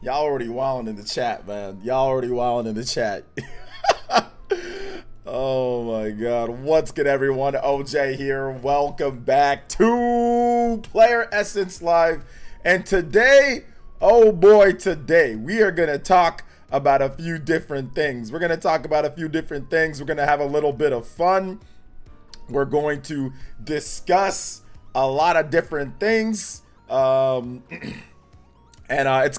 Y'all already wilding in the chat, man. Y'all already wilding in the chat. Oh my God. What's good, everyone? OJ here. Welcome back to Player Essence Live. And today, oh boy, today we are going to talk about a few different things. We're going to talk about a few different things. We're going to have a little bit of fun. We're going to discuss a lot of different things. It's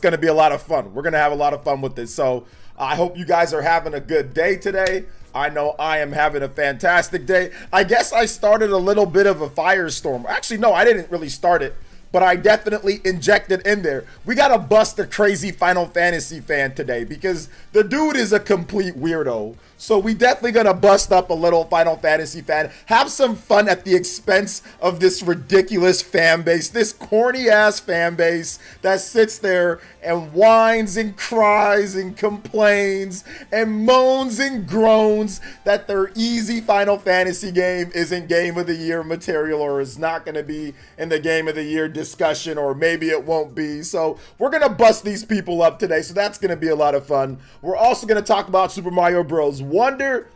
going to be a lot of fun. We're going to have a lot of fun with this. So I hope you guys are having a good day today. I know I am having a fantastic day. I guess I started a little bit of a firestorm. Actually, no, I didn't really start it, but I definitely injected in there. We got to bust a crazy Final Fantasy fan today because the dude is a complete weirdo. So we definitely gonna bust up a little Final Fantasy fan, have some fun at the expense of this ridiculous fan base, this corny ass fan base that sits there and whines and cries and complains and moans and groans that their easy Final Fantasy game isn't Game of the Year material or is not gonna be in the Game of the Year discussion, or maybe it won't be. So we're gonna bust these people up today, so that's gonna be a lot of fun. We're also gonna talk about Super Mario Bros. Wonder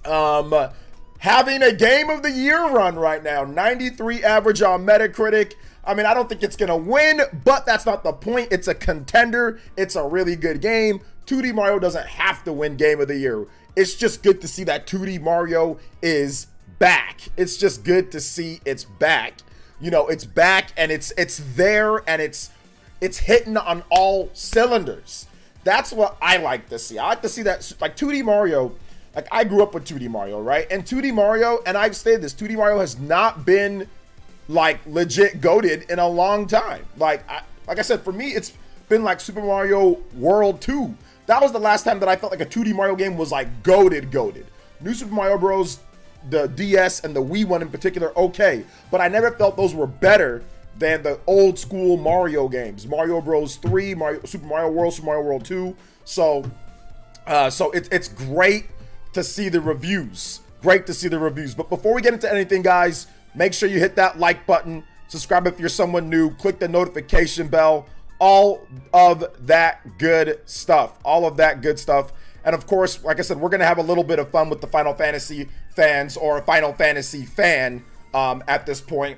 having a Game of the Year run right now. 93 average on Metacritic. I mean, I don't think it's gonna win, but that's not the point. It's a contender. It's a really good game. 2D Mario doesn't have to win Game of the Year. It's just good to see that 2D Mario is back. It's just good to see it's back. You know, it's back and it's there and it's hitting on all cylinders. That's what I like to see. I like to see that, like 2D Mario, like I grew up with 2D Mario, right? And 2D Mario, and I've stated this, 2D Mario has not been like legit goated in a long time. Like I said, for me, it's been like Super Mario World 2. That was the last time that I felt like a 2D Mario game was like goated. New Super Mario Bros, the DS and the Wii one in particular, okay. But I never felt those were better than the old school Mario games. Mario Bros 3, Super Mario World, Super Mario World 2. So it's great to see the reviews. Great to see the reviews. But before we get into anything, guys, make sure you hit that like button. Subscribe if you're someone new. Click the notification bell. All of that good stuff. All of that good stuff. And of course, like I said, we're going to have a little bit of fun with the Final Fantasy fans or a Final Fantasy fan at this point.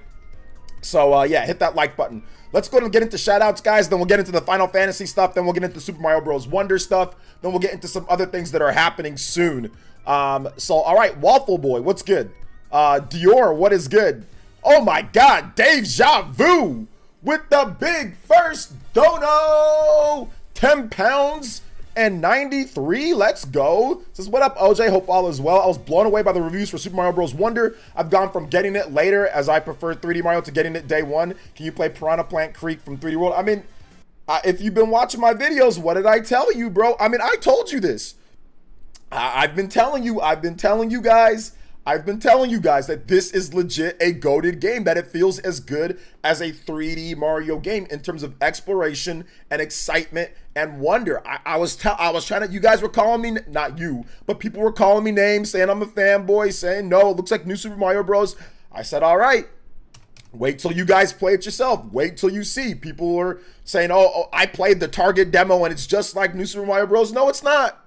So yeah, hit that like button. Let's go and get into shoutouts, guys. Then we'll get into the Final Fantasy stuff. Then we'll get into Super Mario Bros. Wonder stuff. Then we'll get into some other things that are happening soon. So all right, Waffle Boy, what's good? Dior, what is good? Oh my God, Deja Vu with the big first dono, 10 pounds and 93. Let's go. Says, what up, OJ? Hope all is well. I was blown away by the reviews for Super Mario Bros. Wonder. I've gone from getting it later, as I prefer 3D Mario, to getting it day one. Can you play Piranha Plant Creek from 3D World? I mean, if you've been watching my videos, what did I tell you, bro? I mean, I told you this. I've been telling you guys that this is legit a goated game, that it feels as good as a 3D Mario game in terms of exploration and excitement and wonder. I was trying to, you guys were calling me, not you, but people were calling me names, saying I'm a fanboy, saying no, it looks like New Super Mario Bros. I said, all right, wait till you guys play it yourself. Wait till you see. People were saying, oh, I played the Target demo and it's just like New Super Mario Bros. No, it's not.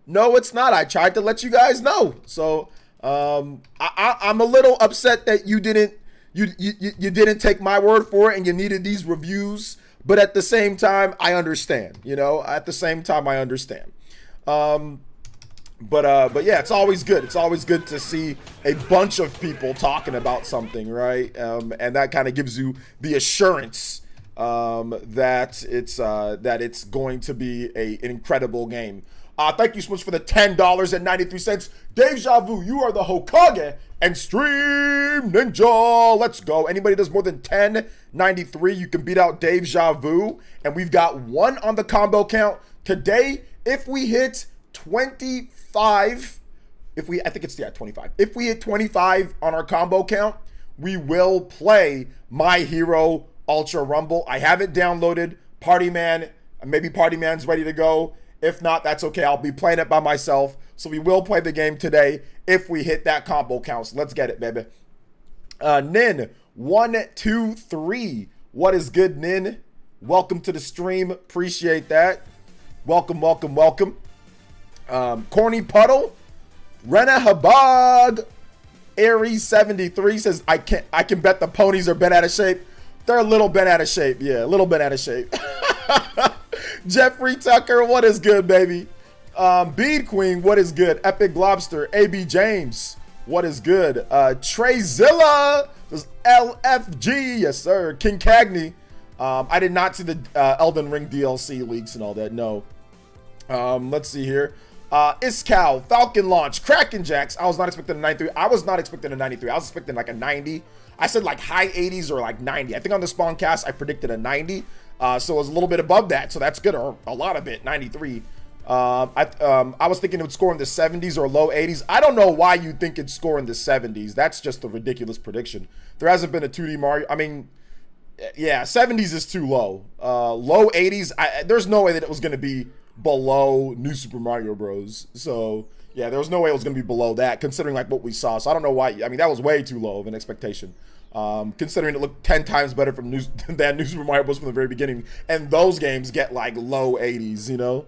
No, it's not. I tried to let you guys know. So I'm a little upset that you didn't take my word for it and you needed these reviews, but at the same time I understand, you know, at the same time I understand. But yeah, it's always good to see a bunch of people talking about something, right? And that kind of gives you the assurance that it's going to be an incredible game. Thank you so much for the $10.93. Deja Vu, you are the Hokage and Stream Ninja. Let's go. Anybody does more than $10.93, you can beat out Deja Vu. And we've got one on the combo count. Today, if we hit 25, I think it's 25. If we hit 25 on our combo count, we will play My Hero Ultra Rumble. I have it downloaded. Party Man, maybe Party Man's ready to go. If not, that's okay. I'll be playing it by myself. So we will play the game today if we hit that combo count. So let's get it, baby. Nin, 1, 2, 3. What is good, Nin? welcome to the stream. Appreciate that. Welcome, welcome, welcome. Corny Puddle, Rena Habag, Aries 73 says I can bet the ponies are bent out of shape. They're a little bent out of shape. Yeah, a little bent out of shape. Jeffrey Tucker, what is good, baby? Bead Queen, what is good? Epic Lobster, AB James, what is good? Treyzilla, this is LFG, yes sir. King Cagney, I did not see the Elden Ring DLC leaks and all that, no. Let's see here. Iskow, Falcon Launch, Kraken Jacks. I was not expecting a 93. I was not expecting a 93. I was expecting like a 90. I said like high 80s or like 90. I think on the spawn cast I predicted a 90. So it was a little bit above that. So that's good, or a lot of it, 93. I was thinking it would score in the 70s or low 80s. I don't know why you think it'd score in the 70s. That's just a ridiculous prediction. There hasn't been a 2D Mario. I mean, yeah, 70s is too low. Low 80s, there's no way that it was going to be below New Super Mario Bros. So yeah, there was no way it was going to be below that, considering like what we saw. So I don't know why. I mean, that was way too low of an expectation, considering it looked 10 times better than New Super Mario Bros. From the very beginning, and those games get like low 80s, you know.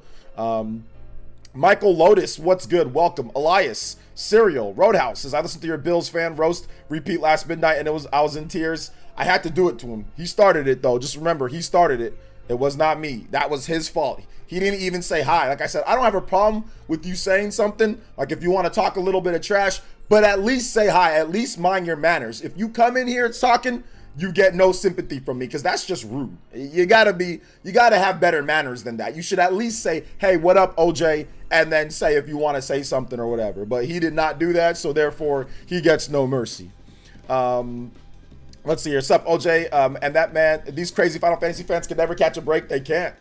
Michael Lotus, what's good? Welcome. Elias, Serial, Roadhouse says, I listened to your Bills fan roast repeat last midnight and I was in tears. I had to do it to him. He started it though. Just remember, he started it. It was not me. That was his fault. He didn't even say hi. Like I said, I don't have a problem with you saying something. Like if you want to talk a little bit of trash, but at least say hi. At least mind your manners. If you come in here talking, you get no sympathy from me, because that's just rude. You gotta have better manners than that. You should at least say, hey, what up, OJ? And then say if you want to say something or whatever. But he did not do that, so therefore he gets no mercy. Let's see here. What's up, OJ? And that man, these crazy Final Fantasy fans can never catch a break. They can't.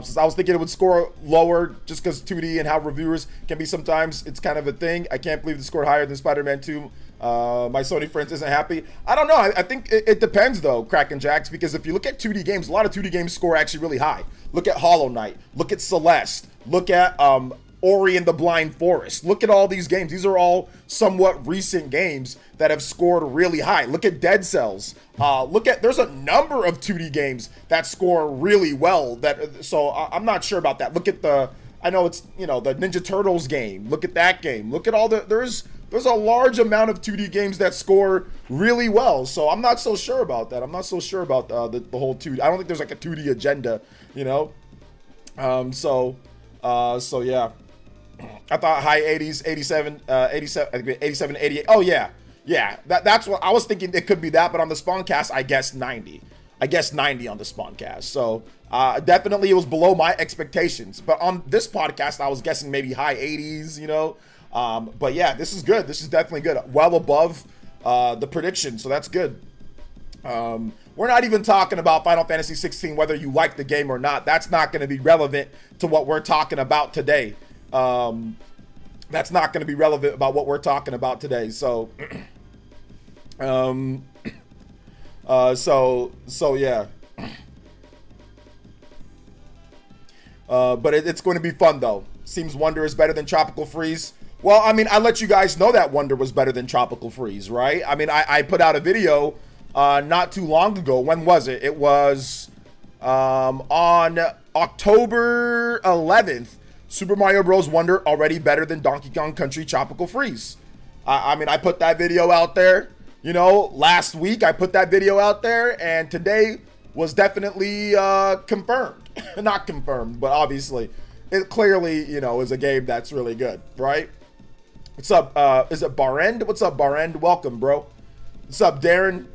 Since I was thinking it would score lower just because 2D and how reviewers can be sometimes, it's kind of a thing. I can't believe it scored higher than Spider-Man 2. My Sony friends isn't happy. I don't know. I think it depends though, Kraken Jacks, because if you look at 2D games, a lot of 2D games score actually really high. Look at Hollow Knight. Look at Celeste. Look at Ori and the Blind Forest. Look at all these games. These are all somewhat recent games that have scored really high. Look at Dead Cells. There's a number of 2D games that score really well. So I'm not sure about that. Look at I know it's, you know, the Ninja Turtles game. Look at that game. Look at all there's a large amount of 2D games that score really well. So I'm not so sure about that. I'm not so sure about the whole 2D. I don't think there's like a 2D agenda, you know? So yeah. I thought high 80s, 87, I think 87, 88. Oh yeah. Yeah, that's what I was thinking. It could be that, but on the spawn cast, I guess 90. I guess 90 on the spawn cast. So definitely it was below my expectations. But on this podcast, I was guessing maybe high 80s, you know. But yeah, this is good. This is definitely good. Well above the prediction, so that's good. We're not even talking about Final Fantasy 16, whether you like the game or not. That's not going to be relevant to what we're talking about today. That's not going to be relevant about what we're talking about today. So, so yeah. But it's going to be fun though. Seems Wonder is better than Tropical Freeze. Well, I mean, I let you guys know that Wonder was better than Tropical Freeze, right? I mean, I put out a video not too long ago. When was it? It was on October 11th. Super Mario Bros. Wonder already better than Donkey Kong Country Tropical Freeze. I mean, I put that video out there. You know, last week I put that video out there, and today was definitely confirmed. Not confirmed, but obviously it clearly, you know, is a game that's really good, right? What's up? Is it Barend? What's up, Barend? Welcome, bro. What's up, Darren?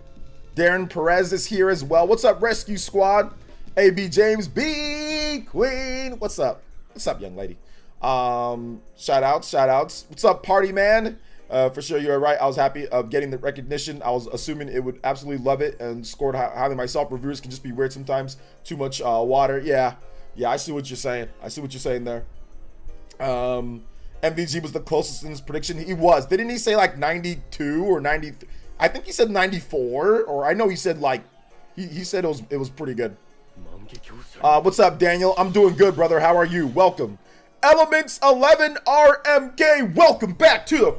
Darren Perez is here as well. What's up, Rescue Squad? AB James, B Queen. What's up? What's up, young lady? Shout outs. What's up, party man? For sure, you're right. I was happy of getting the recognition. I was assuming it would absolutely love it and scored highly myself. Reviewers can just be weird sometimes. Too much water. Yeah, I see what you're saying. There. MVG was the closest in his prediction. He was. Didn't he say like 92 or 90? I think he said 94, or I know he said like he said it was pretty good. What's up, Daniel? I'm doing good, brother. How are you? Welcome. Elements 11 RMK. Welcome back to the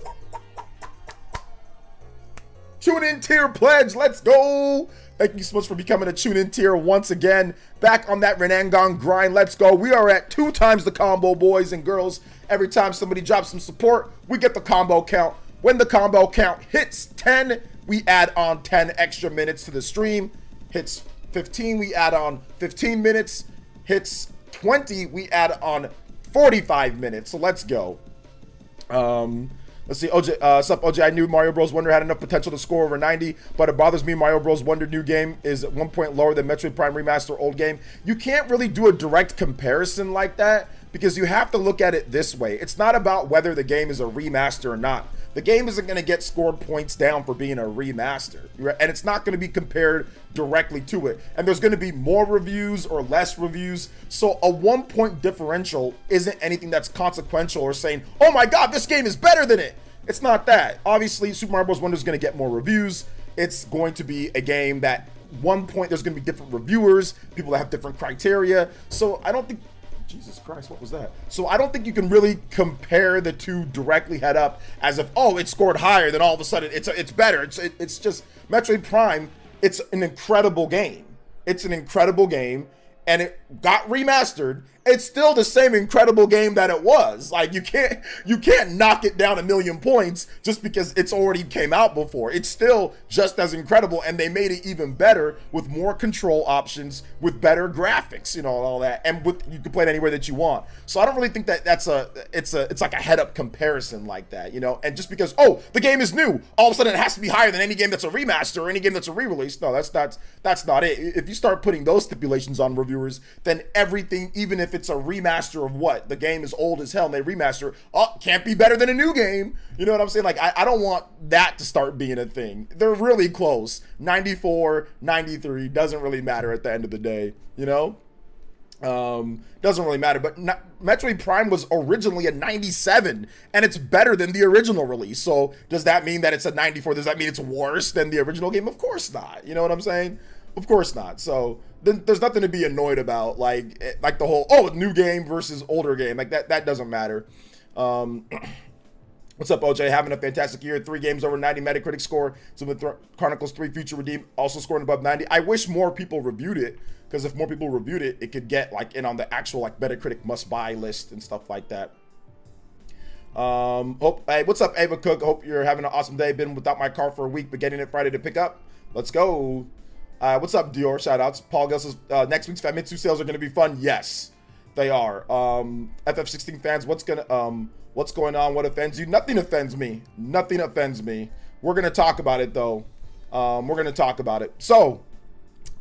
Tune in tier pledge. Let's go. Thank you so much for becoming a tune in tier once again. Back on that Renangon grind. Let's go. We are at 2 times the combo, boys and girls. Every time somebody drops some support, we get the combo count. When the combo count hits 10, we add on 10 extra minutes to the stream. Hits 15, we add on 15 minutes. Hits 20, we add on 45 minutes. So let's go. Let's see, OJ, what's up, OJ? I knew Mario Bros. Wonder had enough potential to score over 90, but it bothers me Mario Bros. Wonder new game is 1 point lower than Metroid Prime Remaster old game. You can't really do a direct comparison like that because you have to look at it this way. It's not about whether the game is a remaster or not. The game isn't going to get scored points down for being a remaster, and it's not going to be compared directly to it. And there's going to be more reviews or less reviews. So a 1 point differential isn't anything that's consequential or saying, oh my God, this game is better than it. It's not that. Obviously, Super Mario Bros. Wonder is going to get more reviews. It's going to be a game that 1 point, there's going to be different reviewers, people that have different criteria. So I don't think, Jesus Christ, what was that? So I don't think you can really compare the two directly head up as if, oh, it scored higher, then all of a sudden it's better. It's just Metroid Prime. It's an incredible game. It's an incredible game, and it got remastered. It's still the same incredible game that it was. Like you can't knock it down 1,000,000 points just because it's already came out before. It's still just as incredible, and they made it even better with more control options, with better graphics, you know, and all that, and you can play it anywhere that you want. So I don't really think that it's like a head-up comparison like that, you know. And just because the game is new, all of a sudden it has to be higher than any game that's a remaster or any game that's a re-release. No, that's not it. If you start putting those stipulations on reviewers, then everything, even if it's a remaster of what the game is old as hell and they remaster, can't be better than a new game. You know what I'm saying? Like I don't want that to start being a thing. They're really close. 94, 93 doesn't really matter at the end of the day, you know. Doesn't really matter. But Metroid Prime was originally a 97, and it's better than the original release. So does that mean that it's a 94? Does that mean it's worse than the original game? Of course not. You know what I'm saying? Of course not. So then there's nothing to be annoyed about, like the whole new game versus older game. Like that doesn't matter. What's up, OJ? Having a fantastic year. 3 games over 90 Metacritic score. Chronicles 3 Future Redeem also scoring above 90. I wish more people reviewed it, because if more people reviewed it, it could get like in on the actual like Metacritic must-buy list and stuff like that. Hey, what's up, Ava Cook? Hope you're having an awesome day. Been without my car for a week, but getting it Friday to pick up. Let's go. What's up, Dior? Shoutouts. Paul Gus says, next week's Famitsu sales are going to be fun. Yes, they are. FF16 fans, what's going on? What offends you? Nothing offends me. Nothing offends me. We're going to talk about it, though. We're going to talk about it. So,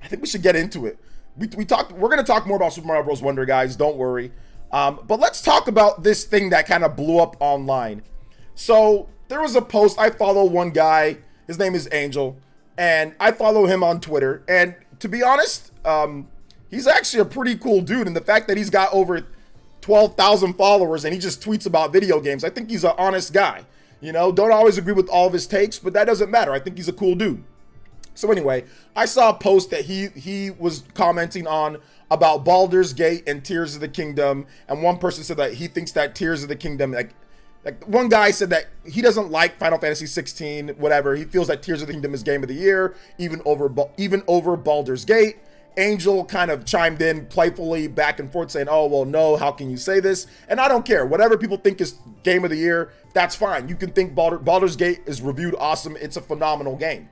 I think we should get into it. We're going to talk more about Super Mario Bros. Wonder, guys. Don't worry. But let's talk about this thing that kind of blew up online. So, there was a post. I follow one guy. His name is Angel. And I follow him on Twitter. And to be honest, he's actually a pretty cool dude. And the fact that he's got over 12,000 followers and he just tweets about video games, I think he's an honest guy. You know, don't always agree with all of his takes, but that doesn't matter. I think he's a cool dude. So anyway, I saw a post that he was commenting on about Baldur's Gate and Tears of the Kingdom. And one person said that he thinks that Tears of the Kingdom, like one guy said that he doesn't like Final Fantasy 16, whatever. He feels that Tears of the Kingdom is game of the year, even over Baldur's Gate. Angel kind of chimed in playfully back and forth saying, oh, well, no, how can you say this? And I don't care. Whatever people think is game of the year, that's fine. You can think Baldur's Gate is reviewed awesome. It's a phenomenal game.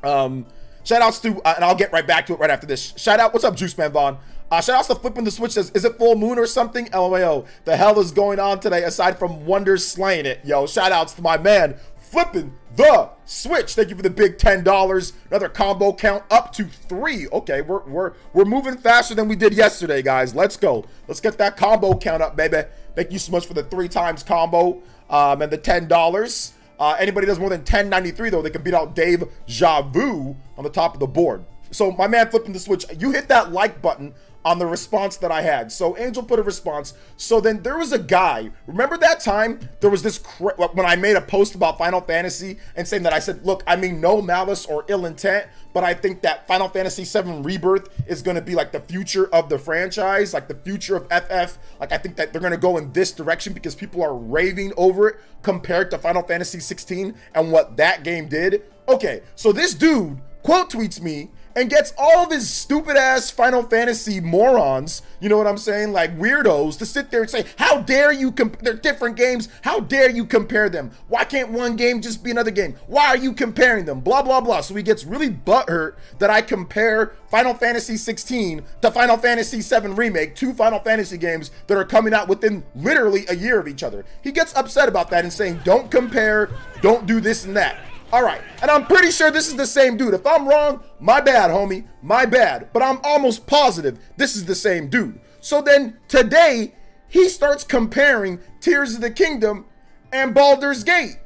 Shout outs to, and I'll get right back to it right after this. Shout out, what's up, Juice Man Vaughn? Shout outs to Flipping the Switch says, is it full moon or something? LMAO. The hell is going on today aside from Wonders slaying it? Yo, shout outs to my man, Flipping the Switch. Thank you for the big $10. Another combo count up to 3. Okay, we're moving faster than we did yesterday, guys. Let's go. Let's get that combo count up, baby. Thank you so much for the 3 times combo and the $10. Anybody does more than $10.93 though, they can beat out Dave Javu on the top of the board. So my man flipping the switch, you hit that like button on the response that I had. So Angel put a response. So then there was a guy, remember that time there was this, when I made a post about Final Fantasy and saying that I said, look, I mean no malice or ill intent, but I think that Final Fantasy VII Rebirth is going to be like the future of the franchise, like the future of FF. Like I think that they're going to go in this direction because people are raving over it compared to Final Fantasy 16 and what that game did. Okay, so this dude quote tweets me and gets all of his stupid ass Final Fantasy morons, you know what I'm saying, like weirdos, to sit there and say, how dare you, they're different games, how dare you compare them? Why can't one game just be another game? Why are you comparing them? Blah, blah, blah. So he gets really butthurt that I compare Final Fantasy 16 to Final Fantasy 7 Remake, two Final Fantasy games that are coming out within literally a year of each other. He gets upset about that and saying, don't compare, don't do this and that. All right, and I'm pretty sure this is the same dude. If I'm wrong, my bad, homie, my bad. But I'm almost positive this is the same dude. So then today, he starts comparing Tears of the Kingdom and Baldur's Gate.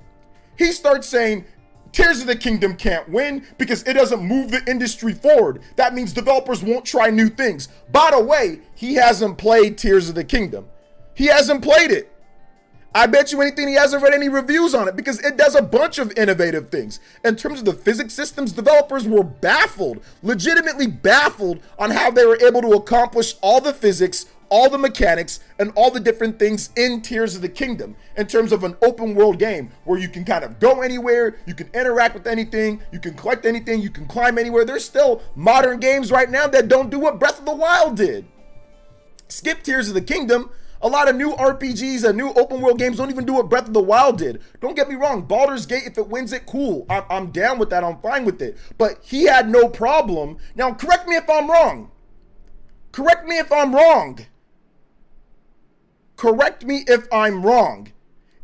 He starts saying, Tears of the Kingdom can't win because it doesn't move the industry forward. That means developers won't try new things. By the way, he hasn't played Tears of the Kingdom. He hasn't played it. I bet you anything he hasn't read any reviews on it because it does a bunch of innovative things. In terms of the physics systems, developers were baffled, legitimately baffled on how they were able to accomplish all the physics, all the mechanics, and all the different things in Tears of the Kingdom in terms of an open world game where you can kind of go anywhere, you can interact with anything, you can collect anything, you can climb anywhere. There's still modern games right now that don't do what Breath of the Wild did. Skip Tears of the Kingdom. A lot of new RPGs and new open world games don't even do what Breath of the Wild did. Don't get me wrong, Baldur's Gate, if it wins it, cool. I'm down with that, I'm fine with it. But he had no problem. Now, correct me if I'm wrong. Correct me if I'm wrong. Correct me if I'm wrong.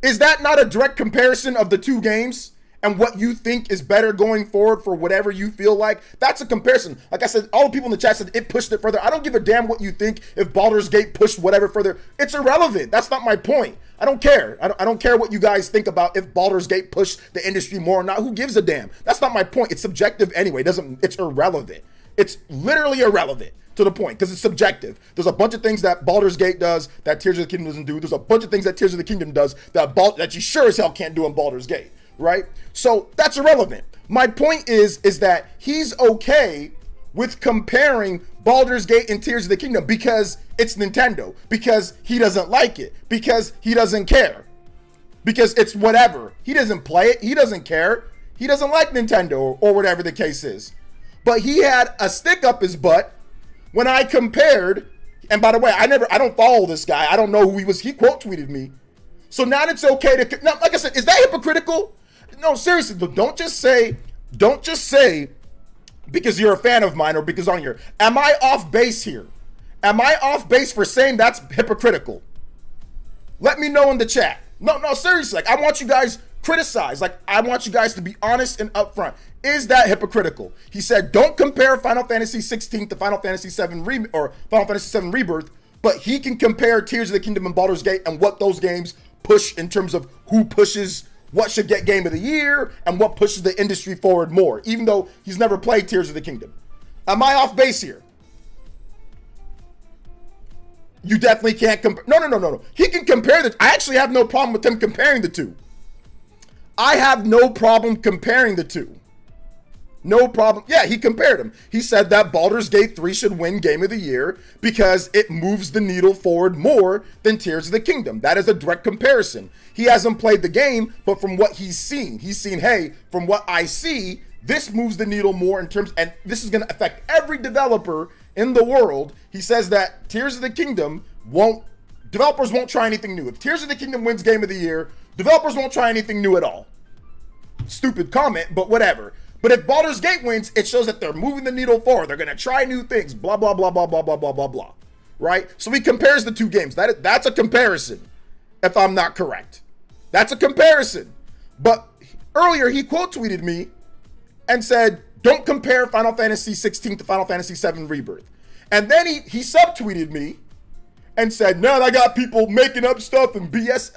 Is that not a direct comparison of the two games? And what you think is better going forward for whatever you feel like? That's a comparison. Like I said, all the people in the chat said it pushed it further. I don't give a damn what you think if Baldur's Gate pushed whatever further. It's irrelevant. That's not my point. I don't care. I don't care what you guys think about if Baldur's Gate pushed the industry more or not. Who gives a damn? That's not my point. It's subjective anyway. It's irrelevant. It's literally irrelevant to the point because it's subjective. There's a bunch of things that Baldur's Gate does that Tears of the Kingdom doesn't do. There's a bunch of things that Tears of the Kingdom does that you sure as hell can't do in Baldur's Gate. Right? So that's irrelevant. My point is that he's okay with comparing Baldur's Gate and Tears of the Kingdom because it's Nintendo, because he doesn't like it, because he doesn't care, because it's whatever. He doesn't play it. He doesn't care. He doesn't like Nintendo or whatever the case is. But he had a stick up his butt when I compared, and by the way, I don't follow this guy. I don't know who he was. He quote tweeted me. So now it's okay to, now, like I said, is that hypocritical? No, seriously, don't just say because you're a fan of mine or because on here. Am I off base here? Am I off base for saying that's hypocritical? Let me know in the chat. No, seriously, like I want you guys criticize. Like I want you guys to be honest and upfront. Is that hypocritical? He said, don't compare Final Fantasy 16 to Final Fantasy 7 or Final Fantasy 7 Rebirth, but he can compare Tears of the Kingdom and Baldur's Gate and what those games push in terms of who pushes what should get Game of the Year and what pushes the industry forward more, even though he's never played Tears of the Kingdom. Am I off base here? You definitely can't compare. No. He can compare the. I actually have no problem with him comparing the two. I have no problem comparing the two. No problem. Yeah, he compared them. He said that Baldur's Gate 3 should win Game of the Year because it moves the needle forward more than Tears of the Kingdom. That is a direct comparison. He hasn't played the game, but from what he's seen, hey, from what I see, this moves the needle more in terms, and this is going to affect every developer in the world. He says that Tears of the Kingdom developers won't try anything new. If Tears of the Kingdom wins Game of the Year, developers won't try anything new at all. Stupid comment, but whatever. But if Baldur's Gate wins, it shows that they're moving the needle forward. They're going to try new things, blah, blah, blah, blah, blah, blah, blah, blah, blah. Right? So he compares the two games. That's a comparison, if I'm not correct. That's a comparison. But earlier, he quote tweeted me and said, don't compare Final Fantasy 16 to Final Fantasy 7 Rebirth. And then he subtweeted me and said, no, I got people making up stuff and BS.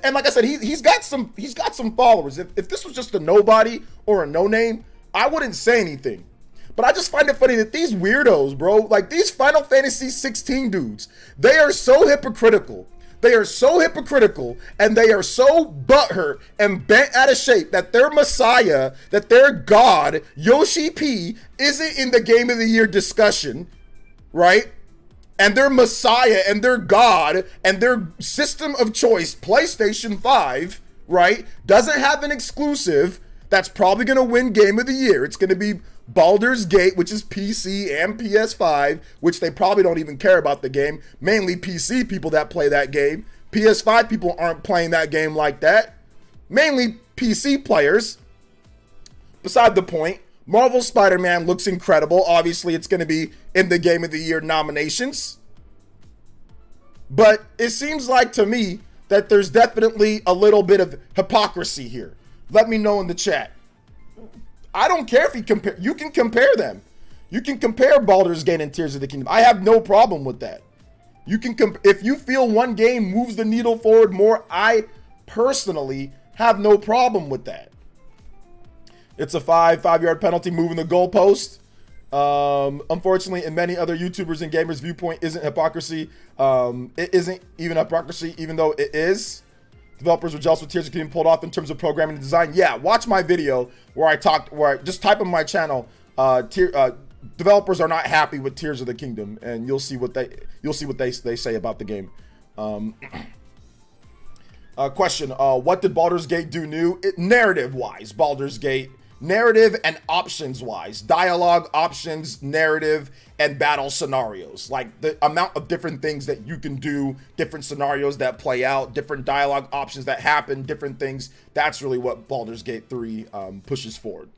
And like I said, he's got some followers. If this was just a nobody or a no name, I wouldn't say anything. But I just find it funny that these weirdos, bro, like these Final Fantasy 16 dudes, they are so hypocritical. They are so hypocritical and they are so butthurt and bent out of shape that their messiah, that their god, Yoshi P, isn't in the Game of the Year discussion, right? And their messiah and their god and their system of choice, PlayStation 5, right, doesn't have an exclusive that's probably going to win Game of the Year. It's going to be Baldur's Gate, which is PC and PS5, which they probably don't even care about the game. Mainly PC people that play that game. PS5 people aren't playing that game like that. Mainly PC players. Beside the point, Marvel Spider-Man looks incredible. Obviously, it's going to be in the Game of the Year nominations. But it seems like to me that there's definitely a little bit of hypocrisy here. Let me know in the chat. I don't care if you compare. You can compare them. You can compare Baldur's Gate and Tears of the Kingdom. I have no problem with that. You can if you feel one game moves the needle forward more, I personally have no problem with that. It's a five-yard penalty moving the goalpost. Unfortunately, in many other YouTubers and gamers' viewpoint, isn't hypocrisy. It isn't even hypocrisy, even though it is. Developers were jealous with Tears of the Kingdom pulled off in terms of programming and design. Yeah, watch my video where I just type in my channel. Developers are not happy with Tears of the Kingdom, and you'll see what they say about the game. Question: what did Baldur's Gate do new? Narrative-wise, Baldur's Gate. Narrative and options-wise, dialogue, options, narrative, and battle scenarios. Like the amount of different things that you can do, different scenarios that play out, different dialogue options that happen, different things. That's really what Baldur's Gate 3 pushes forward.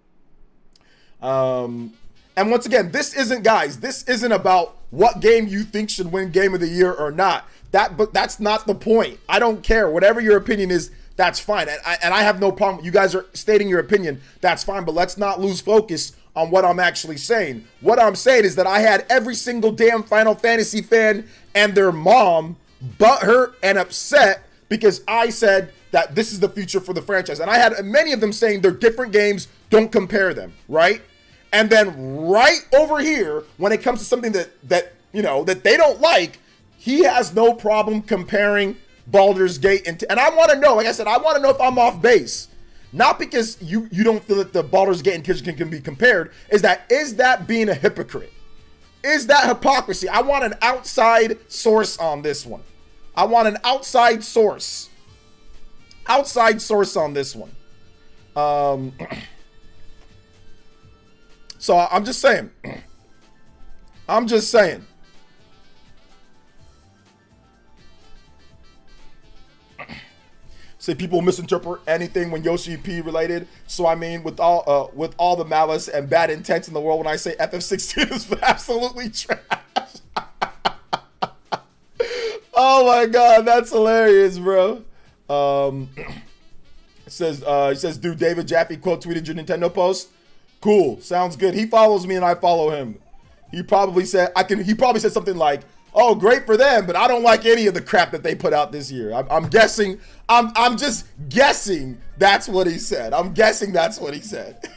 And once again, this isn't about what game you think should win Game of the Year or not. But that's not the point. I don't care. Whatever your opinion is, that's fine. And I have no problem. You guys are stating your opinion. That's fine. But let's not lose focus on what I'm actually saying. What I'm saying is that I had every single damn Final Fantasy fan and their mom butthurt and upset because I said that this is the future for the franchise. And I had many of them saying they're different games. Don't compare them, right? And then right over here, when it comes to something that they don't like, he has no problem comparing Baldur's Gate and I want to know, like I said, I want to know if I'm off base. Not because you don't feel that the Baldur's Gate and Tears of the Kingdom can be compared. Is that being a hypocrite? Is that hypocrisy? I want an outside source on this one. I want an outside source. Outside source on this one. So I'm just saying. I'm just saying. Say people misinterpret anything when Yoshi P related. So I mean, with all the malice and bad intent in the world, when I say FF16 is absolutely trash. Oh my god, that's hilarious, bro. It says, dude, David Jaffe quote tweeted your Nintendo post. Cool, sounds good. He follows me and I follow him. He probably said something like, oh, great for them, but I don't like any of the crap that they put out this year. I'm guessing. I'm just guessing that's what he said. I'm guessing that's what he said.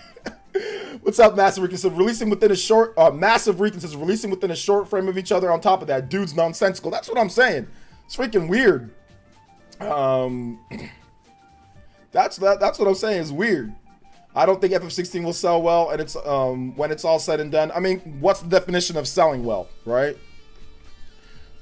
What's up, Massive Rican? So releasing within a short, Massive Rican says releasing within a short frame of each other. On top of that, dude's nonsensical. That's what I'm saying. It's freaking weird. That's what I'm saying is weird. I don't think FF16 will sell well, and it's when it's all said and done. I mean, what's the definition of selling well, right?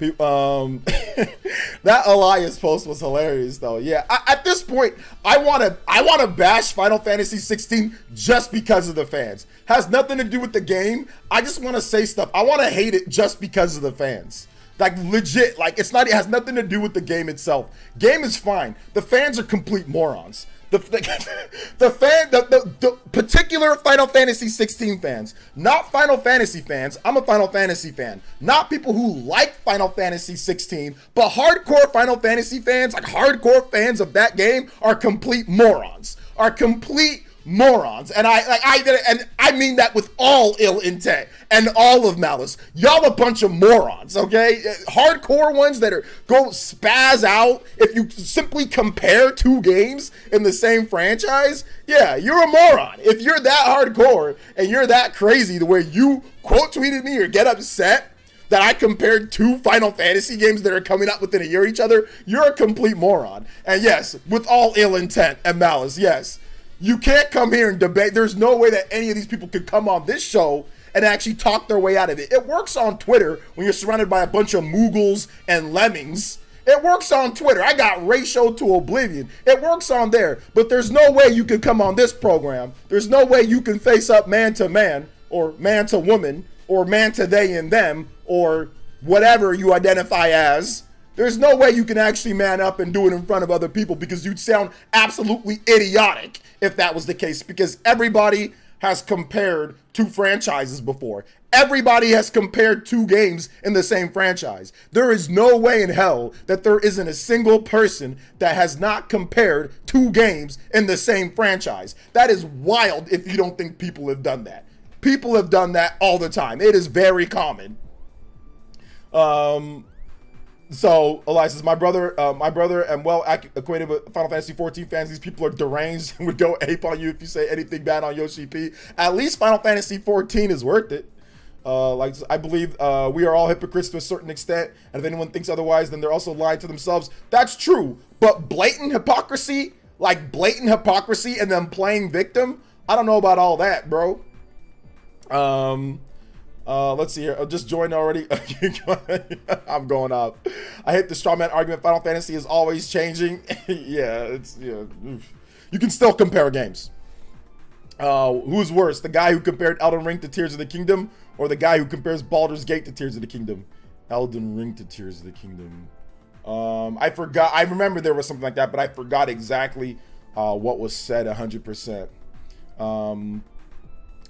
That Elias post was hilarious though. Yeah, at this point, I want to bash Final Fantasy 16 just because of the fans. Has nothing to do with the game. I just want to say stuff. I want to hate it just because of the fans. Like legit, like it has nothing to do with the game itself. Game is fine. The fans are complete morons. The particular Final Fantasy 16 fans, not Final Fantasy fans. I'm a Final Fantasy fan. Not people who like Final Fantasy 16, but hardcore Final Fantasy fans, like hardcore fans of that game, are complete morons. Are complete morons. And I mean that with all ill intent and all of malice. Y'all a bunch of morons, okay? Hardcore ones that are go spaz out if you simply compare two games in the same franchise. Yeah, you're a moron. If you're that hardcore and you're that crazy the way you quote tweeted me or get upset that I compared two Final Fantasy games that are coming out within a year of each other, you're a complete moron. And yes, with all ill intent and malice, yes. You can't come here and debate. There's no way that any of these people could come on this show and actually talk their way out of it. It works on Twitter when you're surrounded by a bunch of moogles and lemmings. It works on Twitter. I got ratioed to oblivion. It works on there. But there's no way you can come on this program. There's no way you can face up man to man or man to woman or man to they and them or whatever you identify as. There's no way you can actually man up and do it in front of other people because you'd sound absolutely idiotic if that was the case, because everybody has compared two franchises before. Everybody has compared two games in the same franchise. There is no way in hell that there isn't a single person that has not compared two games in the same franchise. That is wild if you don't think people have done that. People have done that all the time. It is very common. So Elias says, my brother and well acquainted with Final Fantasy 14 fans. These people are deranged and would go ape on you if you say anything bad on Yoshi P. At least Final Fantasy 14 is worth it. Like I believe we are all hypocrites to a certain extent, and if anyone thinks otherwise, then they're also lying to themselves. That's true, but blatant hypocrisy, and then playing victim, I don't know about all that, bro. Let's see here. I just joined already. I'm going off. I hate the straw man argument. Final Fantasy is always changing. Yeah. You can still compare games. Who's worse, the guy who compared Elden Ring to Tears of the Kingdom, or the guy who compares Baldur's Gate to Tears of the Kingdom? Elden Ring to Tears of the Kingdom. I forgot. I remember there was something like that, but I forgot exactly what was said 100%.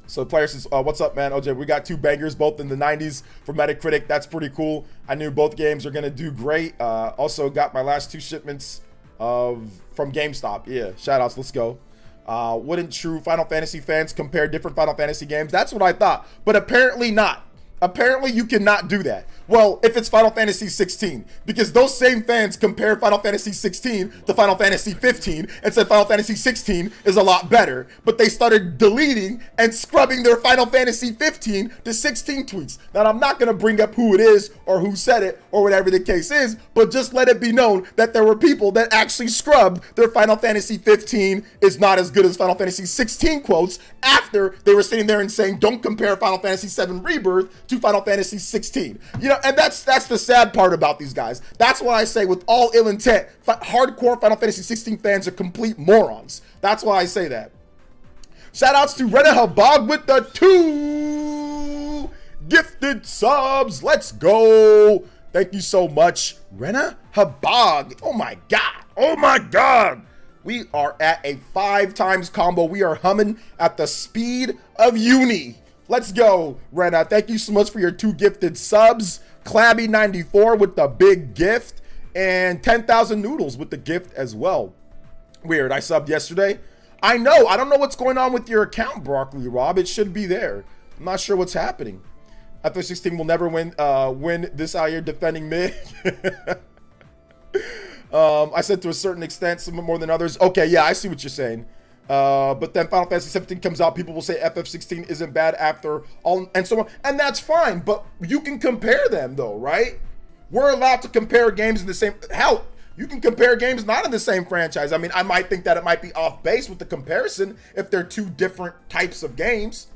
So player says, what's up, man? OJ, we got two bangers, both in the 90s for Metacritic. That's pretty cool. I knew both games are going to do great. Also got my last two shipments from GameStop. Yeah, shout outs. Let's go. Wouldn't true Final Fantasy fans compare different Final Fantasy games? That's what I thought, but apparently not. Apparently you cannot do that. Well, if it's Final Fantasy 16, because those same fans compare Final Fantasy 16 to Final Fantasy 15 and said Final Fantasy 16 is a lot better, but they started deleting and scrubbing their Final Fantasy 15 to 16 tweets. Now, I'm not gonna bring up who it is or who said it or whatever the case is, but just let it be known that there were people that actually scrubbed their Final Fantasy 15 is not as good as Final Fantasy 16 quotes after they were sitting there and saying, don't compare Final Fantasy 7 Rebirth to Final Fantasy 16. You know, and that's the sad part about these guys. That's why I say with all ill intent, hardcore Final Fantasy 16 fans are complete morons. That's why I say that. Shout outs to Rena Habag with the 2 gifted subs. Let's go. Thank you so much, Rena Habag. Oh my God. Oh my God. We are at a 5 times combo. We are humming at the speed of uni. Let's go, Rena. Thank you so much for your 2 gifted subs. Clabby94 with the big gift. And 10,000 Noodles with the gift as well. Weird, I subbed yesterday. I know, I don't know what's going on with your account, Broccoli Rob. It should be there. I'm not sure what's happening. FF16 will never win this out here defending mid. I said to a certain extent, some more than others. Okay, yeah, I see what you're saying. But then Final Fantasy 17 comes out, people will say FF16 isn't bad after all, and so on. And that's fine, but you can compare them though, right? We're allowed to compare games in the same, hell, you can compare games not in the same franchise. I mean, I might think that it might be off base with the comparison if they're 2 different types of games,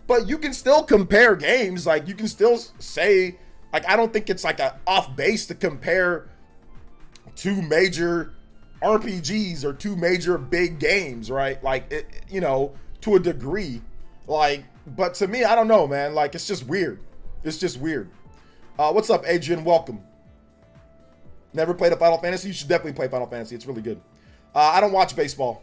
but you can still compare games. Like, you can still say, like, I don't think it's like a off base to compare 2 major RPGs or 2 major big games, right? Like, it, you know, to a degree. Like, but to me, I don't know, man. Like, it's just weird. It's just weird. What's up, Adrian? Welcome. Never played a Final Fantasy? You should definitely play Final Fantasy. It's really good. I don't watch baseball.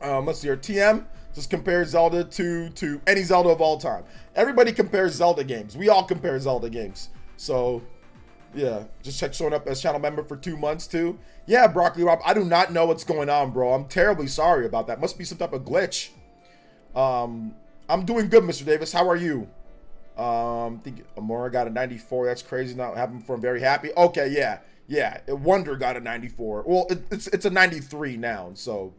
Let's see here. TM just compares Zelda to any Zelda of all time. Everybody compares Zelda games. We all compare Zelda games. So, Yeah, just check showing up as channel member for 2 months too. Yeah, Broccoli Rob, I do not know what's going on, bro. I'm terribly sorry about that. Must be some type of glitch. I'm doing good, Mr. Davis. How are you? I think Amora got a 94. That's crazy. Not having fun. Very happy. Okay, yeah. Yeah, Wonder got a 94. Well, it's a 93 now. So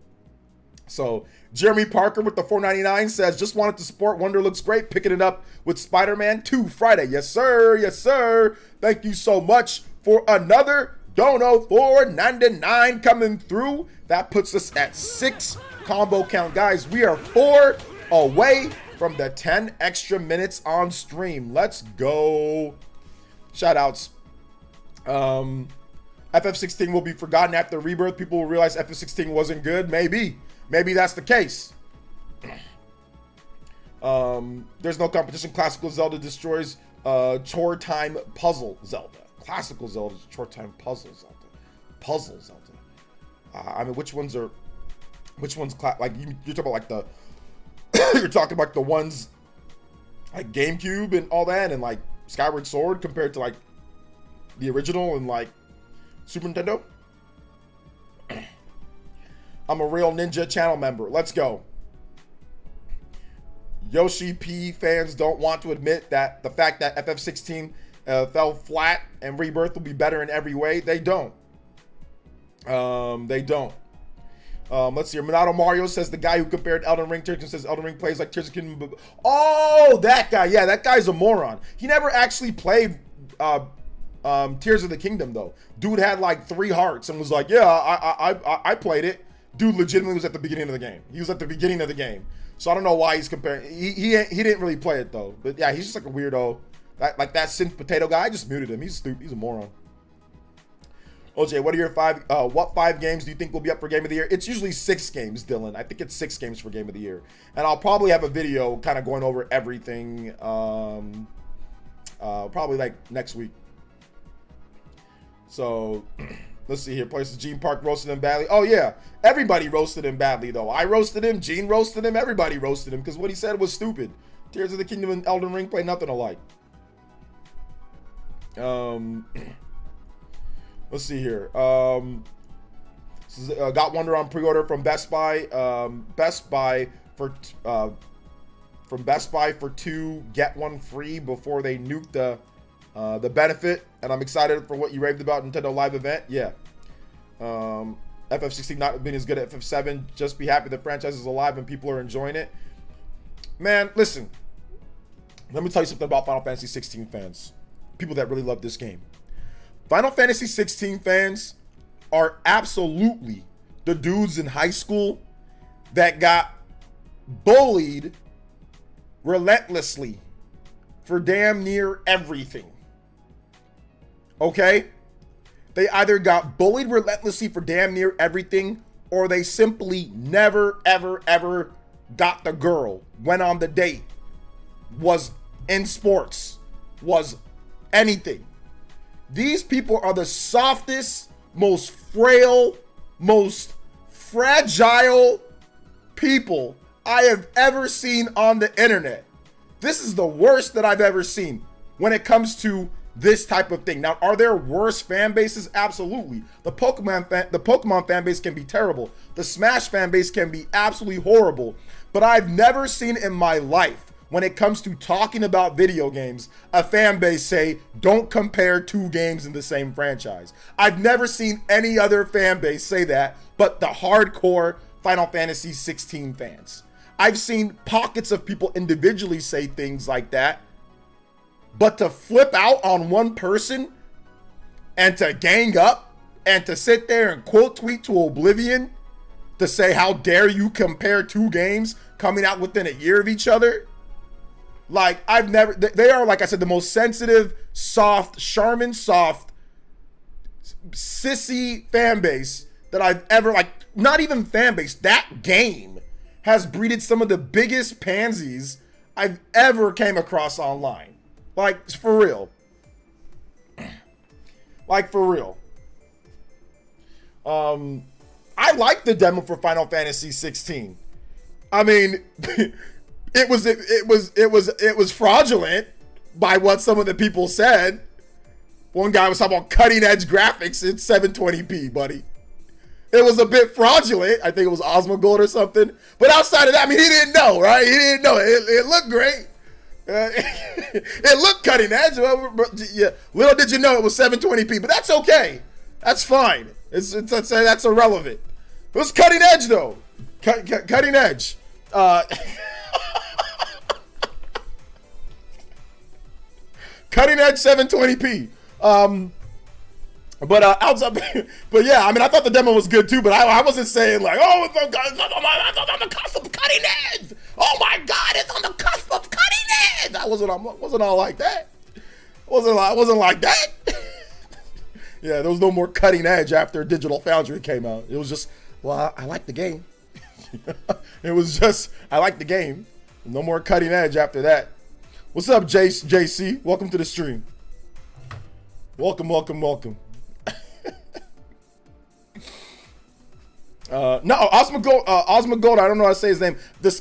Jeremy Parker with the 499 says, just wanted to support. Wonder looks great. Picking it up with Spider-Man 2 Friday. Yes, sir. Yes, sir. Thank you so much for another dono 499 coming through. That puts us at 6 combo count. Guys, we are 4 away from the 10 extra minutes on stream. Let's go. Shout outs. FF16 will be forgotten after Rebirth. People will realize FF16 wasn't good. Maybe that's the case. There's no competition. Classical Zelda destroys chore time puzzle Zelda. Classical Zelda chore time puzzle Zelda. Puzzle Zelda. I mean, which ones like you're talking about like the you're talking about the ones like GameCube and all that, and like Skyward Sword compared to like the original and like Super Nintendo. I'm a real Ninja channel member. Let's go. Yoshi P fans don't want to admit that the fact that FF16 fell flat and Rebirth will be better in every way. They don't. Let's see here. Minato Mario says the guy who compared Elden Ring to says Elden Ring plays like Tears of the Kingdom. Oh, that guy. Yeah, that guy's a moron. He never actually played Tears of the Kingdom though. Dude had like 3 hearts and was like, yeah, I played it. Dude legitimately was at the beginning of the game. He was at the beginning of the game. So I don't know why he's comparing. He didn't really play it though. But yeah, he's just like a weirdo. Like that synth potato guy. I just muted him. He's stupid. He's a moron. OJ, what are your 5? What 5 games do you think will be up for Game of the Year? It's usually 6 games, Dylan. I think it's 6 games for Game of the Year, and I'll probably have a video kind of going over everything. Probably like next week. So let's see here. Places Gene Park roasted him badly. Oh yeah, everybody roasted him badly though. I roasted him. Gene roasted him. Everybody roasted him because what he said was stupid. Tears of the Kingdom and Elden Ring play nothing alike. Let's see here. Got Wonder on pre-order from Best Buy. From Best Buy for 2, get 1 free before they nuke the benefit. And I'm excited for what you raved about Nintendo Live event. Yeah. FF16 not being as good at FF7. Just be happy the franchise is alive and people are enjoying it. Man, listen. Let me tell you something about Final Fantasy 16 fans. People that really love this game. Final Fantasy 16 fans are absolutely the dudes in high school that got bullied relentlessly for damn near everything. Okay? They either got bullied relentlessly for damn near everything, or they simply never, ever, ever got the girl, went on the date, was in sports, was anything. These people are the softest, most frail, most fragile people I have ever seen on the internet. This is the worst that I've ever seen when it comes to this type of thing. Now, are there worse fan bases? Absolutely. The Pokemon fan base can be terrible. The Smash fan base can be absolutely horrible. But I've never seen in my life, when it comes to talking about video games, a fan base say, don't compare 2 games in the same franchise. I've never seen any other fan base say that, but the hardcore Final Fantasy 16 fans. I've seen pockets of people individually say things like that, but to flip out on one person and to gang up and to sit there and quote tweet to oblivion to say, how dare you compare 2 games coming out within a year of each other? Like, I've never, they are, like I said, the most sensitive, soft, Charmin soft, sissy fan base that I've ever, like, not even fan base, that game has breeded some of the biggest pansies I've ever came across online. Like, for real. Like, for real. I like the demo for Final Fantasy 16. I mean, it was fraudulent by what some of the people said, One guy was talking about cutting edge graphics in 720p, buddy. It was a bit fraudulent. I think it was Osmogold or something. But outside of that, I mean, he didn't know, right? He didn't know. It looked great. It looked cutting edge. Yeah. Little did you know it was 720p, but that's okay. That's fine. That's irrelevant. It was cutting edge, though. Cutting edge. Cutting edge 720p. But yeah, I mean, I thought the demo was good too, but I wasn't saying like, oh, it's on the cusp of cutting edge. Oh my God, it's on the cusp of cutting edge. I wasn't all like that. I wasn't like that. Yeah, there was no more cutting edge after Digital Foundry came out. It was just, well, I like the game. It was just, I like the game. No more cutting edge after that. What's up, JC? Welcome to the stream. Welcome. No, Osmogold, I don't know how to say his name.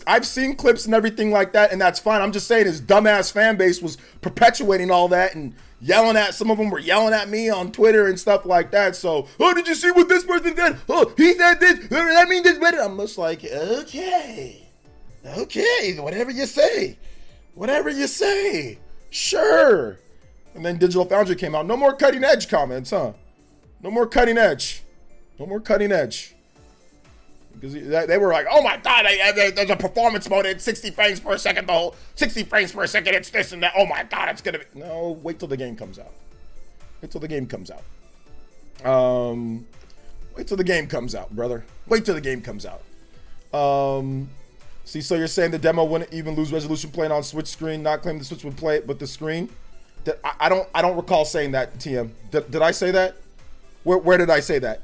I've seen clips and everything like that, and that's fine. I'm just saying his dumbass fan base was perpetuating all that and yelling at, some of them were yelling at me on Twitter and stuff like that. So, oh, did you see what this person did? Oh, he said this, that means this better. I'm just like, okay, whatever you say, sure. And then Digital Foundry came out. No more cutting edge comments, huh? No more cutting edge. Because they were like, oh my God, there's a performance mode at 60 frames per second, 60 frames per second, it's this and that. Oh my God, it's gonna be. No, wait till the game comes out. Wait till the game comes out, brother. Wait till the game comes out. See, so you're saying the demo wouldn't even lose resolution playing on Switch screen, not claim the Switch would play it, but the screen? I don't recall saying that, TM. Did I say that? Where did I say that?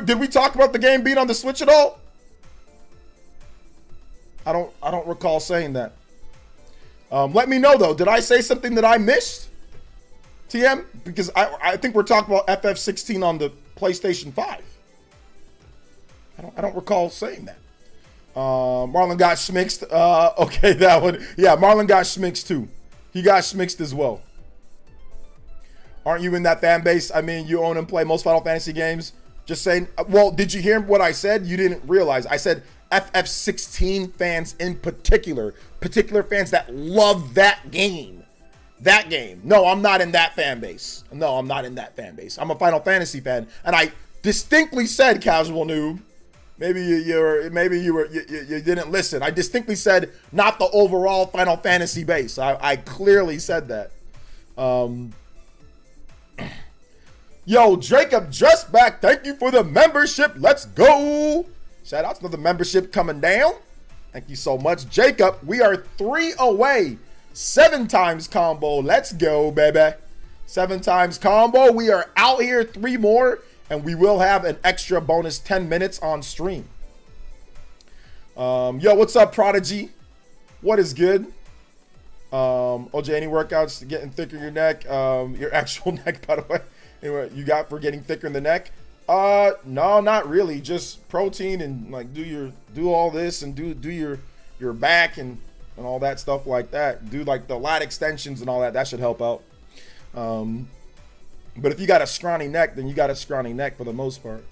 Did we talk about the game being on the Switch at all? I don't recall saying that. Let me know though. Did I say something that I missed? TM? Because I think we're talking about FF16 on the PlayStation 5. I don't recall saying that. Marlon got schmixed. Okay, that one. Yeah, Marlon got schmixed too. He got schmixed as well. Aren't you in that fan base? I mean, you own and play most Final Fantasy games. Just saying. Well, did you hear what I said? You didn't realize. I said FF16 fans in particular fans that love that game. No, I'm not in that fan base. I'm a Final Fantasy fan, and I distinctly said, casual noob. Maybe you didn't listen. I distinctly said not the overall Final Fantasy base. I clearly said that. Yo, Jacob just back. Thank you for the membership. Let's go. Shout out to the membership coming down. Thank you so much, Jacob. We are 3 away. 7 times combo. Let's go, baby. 7 times combo. We are out here. 3 more. And we will have an extra bonus 10 minutes on stream. Yo, what's up, Prodigy? What is good? OJ, any workouts getting thicker in your neck? Your actual neck, by the way. Anyway, you got for getting thicker in the neck? No, not really. Just protein and like do all this and do your back and all that stuff like that. Do like the lat extensions and all that. That should help out. But if you got a scrawny neck, then you got a scrawny neck for the most part.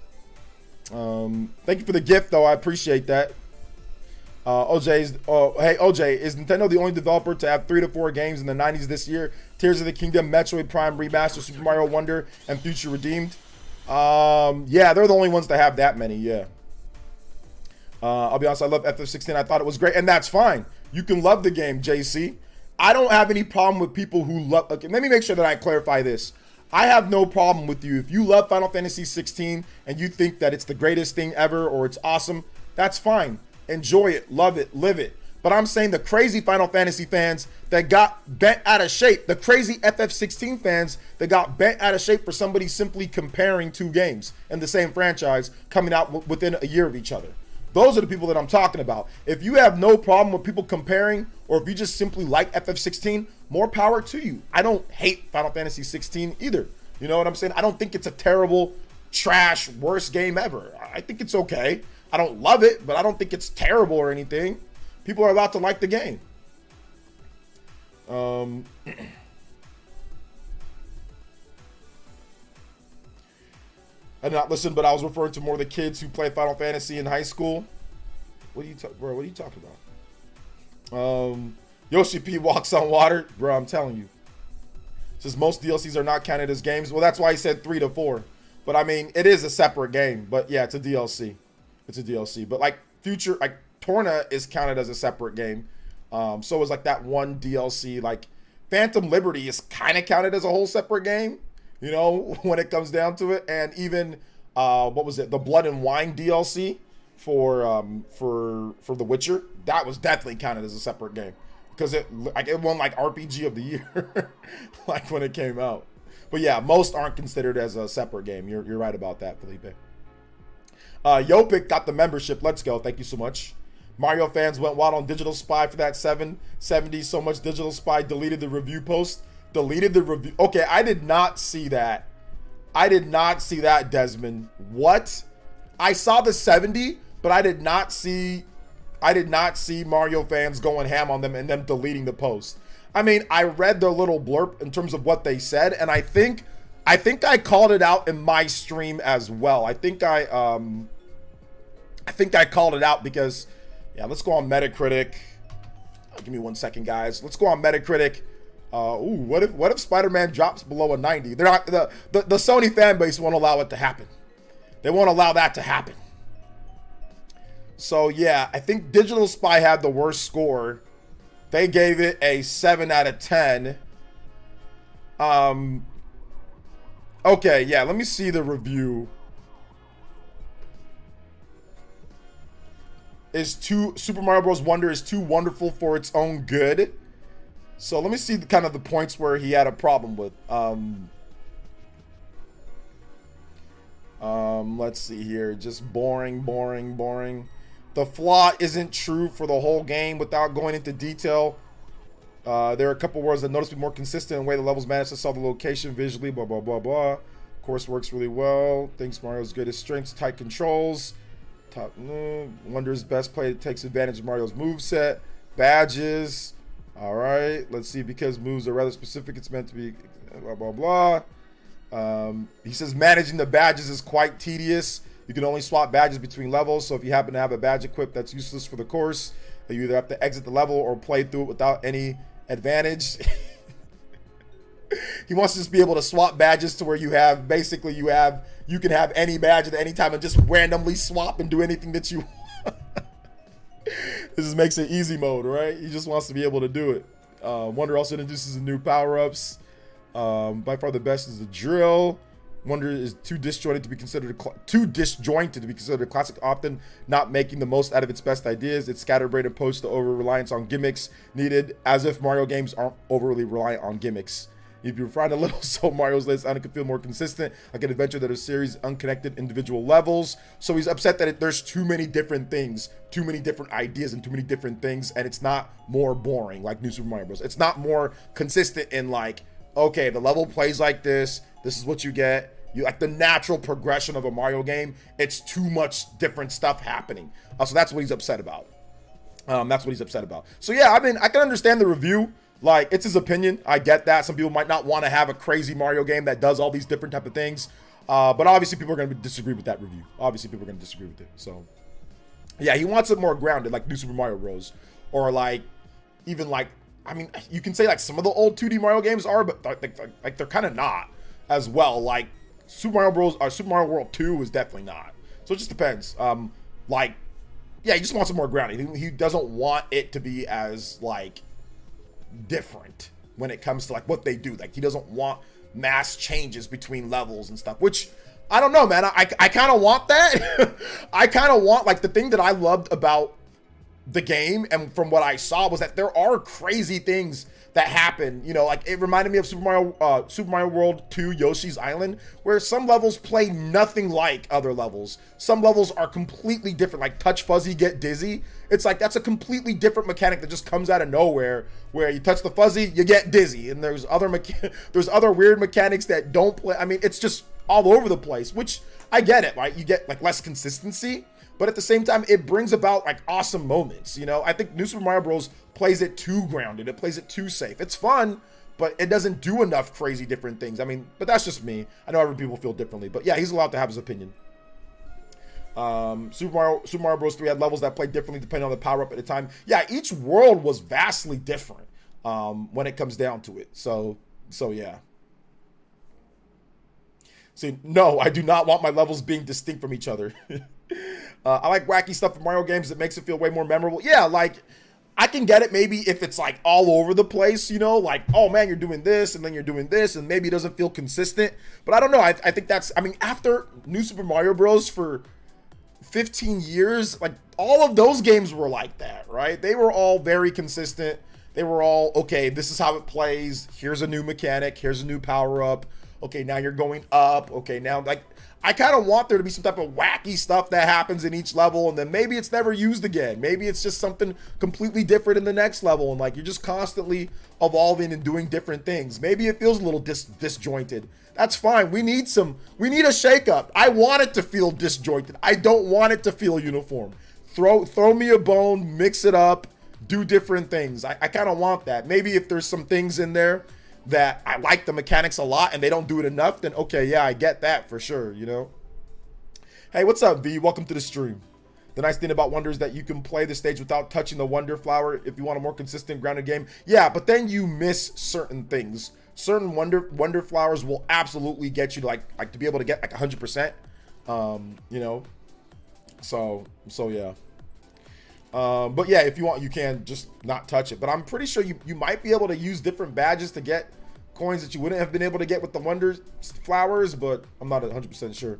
Thank you for the gift, though. I appreciate that. Hey, OJ, is Nintendo the only developer to have 3 to 4 games in the 90s this year? Tears of the Kingdom, Metroid Prime Remaster, Super Mario Wonder, and Future Redeemed? Yeah, they're the only ones to have that many, yeah. I'll be honest, I love FF16. I thought it was great, and that's fine. You can love the game, JC. I don't have any problem with people who love... Okay, let me make sure that I clarify this. I have no problem with you. If you love Final Fantasy 16 and you think that it's the greatest thing ever or it's awesome, that's fine. Enjoy it, love it, live it. But I'm saying the crazy Final Fantasy fans that got bent out of shape, the crazy FF16 fans that got bent out of shape for somebody simply comparing 2 games in the same franchise coming out within a year of each other. Those are the people that I'm talking about. If you have no problem with people comparing, or if you just simply like FF16, more power to you. I don't hate Final Fantasy 16 either. You know what I'm saying? I don't think it's a terrible, trash, worst game ever. I think it's okay. I don't love it, but I don't think it's terrible or anything. People are allowed to like the game. I did not listen, but I was referring to more the kids who play Final Fantasy in high school. What are you bro? What are you talking about? Yoshi P walks on water, bro. I'm telling you. Says most DLCs are not counted as games. Well, that's why I said 3 to 4. But I mean, it is a separate game. But yeah, it's a DLC. It's a DLC. But like Torna is counted as a separate game. So is like that one DLC. Like Phantom Liberty is kind of counted as a whole separate game. You know, when it comes down to it. And even what was it? The Blood and Wine DLC for The Witcher. That was definitely counted as a separate game. Because it won like RPG of the year, like when it came out. But yeah, most aren't considered as a separate game. You're right about that, Felipe. Yopik got the membership. Let's go. Thank you so much. Mario fans went wild on Digital Spy for that 770. So much Digital Spy deleted the review post. Deleted the review. Okay, I did not see that. I did not see that, Desmond. What? I saw the 70, but I did not see Mario fans going ham on them and them deleting the post. I mean, I read their little blurb in terms of what they said, and I think I called it out in my stream as well. I think I called it out because, yeah, let's go on Metacritic. Give me 1 second, guys. Let's go on Metacritic. What if Spider-Man drops below a 90? They're not the Sony fan base won't allow it to happen. They won't allow that to happen. So yeah, I think Digital Spy had the worst score. They gave it a 7 out of 10. Okay, yeah, let me see the review. Super Mario Bros. Wonder is too wonderful for its own good. So let me see kind of the points where he had a problem with. Let's see here. Just boring. The flaw isn't true for the whole game without going into detail. There are a couple words that notice be more consistent in the way the levels manage to solve the location visually, blah, blah, blah, blah. Of course, works really well. Thinks Mario's good at strengths, tight controls. Wonder's best play takes advantage of Mario's moveset. Badges. All right, let's see. Because moves are rather specific, it's meant to be blah, blah, blah. He says managing the badges is quite tedious. You can only swap badges between levels, so if you happen to have a badge equipped that's useless for the course, you either have to exit the level or play through it without any advantage. He wants to just be able to swap badges to where you have, basically you can have any badge at any time and just randomly swap and do anything that you want. This just makes it easy mode, right? He just wants to be able to do it. Wonder also introduces new power-ups. By far the best is the drill. Wonder is too disjointed to be considered a classic, often not making the most out of its best ideas. Its scatterbrained approach to over-reliance on gimmicks needed, as if Mario games aren't overly reliant on gimmicks. If you refine a little, so Mario's latest item could feel more consistent, like an adventure that is series unconnected individual levels. So he's upset that there's too many different things, too many different ideas, and too many different things, and it's not more boring like New Super Mario Bros. It's not more consistent in like, okay, the level plays like this. This is what you get. You like the natural progression of a Mario game. It's too much different stuff happening. So that's what he's upset about. So yeah, I mean, I can understand the review. Like, it's his opinion. I get that. Some people might not want to have a crazy Mario game that does all these different type of things. But obviously people are going to disagree with that review. Obviously people are going to disagree with it. So yeah, he wants it more grounded, like New Super Mario Bros. Or like, even like, I mean, you can say like some of the old 2D Mario games are, but like they're kind of not as well. Like Super Mario Bros. Or Super Mario World 2 is definitely not. So it just depends. Like, yeah, he just wants it more grounded. He doesn't want it to be as like different when it comes to like what they do. Like, he doesn't want mass changes between levels and stuff, which I don't know, man. I kind of want that. I kind of want, like, the thing that I loved about the game and from what I saw was that there are crazy things that happen. You know, like, it reminded me of Super Mario World 2 Yoshi's Island, where some levels play nothing like other levels. Some levels are completely different, like touch fuzzy, get dizzy. It's like, that's a completely different mechanic that just comes out of nowhere, where you touch the fuzzy, you get dizzy. And there's other weird mechanics that don't play. I mean, it's just all over the place, which I get it, right? You get like less consistency, but at the same time, it brings about like awesome moments. You know, I think New Super Mario Bros. Plays it too grounded. It plays it too safe. It's fun, but it doesn't do enough crazy different things. I mean, but that's just me. I know other people feel differently, but yeah, he's allowed to have his opinion. Super Mario Bros. 3 had levels that played differently depending on the power up at the time. Yeah, each world was vastly different when it comes down to it. So yeah. See, no, I do not want my levels being distinct from each other. I like wacky stuff in Mario games that makes it feel way more memorable. Yeah, like, I can get it maybe if it's like all over the place, you know, like, oh man, you're doing this and then you're doing this and maybe it doesn't feel consistent. But I don't know. I think that's, I mean, after New Super Mario Bros. For 15 years, like all of those games were like that, right? They were all very consistent. They were all, okay, this is how it plays. Here's a new mechanic. Here's a new power up. Okay, now you're going up. Okay, now, like, I kind of want there to be some type of wacky stuff that happens in each level, and then maybe it's never used again. Maybe it's just something completely different in the next level, and like you're just constantly evolving and doing different things. Maybe it feels a little disjointed. That's fine. We need a shakeup. I want it to feel disjointed. I don't want it to feel uniform. Throw me a bone, mix it up, do different things. I kind of want that. Maybe if there's some things in there that I like the mechanics a lot and they don't do it enough, then okay, yeah, I get that for sure, you know? Hey, what's up, V? Welcome to the stream. The nice thing about Wonder is that you can play the stage without touching the Wonder Flower if you want a more consistent, grounded game. Yeah, but then you miss certain things. Certain Wonder Flowers will absolutely get you to like to be able to get like 100%, you know? So yeah. But yeah, if you want, you can just not touch it. But I'm pretty sure you might be able to use different badges to get coins that you wouldn't have been able to get with the Wonder Flowers, but I'm not 100% sure.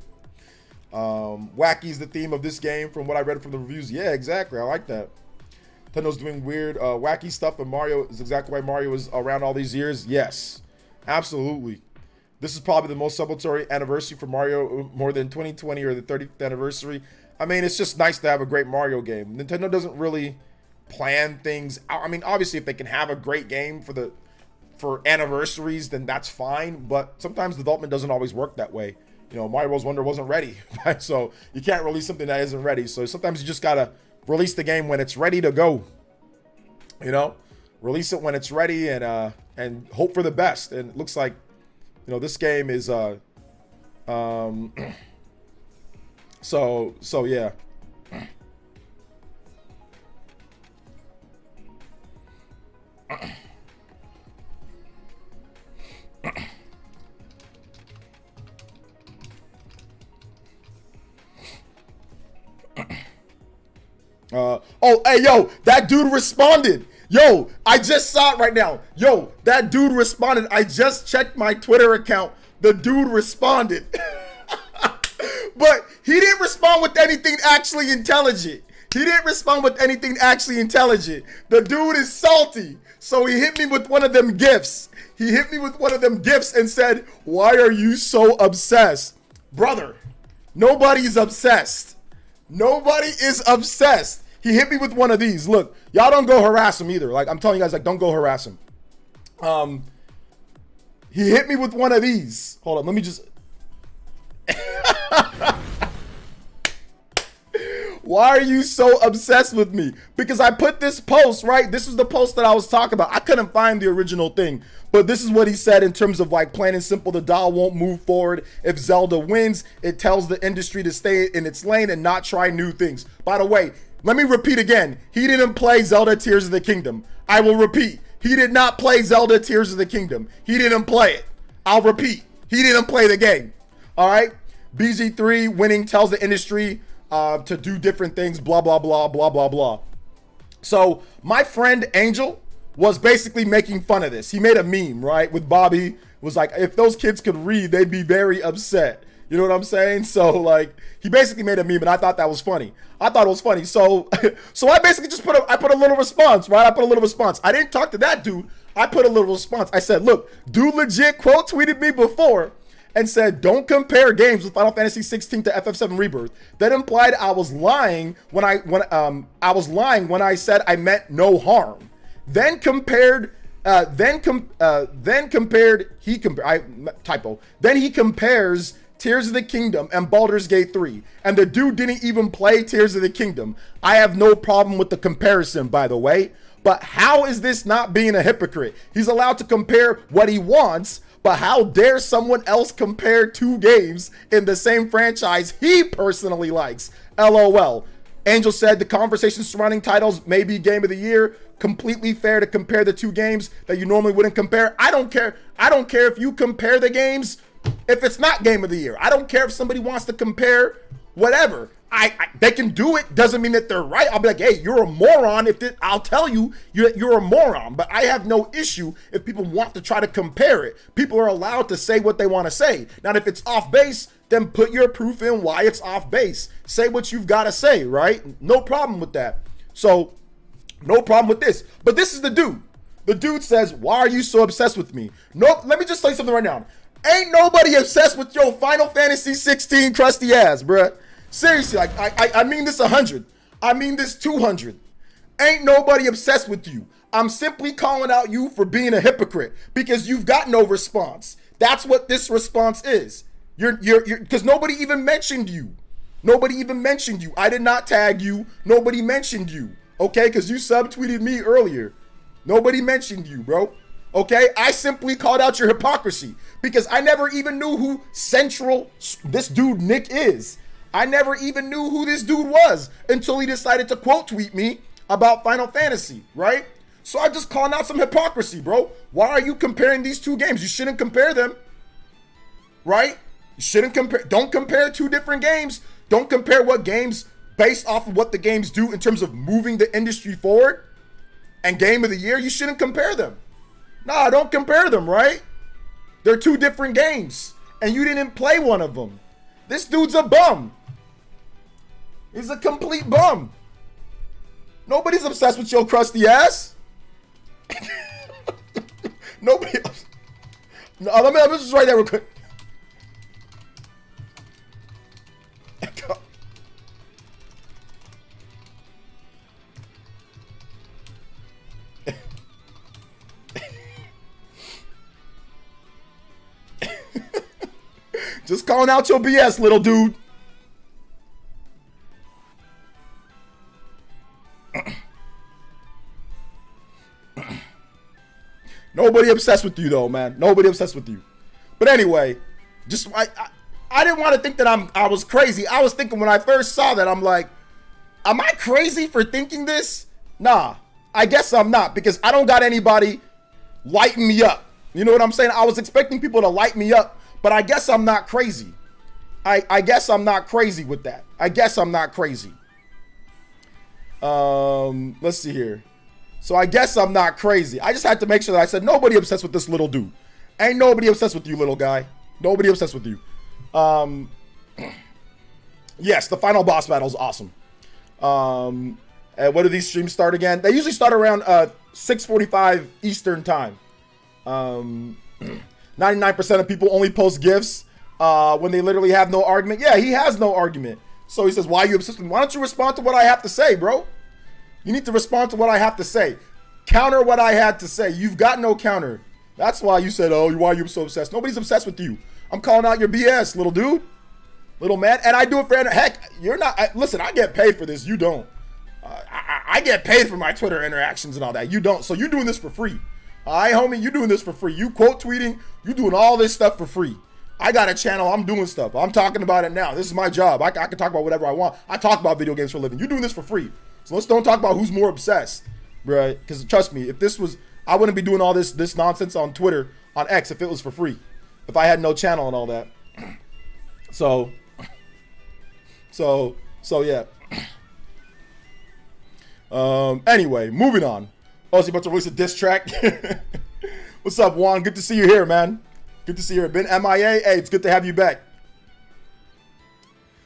Wacky is the theme of this game from what I read from the reviews. Yeah, exactly. I like that. Nintendo's doing weird, wacky stuff, and Mario is exactly why Mario is around all these years. Yes, absolutely. This is probably the most celebratory anniversary for Mario, more than 2020 or the 30th anniversary. I mean, it's just nice to have a great Mario game. Nintendo doesn't really plan things out. I mean, obviously, if they can have a great game for anniversaries, then that's fine. But sometimes development doesn't always work that way. You know, Mario Bros. Wonder wasn't ready, right? So you can't release something that isn't ready. So sometimes you just gotta release the game when it's ready to go. You know, release it when it's ready and hope for the best. And it looks like, you know, this game is So yeah. Oh, hey, yo, that dude responded. Yo, I just saw it right now. Yo, that dude responded. I just checked my Twitter account. The dude responded. But he didn't respond with anything actually intelligent. He didn't respond with anything actually intelligent. The dude is salty. So he hit me with one of them gifts. He hit me with one of them gifts and said, "Why are you so obsessed?" Brother, nobody's obsessed. Nobody is obsessed. He hit me with one of these. Look, y'all don't go harass him either. Like, I'm telling you guys, like, don't go harass him. He hit me with one of these. Hold on, let me just... Why are you so obsessed with me? Because I put this post, right? This was the post that I was talking about. I couldn't find the original thing, but this is what he said in terms of like plain and simple, the doll won't move forward. If Zelda wins, it tells the industry to stay in its lane and not try new things. By the way, let me repeat again. He didn't play Zelda Tears of the Kingdom. I will repeat. He did not play Zelda Tears of the Kingdom. He didn't play it. I'll repeat. He didn't play the game. All right? BG3 winning tells the industry to do different things, blah, blah, blah, blah, blah, blah. So my friend Angel was basically making fun of this. He made a meme, right, with Bobby. Was like, if those kids could read, they'd be very upset. You know what I'm saying? So like, he basically made a meme, and I thought that was funny. I thought it was funny. So I basically just put a little response, right? I put a little response. I didn't talk to that dude. I put a little response. I said, look, dude legit quote tweeted me before and said, don't compare games with Final Fantasy 16 to FF7 Rebirth. That implied I was lying when I said I meant no harm. Then he compares Tears of the Kingdom and Baldur's Gate 3. And the dude didn't even play Tears of the Kingdom. I have no problem with the comparison, by the way. But how is this not being a hypocrite? He's allowed to compare what he wants, but how dare someone else compare two games in the same franchise he personally likes? LOL. Angel said the conversation surrounding titles may be game of the year. Completely fair to compare the two games that you normally wouldn't compare. I don't care. I don't care if you compare the games if it's not game of the year. I don't care if somebody wants to compare whatever. They can do it. Doesn't mean that they're right. I'll be like, hey, you're a moron. I'll tell you, you're a moron. But I have no issue if people want to try to compare it. People are allowed to say what they want to say. Now, if it's off base, then put your proof in why it's off base. Say what you've got to say, right? No problem with that. So, no problem with this. But this is the dude. The dude says, why are you so obsessed with me? Nope. Let me just tell you something right now. Ain't nobody obsessed with your Final Fantasy 16 crusty ass, bruh. Seriously, like, I mean this 100. I mean this 200. Ain't nobody obsessed with you. I'm simply calling out you for being a hypocrite because you've got no response. That's what this response is. You're because nobody even mentioned you. Nobody even mentioned you. I did not tag you. Nobody mentioned you. Okay, because you subtweeted me earlier. Nobody mentioned you, bro. Okay, I simply called out your hypocrisy because I never even knew who Central this dude Nick is. I never even knew who this dude was until he decided to quote tweet me about Final Fantasy, right? So I'm just calling out some hypocrisy, bro. Why are you comparing these two games? You shouldn't compare them, right? You shouldn't compare. Don't compare two different games. Don't compare what games based off of what the games do in terms of moving the industry forward and game of the year. You shouldn't compare them. Nah, don't compare them, right? They're two different games and you didn't play one of them. This dude's a bum. He's a complete bum. Nobody's obsessed with your crusty ass. Nobody else. No, let me just write that real quick. Just calling out your BS, little dude. Nobody obsessed with you though, man. Nobody obsessed with you. But anyway, just I didn't want to think that I was crazy. I was thinking when I first saw that, I'm like, am I crazy for thinking this? Nah, I guess I'm not because I don't got anybody lighting me up. You know what I'm saying? I was expecting people to light me up, but I guess I'm not crazy. I guess I'm not crazy with that. I guess I'm not crazy. Let's see here. So I guess I'm not crazy. I just had to make sure that I said nobody obsessed with this little dude. Ain't nobody obsessed with you, little guy. Nobody obsessed with you. Yes, the final boss battle is awesome. And what do these streams start again? They usually start around 6:45 Eastern time. 99% of people only post GIFs when they literally have no argument. Yeah, he has no argument. So he says, why are you obsessed with me? Why don't you respond to what I have to say, bro? You need to respond to what I have to say. Counter what I had to say. You've got no counter. That's why you said, oh, why are you so obsessed? Nobody's obsessed with you. I'm calling out your BS, little dude. Little man. And I do it for, heck, you're not, listen, I get paid for this. You don't. I get paid for my Twitter interactions and all that. You don't. So you're doing this for free. All right, homie, you're doing this for free. You quote tweeting. You doing all this stuff for free. I got a channel. I'm doing stuff. I'm talking about it now. This is my job. I can talk about whatever I want. I talk about video games for a living. You're doing this for free. So let's don't talk about who's more obsessed, right? Because trust me, if this was, I wouldn't be doing all this nonsense on Twitter, on X, if it was for free. If I had no channel and all that. So yeah. Anyway, moving on. Oh, is he about to release a diss track? What's up, Juan? Good to see you here, man. Good to see you here. Been MIA. Hey, it's good to have you back.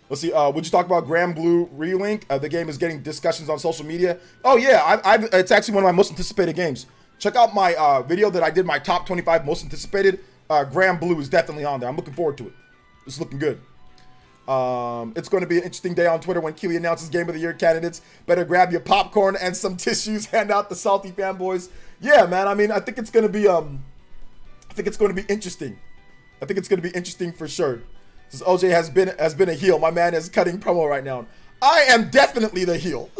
Let's see. Would you talk about Grand Blue Relink? The game is getting discussions on social media. Oh yeah, it's actually one of my most anticipated games. Check out my video that I did, my top 25 most anticipated. Grand Blue is definitely on there. I'm looking forward to it. It's looking good. It's going to be an interesting day on Twitter when Keely announces Game of the Year candidates. Better grab your popcorn and some tissues. Hand out the salty fanboys. Yeah, man. I mean, I think it's going to be interesting. I think it's going to be interesting for sure. Since OJ has been a heel, my man is cutting promo right now. I am definitely the heel.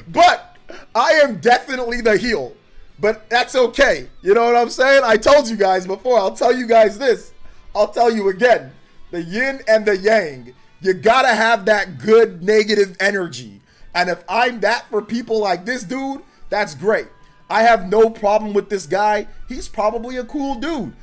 But I am definitely the heel, but that's okay. You know what I'm saying? I told you guys before. I'll tell you guys this. I'll tell you again. The yin and the yang. You gotta have that good negative energy. And if I'm that for people like this dude, that's great. I have no problem with this guy. He's probably a cool dude.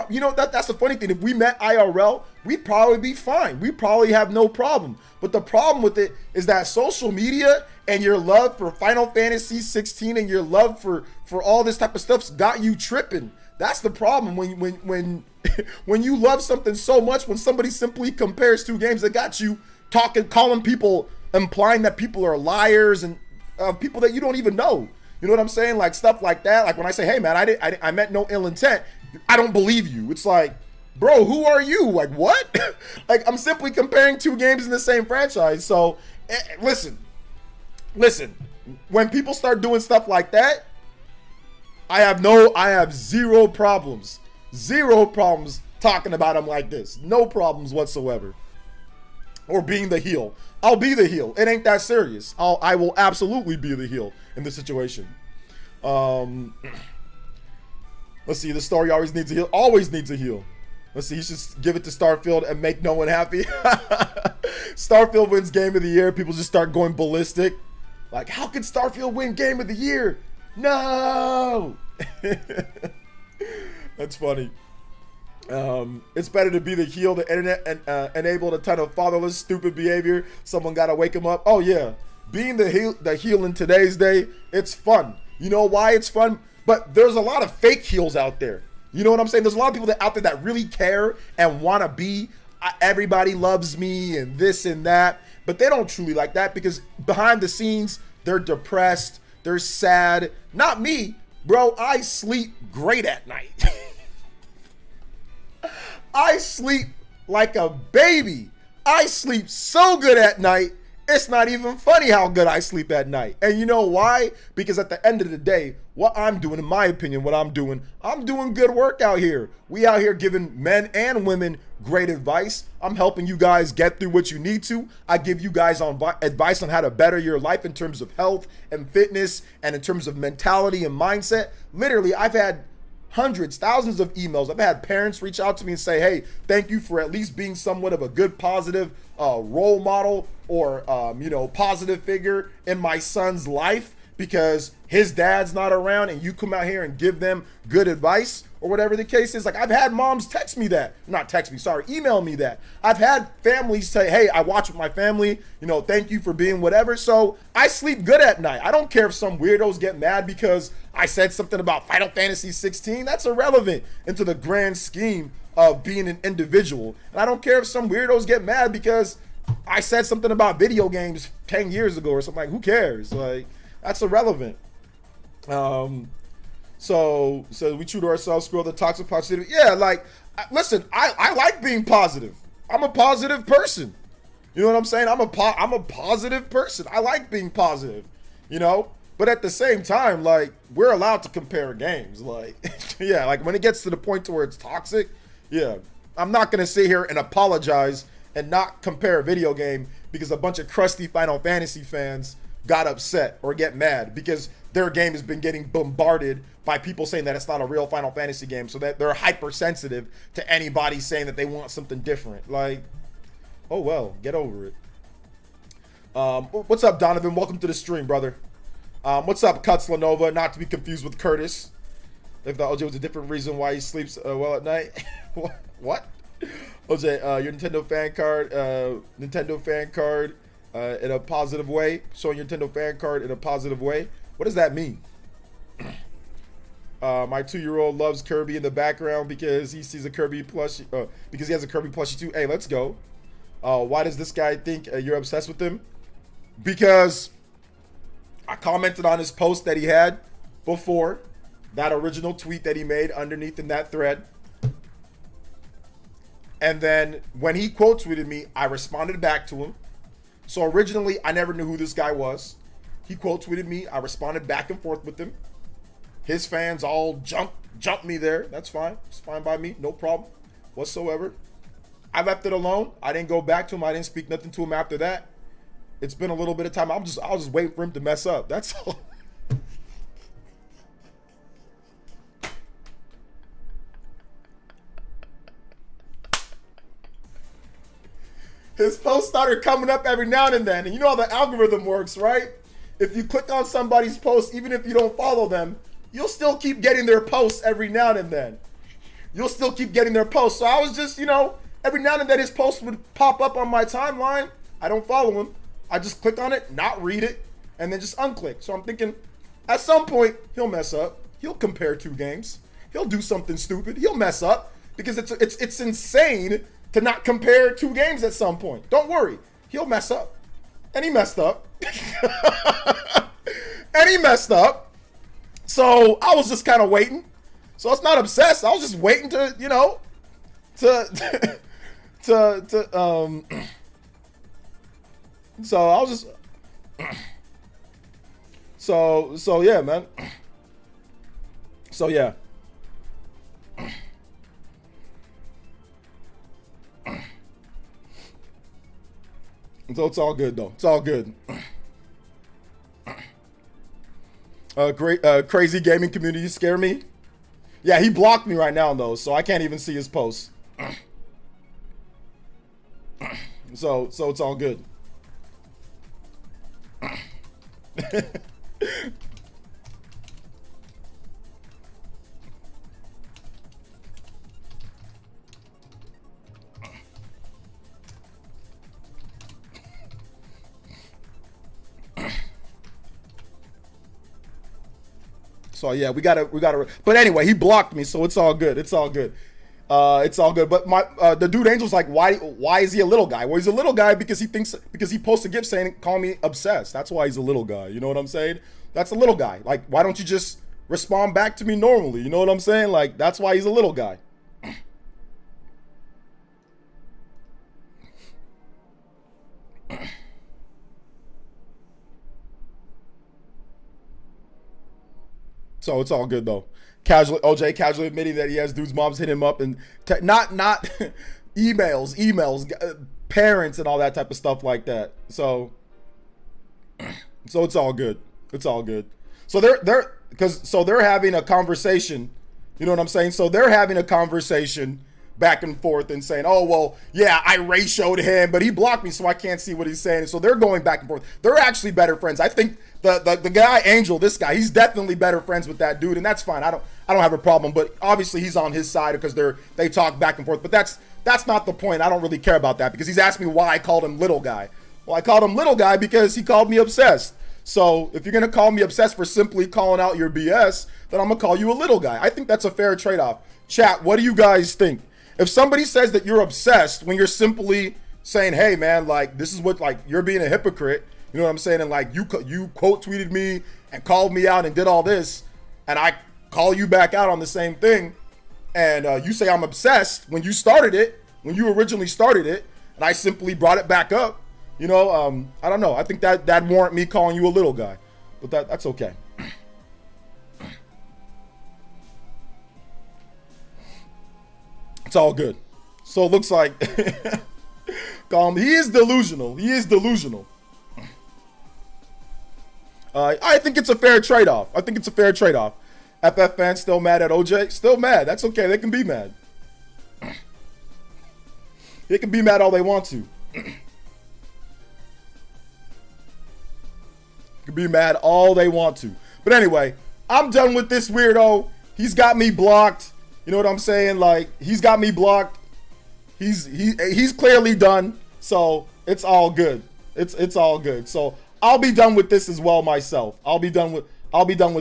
You know, that's the funny thing. If we met IRL, we'd probably be fine. We probably have no problem. But the problem with it is that social media and your love for Final Fantasy 16 and your love for all this type of stuff's got you tripping. That's the problem when when you love something so much, when somebody simply compares two games, that got you talking, calling people, implying that people are liars and people that you don't even know. You know what I'm saying? Like stuff like that. Like when I say, hey man, I meant no ill intent. I don't believe you. It's like, bro, who are you? Like what? Like I'm simply comparing two games in the same franchise. So listen, when people start doing stuff like that, I have zero problems talking about them like this. No problems whatsoever. Or being the heel. I'll be the heel. It ain't that serious. I will absolutely be the heel in this situation. Let's see. The story always needs a heel. Always needs a heel. Let's see. He should give it to Starfield and make no one happy. Starfield wins Game of the Year. People just start going ballistic. Like, how could Starfield win Game of the Year? No. That's funny. It's better to be the heel. The internet enabled a ton of fatherless, stupid behavior. Someone got to wake him up. Oh yeah, being the heel in today's day, it's fun. You know why it's fun? But there's a lot of fake heels out there. You know what I'm saying? There's a lot of people out there that really care and want to be. Everybody loves me and this and that, but they don't truly like that because behind the scenes they're depressed, they're sad. Not me, bro. I sleep great at night. I sleep like a baby. I sleep so good at night. It's not even funny how good I sleep at night. And you know why? Because at the end of the day, what I'm doing, in my opinion, I'm doing good work out here. We out here giving men and women great advice. I'm helping you guys get through what you need to. I give you guys advice on how to better your life in terms of health and fitness and in terms of mentality and mindset. Literally, I've had hundreds, thousands of emails. I've had parents reach out to me and say, hey, thank you for at least being somewhat of a good, positive role model or, positive figure in my son's life because his dad's not around and you come out here and give them good advice or whatever the case is. Like I've had moms email me that. I've had families say, hey, I watch with my family, thank you for being whatever. So I sleep good at night. I don't care if some weirdos get mad because I said something about Final Fantasy 16. That's irrelevant into the grand scheme of being an individual. And I don't care if some weirdos get mad because I said something about video games 10 years ago or something. Like, who cares? Like, that's irrelevant. So we true to ourselves, scroll the toxic positivity. Yeah, like, listen, I like being positive. I'm a positive person. You know what I'm saying? I'm a positive person. I like being positive, But at the same time, like, we're allowed to compare games. Like, yeah, like when it gets to the point to where it's toxic, yeah, I'm not going to sit here and apologize and not compare a video game because a bunch of crusty Final Fantasy fans got upset or get mad because their game has been getting bombarded by people saying that it's not a real Final Fantasy game, so that they're hypersensitive to anybody saying that they want something different. Like, oh well, get over it. What's up, Donovan? Welcome to the stream, brother. What's up, Cuts Lanova? Not to be confused with Curtis. If the OJ was a different reason why he sleeps well at night. What? OJ, your Nintendo fan card in a positive way. Showing your Nintendo fan card in a positive way. What does that mean? My 2-year-old loves Kirby in the background because he sees a Kirby plushie. Because he has a Kirby plushie too. Hey, let's go. Why does this guy think you're obsessed with him? Because I commented on his post that he had before, that original tweet that he made underneath in that thread. And then when he quote tweeted me, I responded back to him. So originally, I never knew who this guy was. He quote tweeted me. I responded back and forth with him. His fans all jump me there. That's fine. It's fine by me. No problem whatsoever. I left it alone. I didn't go back to him. I didn't speak nothing to him after that. It's been a little bit of time. I'll just wait for him to mess up. That's all. his posts started coming up every now and then. And you know how the algorithm works, right? If you click on somebody's post, even if you don't follow them, you'll still keep getting their posts every now and then. You'll still keep getting their posts. So I was just, you know, every now and then his post would pop up on my timeline. I don't follow him. I just click on it, not read it, and then just unclick. So I'm thinking, at some point, he'll mess up. He'll compare 2 games. He'll do something stupid. He'll mess up because it's insane to not compare 2 games at some point. Don't worry. He'll mess up. And he messed up. And he messed up. So I was just kind of waiting. So it's not obsessed. I was just waiting to, you know, to so I was just so yeah, man. So yeah. So it's all good though. It's all good. Crazy gaming community scare me. Yeah, he blocked me right now though, so I can't even see his posts. So it's all good. So yeah, we gotta. But anyway, he blocked me, so it's all good. It's all good. It's all good. But the dude Angel's like, why is he a little guy? Well, he's a little guy because he posts a gift saying, call me obsessed. That's why he's a little guy. You know what I'm saying? That's a little guy. Like, why don't you just respond back to me normally? You know what I'm saying? Like, that's why he's a little guy. So it's all good though. OJ casually admitting that he has dudes' moms hit him up and not emails, parents and all that type of stuff like that. So it's all good. It's all good. So they're having a conversation. You know what I'm saying? So they're having a conversation back and forth and saying, oh, well, yeah, I ratioed him, but he blocked me, so I can't see what he's saying. So they're going back and forth. They're actually better friends. I think the guy, Angel, this guy, he's definitely better friends with that dude, and that's fine. I don't have a problem, but obviously he's on his side because they talk back and forth. But that's not the point. I don't really care about that because he's asked me why I called him little guy. Well, I called him little guy because he called me obsessed. So if you're going to call me obsessed for simply calling out your BS, then I'm going to call you a little guy. I think that's a fair trade-off. Chat, what do you guys think? If somebody says that you're obsessed when you're simply saying, hey, man, like, this is what, like, you're being a hypocrite, you know what I'm saying? And, like, you quote tweeted me and called me out and did all this, and I call you back out on the same thing, and you say I'm obsessed when you started it, when you originally started it, and I simply brought it back up, you know, I don't know. I think that'd warrant me calling you a little guy, but that's okay. It's all good. So it looks like he is delusional. He is delusional. I think it's a fair trade-off. I think it's a fair trade-off. FF fans still mad at OJ? Still mad. That's okay. They can be mad. They can be mad all they want to. They can be mad all they want to. But anyway, I'm done with this weirdo. He's got me blocked. You know what I'm saying? Like, he's got me blocked. He's clearly done. So it's all good. It's all good. So I'll be done with this as well myself. I'll be done with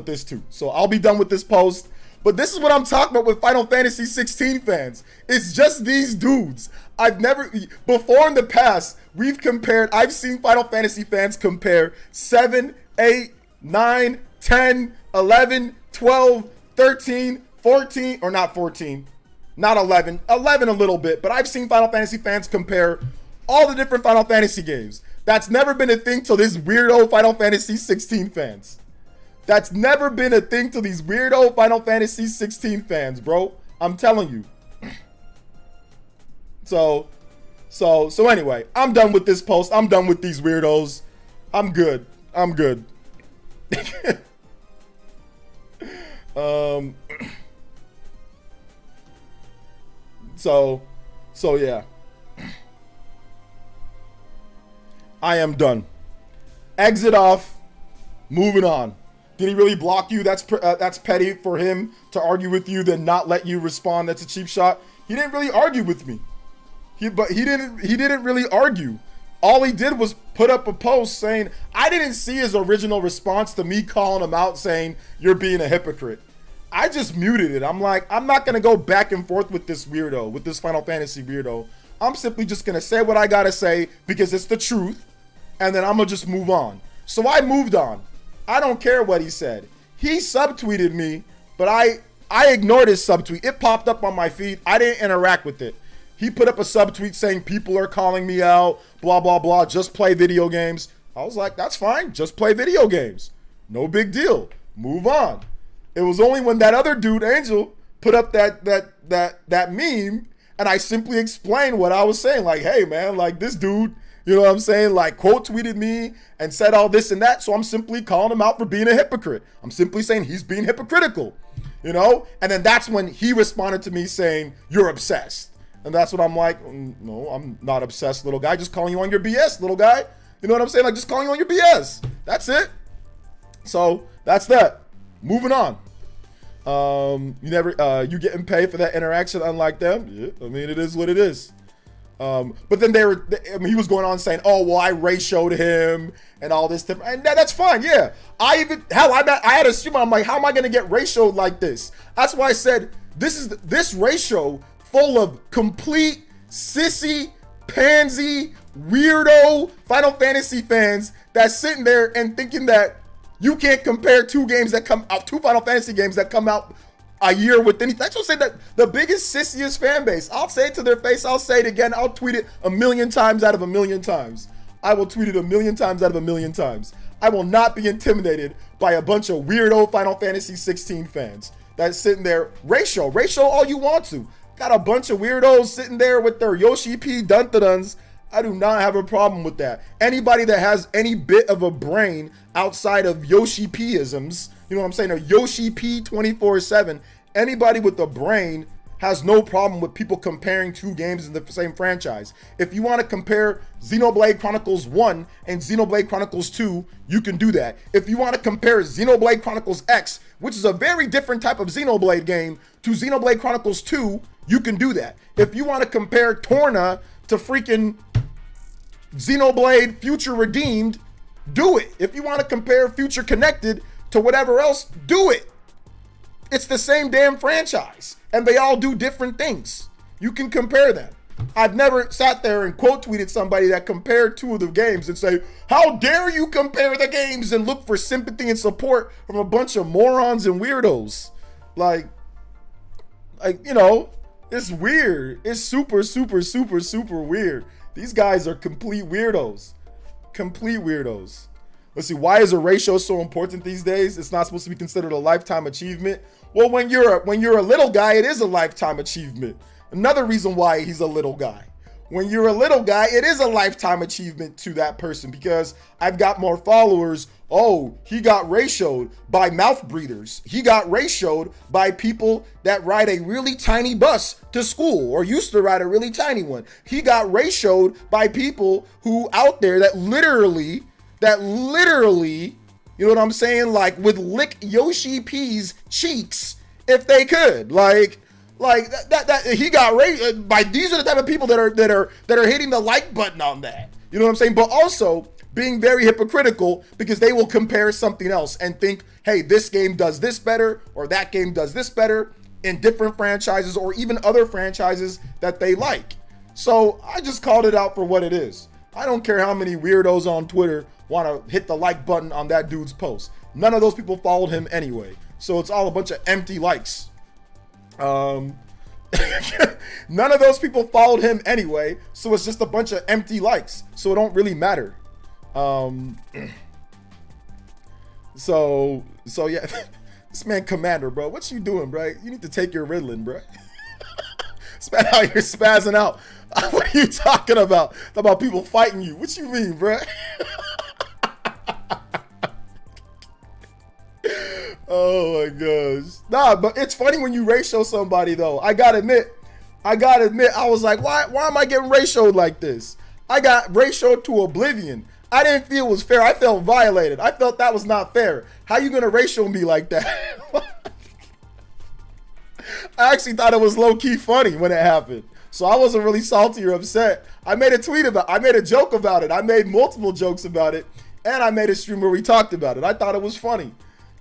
this too. So I'll be done with this post. But this is what I'm talking about with Final Fantasy 16 fans. It's just these dudes. Before in the past, I've seen Final Fantasy fans compare 7, 8, 9, 10, 11, 12, 13, 14, or not 14, not 11 a little bit, but I've seen Final Fantasy fans compare all the different Final Fantasy games. That's never been a thing to this weirdo Final Fantasy 16 fans. That's never been a thing to these weirdo Final Fantasy 16 fans, bro. I'm telling you. So anyway, I'm done with this post. I'm done with these weirdos. I'm good. So yeah. I am done. Exit off. Moving on. Did he really block you? That's petty for him to argue with you, then not let you respond. That's a cheap shot. He didn't really argue with me. He didn't really argue. All he did was put up a post saying, I didn't see his original response to me calling him out saying, you're being a hypocrite. I just muted it. I'm like, I'm not going to go back and forth with this weirdo, with this Final Fantasy weirdo. I'm simply just going to say what I got to say because it's the truth. And then I'm going to just move on. So I moved on. I don't care what he said. He subtweeted me, but I ignored his subtweet. It popped up on my feed. I didn't interact with it. He put up a subtweet saying people are calling me out, blah, blah, blah, just play video games. I was like, that's fine. Just play video games. No big deal. Move on. It was only when that other dude, Angel, put up that meme, and I simply explained what I was saying. Like, hey, man, like this dude, you know what I'm saying? Like quote tweeted me and said all this and that. So I'm simply calling him out for being a hypocrite. I'm simply saying he's being hypocritical, you know? And then that's when he responded to me saying, you're obsessed. And that's what I'm like, no, I'm not obsessed, little guy. Just calling you on your BS, little guy. You know what I'm saying? Like, just calling you on your BS. That's it. So that's that. Moving on. You getting paid for that interaction, unlike them? Yeah, I mean, it is what it is. But then he was going on saying, oh, well, I ratioed him and all this stuff. And that's fine, yeah. I had a stream, I'm like, how am I going to get ratioed like this? That's why I said, this ratio full of complete sissy, pansy, weirdo Final Fantasy fans that's sitting there and thinking that you can't compare two Final Fantasy games that come out a year with anything. That's what I say, that the biggest sissiest fan base. I'll say it to their face. I'll say it again. I'll tweet it 1,000,000 times out of 1,000,000 times. I will tweet it 1,000,000 times out of 1,000,000 times. I will not be intimidated by a bunch of weirdo Final Fantasy 16 fans that's sitting there. Ratio all you want to. Got a bunch of weirdos sitting there with their Yoshi P dun-da-duns. I do not have a problem with that. Anybody that has any bit of a brain outside of Yoshi P-isms, you know what I'm saying, or Yoshi P 24/7, anybody with a brain has no problem with people comparing two games in the same franchise. If you want to compare Xenoblade Chronicles 1 and Xenoblade Chronicles 2, you can do that. If you want to compare Xenoblade Chronicles X, which is a very different type of Xenoblade game, to Xenoblade Chronicles 2, you can do that. If you want to compare Torna to freaking Xenoblade Future Redeemed, do it. If you want to compare Future Connected to whatever else, do it. It's the same damn franchise, and they all do different things. You can compare them. I've never sat there and quote tweeted somebody that compared two of the games and say, how dare you compare the games, and look for sympathy and support from a bunch of morons and weirdos. Like, you know, it's weird. It's super, super, super, super weird. These guys are complete weirdos. Complete weirdos. Let's see, why is a ratio so important these days? It's not supposed to be considered a lifetime achievement. Well, when you're a little guy, it is a lifetime achievement. Another reason why he's a little guy. When you're a little guy, it is a lifetime achievement to that person because I've got more followers. Oh, he got ratioed by mouth breathers. He got ratioed by people that ride a really tiny bus to school or used to ride a really tiny one. He got ratioed by people who out there that literally, you know what I'm saying? Like would lick Yoshi P's cheeks if they could. Like that he got rated by. These are the type of people that are hitting the like button on that. You know what I'm saying? But also being very hypocritical because they will compare something else and think, hey, this game does this better or that game does this better in different franchises or even other franchises that they like. So I just called it out for what it is. I don't care how many weirdos on Twitter want to hit the like button on that dude's post. None of those people followed him anyway. So it's all a bunch of empty likes. None of those people followed him anyway, so it's just a bunch of empty likes, so it don't really matter. So yeah, this man Commander, bro, what you doing, bro? You need to take your Ritalin, bro. Spat out, you're spazzing out. What are you talking about? About people fighting you? What you mean, bro? Oh my gosh. Nah, but it's funny when you ratio somebody though. I gotta admit, I was like, why am I getting ratioed like this? I got ratioed to oblivion. I didn't feel it was fair. I felt violated. I felt that was not fair. How you gonna ratio me like that? I actually thought it was low-key funny when it happened. So I wasn't really salty or upset. I made a tweet about it. I made a joke about it. I made multiple jokes about it. And I made a stream where we talked about it. I thought it was funny.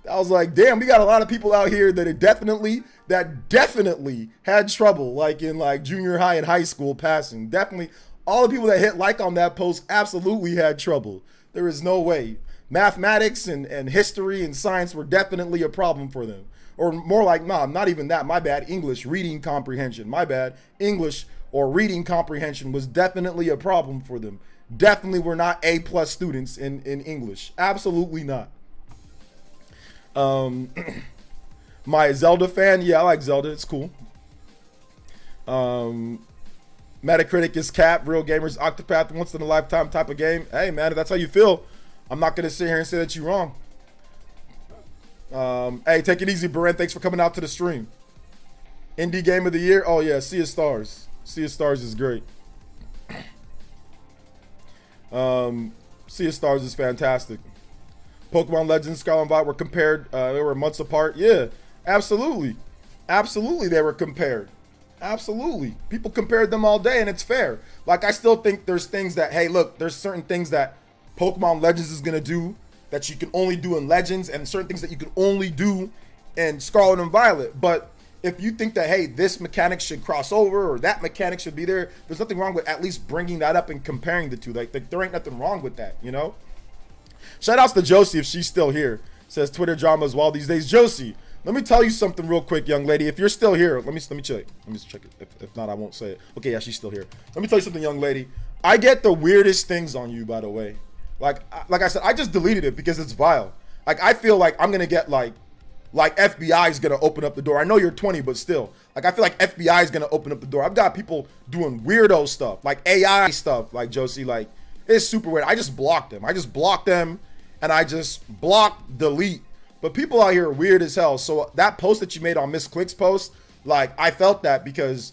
I was like, damn, we got a lot of people out here that definitely had trouble, like in like junior high and high school passing. Definitely all the people that hit like on that post absolutely had trouble. There is no way. Mathematics and history and science were definitely a problem for them. Or more like, nah, not even that. My bad. English reading comprehension. My bad. English or reading comprehension was definitely a problem for them. Definitely were not A+ students in English. Absolutely not. My Zelda fan. Yeah, I like Zelda. It's cool. Metacritic is cap. Real Gamers Octopath once in a lifetime type of game. Hey, man, if that's how you feel, I'm not going to sit here and say that you're wrong. Hey, take it easy, Beren. Thanks for coming out to the stream. Indie game of the year. Oh yeah, Sea of Stars. Sea of Stars is great. Sea of Stars is fantastic. Pokemon Legends, Scarlet and Violet were compared. They were months apart. Yeah, absolutely, absolutely. They were compared. Absolutely, people compared them all day, and it's fair. Like I still think there's things that, hey, look, there's certain things that Pokemon Legends is gonna do that you can only do in Legends, and certain things that you can only do in Scarlet and Violet. But if you think that, hey, this mechanic should cross over or that mechanic should be there, there's nothing wrong with at least bringing that up and comparing the two. Like there ain't nothing wrong with that, you know? Shout outs to Josie if she's still here. Says Twitter drama as well these days. Josie, let me tell you something real quick, young lady. If you're still here, let me check. Let me check it. If not, I won't say it. Okay, yeah, she's still here. Let me tell you something, young lady. I get the weirdest things on you, by the way. Like I said, I just deleted it because it's vile. Like I feel like I'm gonna get like FBI is gonna open up the door. I know you're 20, but still, like I feel like FBI is gonna open up the door. I've got people doing weirdo stuff, like AI stuff, like Josie. Like it's super weird. I just blocked them. And I just block, delete. But people out here are weird as hell. So that post that you made on Miss Click's post, like I felt that because,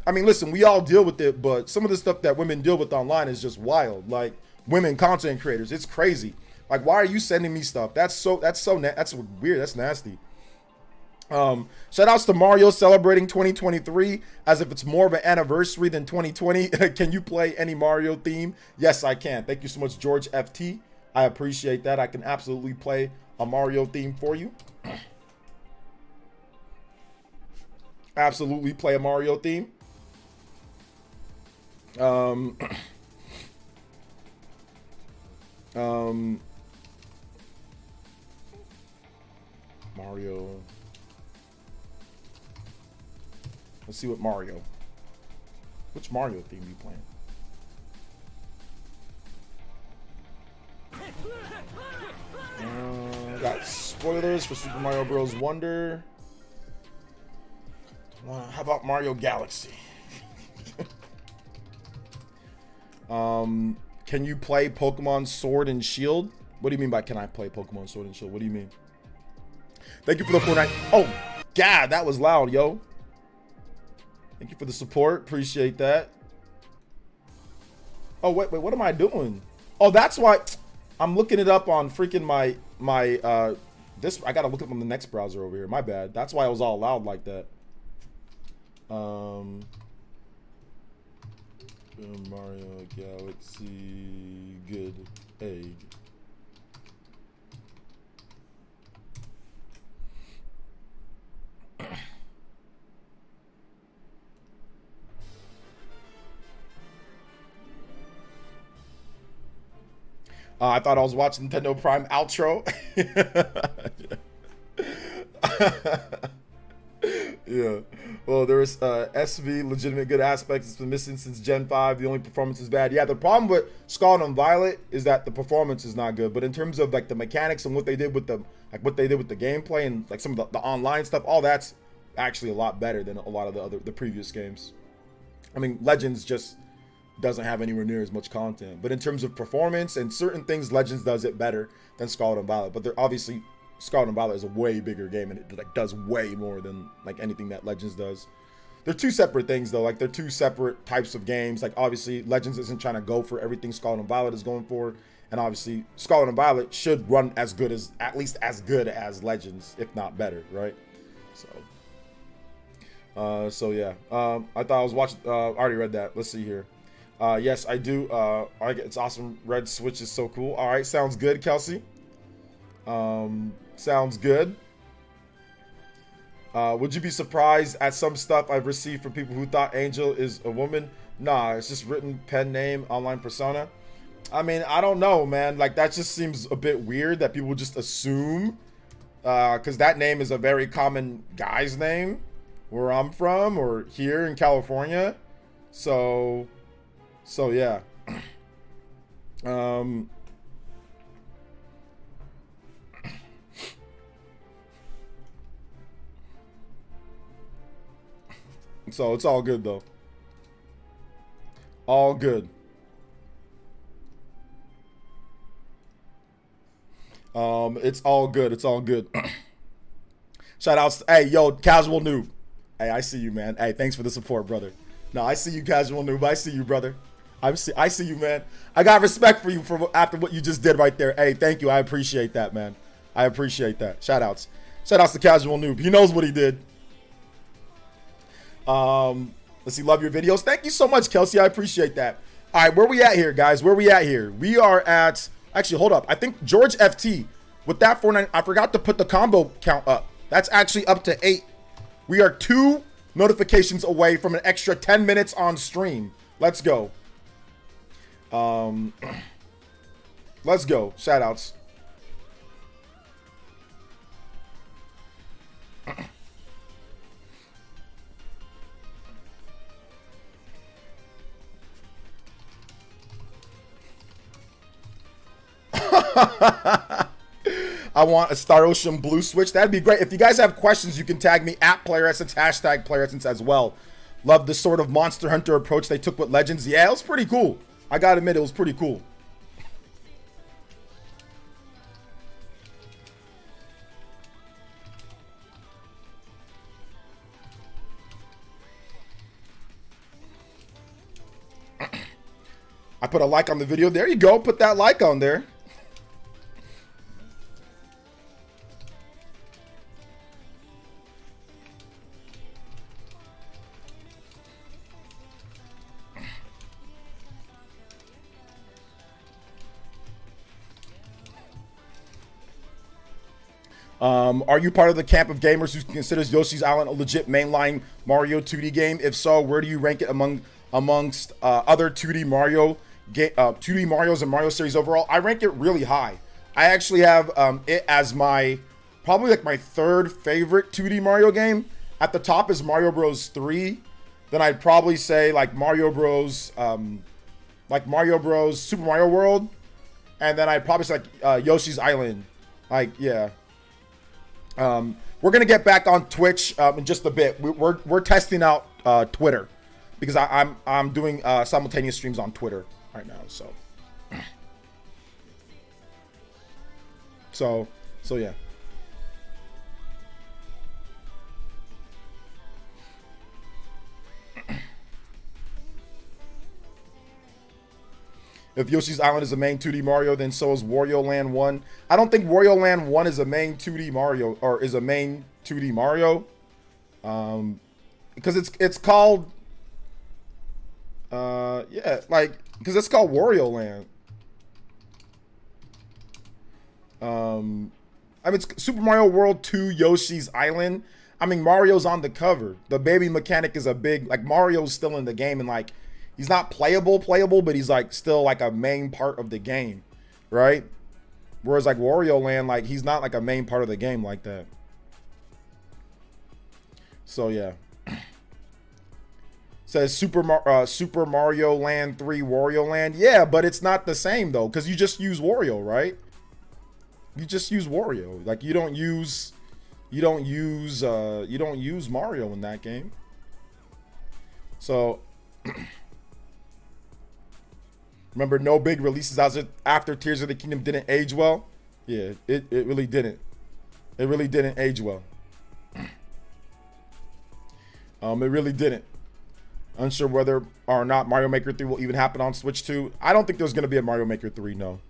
I mean, listen, we all deal with it, but some of the stuff that women deal with online is just wild. Like women content creators, it's crazy. Like, why are you sending me stuff? That's weird. That's nasty. Shout outs to Mario celebrating 2023 as if it's more of an anniversary than 2020. Can you play any Mario theme? Yes, I can. Thank you so much, George FT. I appreciate that. I can absolutely play a Mario theme for you. Absolutely play a Mario theme. Mario. Let's see what Mario. Which Mario theme you playing? Got spoilers for Super Mario Bros. Wonder. How about Mario Galaxy? Can you play Pokemon Sword and Shield? What do you mean by can I play Pokemon Sword and Shield? What do you mean? Thank you for the Fortnite. Oh, God, that was loud, yo. Thank you for the support. Appreciate that. Oh, wait, what am I doing? Oh, that's why I'm looking it up on freaking my this. I gotta look it up on the next browser over here. My bad. That's why it was all loud like that. Mario Galaxy good egg. I thought I was watching Nintendo Prime outro. Yeah. Well, there is SV, legitimate good aspects. It's been missing since Gen 5. The only performance is bad. Yeah, the problem with Scarlet and Violet is that the performance is not good. But in terms of like the mechanics and what they did with the gameplay and like some of the online stuff, all that's actually a lot better than a lot of the previous games. I mean, Legends just doesn't have anywhere near as much content, but in terms of performance and certain things, Legends does it better than Scarlet and Violet. But they're obviously, Scarlet and Violet is a way bigger game and it like does way more than like anything that Legends does. they're two separate things though. Like they're two separate types of games. Like obviously Legends isn't trying to go for everything Scarlet and Violet is going for. And obviously Scarlet and Violet should run as good as, at least as good as Legends, if not better, right? So yeah. I thought I was watching, I already read that. Let's see here. Yes, I do. It's awesome. Red Switch is so cool. All right, sounds good, Kelsey. Sounds good. Would you be surprised at some stuff I've received from people who thought Angel is a woman? Nah, it's just written pen name, online persona. I mean, I don't know, man. Like, that just seems a bit weird that people just assume. Because that name is a very common guy's name where I'm from or here in California. So yeah. So it's all good though. All good. It's all good. It's all good. Shout outs. Hey, yo, Casual Noob. Hey, I see you, man. Hey, thanks for the support, brother. No, I see you, Casual Noob. I see you, brother. I see you, man. I got respect for you for after what you just did right there. Hey, thank you. I appreciate that, man. I appreciate that. Shout outs. Shout outs to Casual Noob. He knows what he did. Let's see. Love your videos. Thank you so much, Kelsey. I appreciate that. All right, where we at here, guys? Where we at here? We are at, actually, hold up. I think George FT with that 49. I forgot to put the combo count up. That's actually up to 8. We are 2 notifications away from an extra 10 minutes on stream. Let's go. Let's go. Shout outs. I want a Star Ocean blue switch. That'd be great. If you guys have questions, you can tag me at PlayerEssence, hashtag PlayerEssence as well. Love the sort of Monster Hunter approach they took with Legends. Yeah, it was pretty cool. I gotta admit, it was pretty cool. I put a like on the video. There you go. Put that like on there. Are you part of the camp of gamers who considers Yoshi's Island a legit mainline Mario 2D game? If so, where do you rank it amongst other 2D Mario 2D Marios and Mario series overall? I rank it really high. I actually have it as my probably like my 3rd favorite 2D Mario game. At the top is Mario Bros 3. Then I'd probably say like Mario Bros Super Mario World, and then I'd probably say like Yoshi's Island. Like, yeah. We're gonna get back on Twitch in just a bit. We're testing out Twitter because I'm doing simultaneous streams on Twitter right now. So yeah. If Yoshi's Island is a main 2D Mario, then so is Wario Land 1. I don't think Wario Land 1 is a main 2D Mario, or is a main 2D Mario. Because it's called, yeah, like, because it's called Wario Land. I mean, it's Super Mario World 2 Yoshi's Island. I mean, Mario's on the cover. The baby mechanic is a big, like, Mario's still in the game, and like, he's not playable, but he's like still like a main part of the game, right? Whereas like Wario Land, like he's not like a main part of the game like that. So yeah. Says Super Mario Land 3 Wario Land. Yeah, but it's not the same though, because you just use Wario, right? You just use Wario. Like you don't use Mario in that game. So remember, no big releases after Tears of the Kingdom didn't age well. Yeah, it really didn't. It really didn't age well. It really didn't. Unsure whether or not Mario Maker 3 will even happen on Switch 2. I don't think there's going to be a Mario Maker 3, no.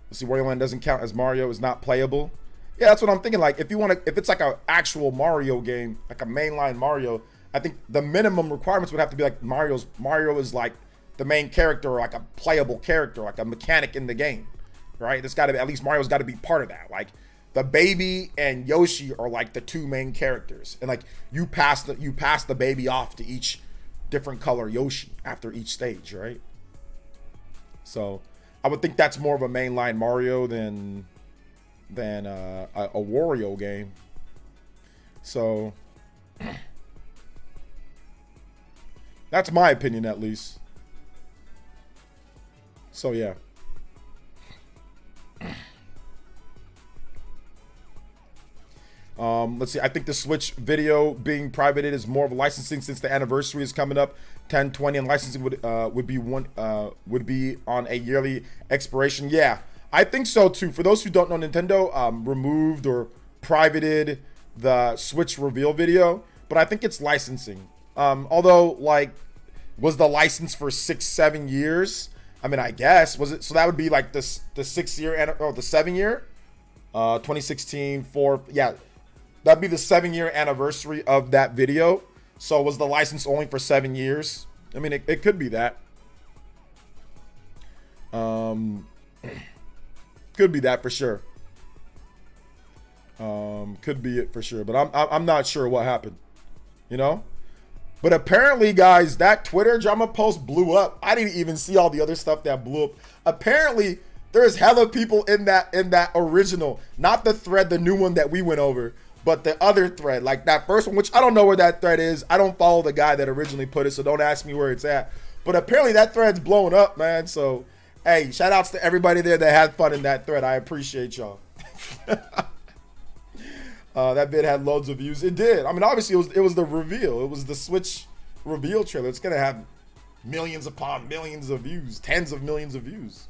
Let's see, Wario Land doesn't count as Mario, is not playable. Yeah, that's what I'm thinking. Like, if it's like an actual Mario game, like a mainline Mario, I think the minimum requirements would have to be like Mario is like the main character, or like a playable character, like a mechanic in the game, right? There's got to be, at least Mario's got to be part of that. Like, the baby and Yoshi are like the two main characters, and like you pass the baby off to each different color Yoshi after each stage, right? So I would think that's more of a mainline Mario than a Wario game. So that's my opinion, at least. So yeah. Let's see. I think the Switch video being privated is more of a licensing, since the anniversary is coming up, 10/20, and licensing would be on a yearly expiration. Yeah, I think so too. For those who don't know, Nintendo removed or privated the Switch reveal video, but I think it's licensing. Although, like, was the license for 6-7 years? I mean, I guess was it? So that would be like the 6 year or the 7 year, 2016 yeah. That'd be the 7-year anniversary of that video. So was the license only for 7 years? I mean, it could be that. Could be that for sure. Could be it for sure. But I'm not sure what happened. You know? But apparently, guys, that Twitter drama post blew up. I didn't even see all the other stuff that blew up. Apparently, there's hella people in that original, not the thread, the new one that we went over, but the other thread, like that first one, which I don't know where that thread is. I don't follow the guy that originally put it, so don't ask me where it's at. But apparently that thread's blowing up, man. So, hey, shout outs to everybody there that had fun in that thread. I appreciate y'all. That vid had loads of views. It did. I mean, obviously it was the reveal. It was the Switch reveal trailer. It's gonna have millions upon millions of views, tens of millions of views.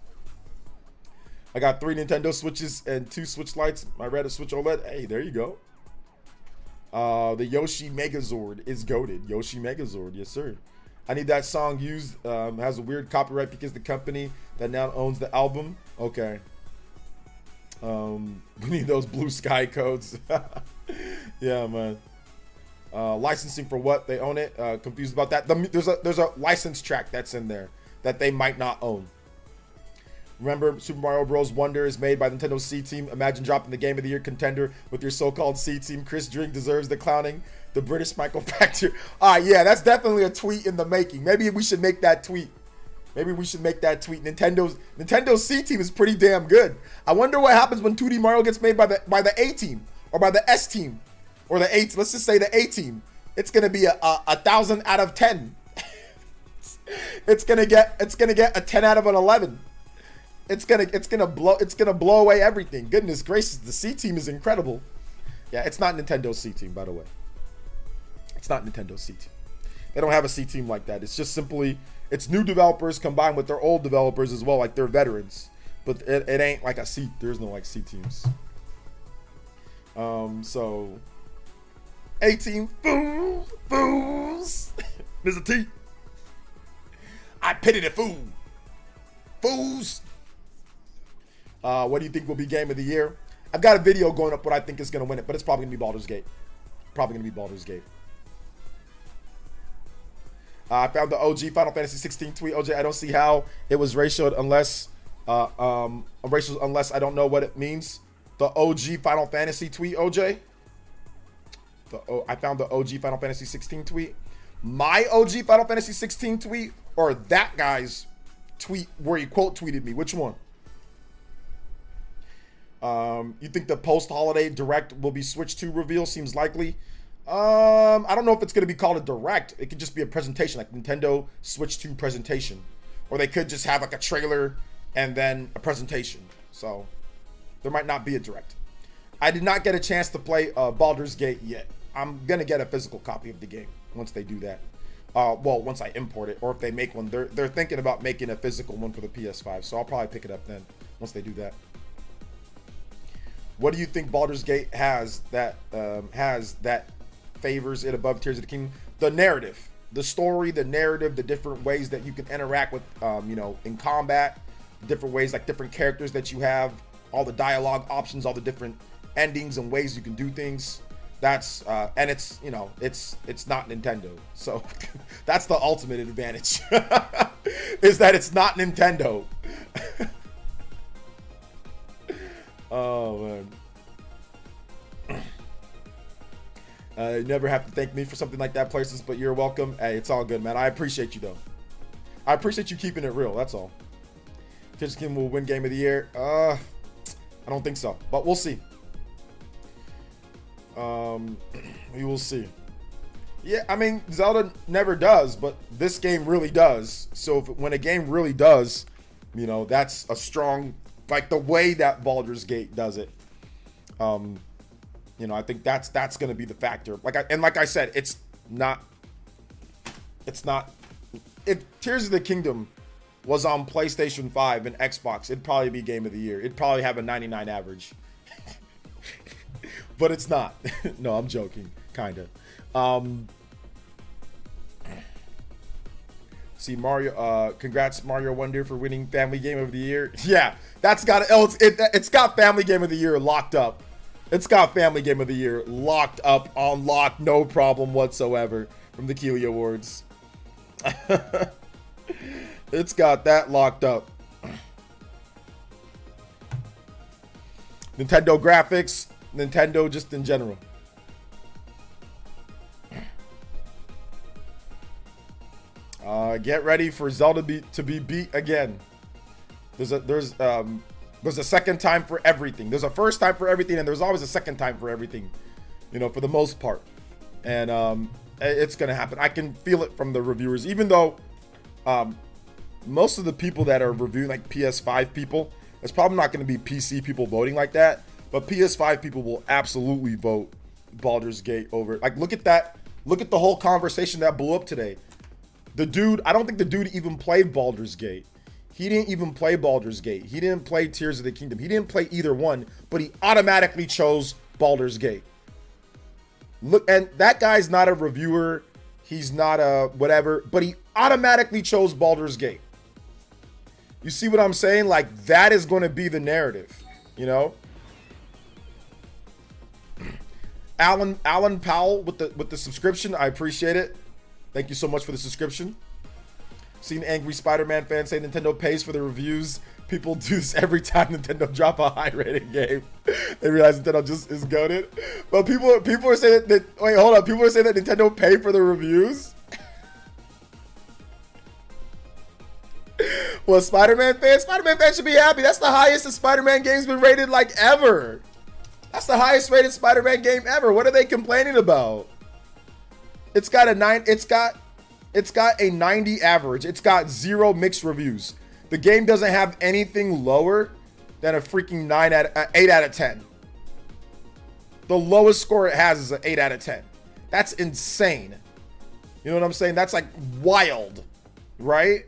I got 3 Nintendo Switches and 2 Switch Lights. I read a Switch OLED. Hey, there you go. The Yoshi Megazord is goated. Yoshi Megazord, yes sir. I need that song used. Has a weird copyright because the company that now owns the album. Okay. We need those blue sky codes. Yeah, man. Licensing for what? They own it. Confused about that. There's a license track that's in there that they might not own. Remember, Super Mario Bros. Wonder is made by Nintendo C Team. Imagine dropping the Game of the Year contender with your so-called C Team. Chris Drink deserves the clowning. The British Michael Factor. Yeah, that's definitely a tweet in the making. Maybe we should make that tweet. Nintendo C Team is pretty damn good. I wonder what happens when 2D Mario gets made by the A Team or by the S Team or the A. Let's just say the A Team. It's gonna be a 1,000 out of 10. It's gonna get a 10 out of an 11. It's gonna blow away everything. Goodness gracious, the C Team is incredible. Yeah, it's not Nintendo C Team, by the way. It's not Nintendo C Team. They don't have a C Team like that. It's just simply, it's new developers combined with their old developers as well, like they're veterans. But it ain't like a C. There's no like C Teams. So A Team, fools. There's a T. I pity the fools. What do you think will be Game of the Year? I've got a video going up what I think is going to win it, but it's probably going to be Baldur's Gate. I found the OG Final Fantasy 16 tweet. OJ, I don't see how it was ratioed unless I don't know what it means. The OG Final Fantasy tweet, OJ. I found the OG Final Fantasy 16 tweet. My OG Final Fantasy 16 tweet, or that guy's tweet where he quote tweeted me. Which one? You think the post-holiday direct will be Switch 2 reveal? Seems likely. I don't know if it's going to be called a direct. It could just be a presentation, like Nintendo Switch 2 presentation. Or they could just have like a trailer and then a presentation. So there might not be a direct. I did not get a chance to play Baldur's Gate yet. I'm going to get a physical copy of the game once they do that. Well, once I import it, or if they make one. They're thinking about making a physical one for the PS5. So I'll probably pick it up then once they do that. What do you think Baldur's Gate has that favors it above Tears of the Kingdom? The narrative, the story, the narrative, the different ways that you can interact with, you know, in combat, different ways, like different characters that you have, all the dialogue options, all the different endings and ways you can do things. That's and it's, you know, it's not Nintendo, so that's the ultimate advantage is that it's not Nintendo. Oh man. You never have to thank me for something like that, Places, but you're welcome. Hey, it's all good, man. I appreciate you though. I appreciate you keeping it real. That's all. Tears of the Kingdom will win Game of the Year. I don't think so, but we'll see. We will see. Yeah, I mean, Zelda never does, but this game really does. So when a game really does, you know, that's a strong, like the way that Baldur's Gate does it. You know, I think that's going to be the factor. Like I said, it's not. If Tears of the Kingdom was on PlayStation 5 and Xbox, it'd probably be Game of the Year. It'd probably have a 99 average. But it's not. No, I'm joking. Kind of. See, Mario, congrats Mario Wonder for winning Family Game of the Year. Yeah, that's got it's got Family Game of the Year locked up. It's got Family Game of the Year locked up, on lock, no problem whatsoever from the Keeley Awards. It's got that locked up. Nintendo graphics, Nintendo just in general. Get ready for Zelda to be beat again. There's a second time for everything. There's a first time for everything, and there's always a second time for everything, you know, for the most part. And it's gonna happen. I can feel it from the reviewers, even though most of the people that are reviewing, like PS5 people, it's probably not going to be PC people voting like that, but PS5 people will absolutely vote Baldur's Gate over. Like, look at that. Look at the whole conversation that blew up today. The dude, I don't think the dude even played Baldur's Gate. He didn't even play Baldur's Gate. He didn't play Tears of the Kingdom. He didn't play either one, but he automatically chose Baldur's Gate. Look, and that guy's not a reviewer. He's not a whatever, but he automatically chose Baldur's Gate. You see what I'm saying? Like, that is going to be the narrative, you know? Alan Powell with the subscription. I appreciate it. Thank you so much for the subscription. Seen angry Spider-Man fans say Nintendo pays for the reviews. People do this every time Nintendo drop a high-rated game. They realize Nintendo just is goated. But people are saying that wait, hold on. People are saying that Nintendo pay for the reviews. Well, Spider-Man fans should be happy. That's the highest a Spider-Man game's been rated like ever. That's the highest rated Spider-Man game ever. What are they complaining about? It's got a 90 average. It's got 0 mixed reviews. The game doesn't have anything lower than a freaking 8 out of 10. The lowest score it has is an 8 out of 10. That's insane. You know what I'm saying? That's like wild, right?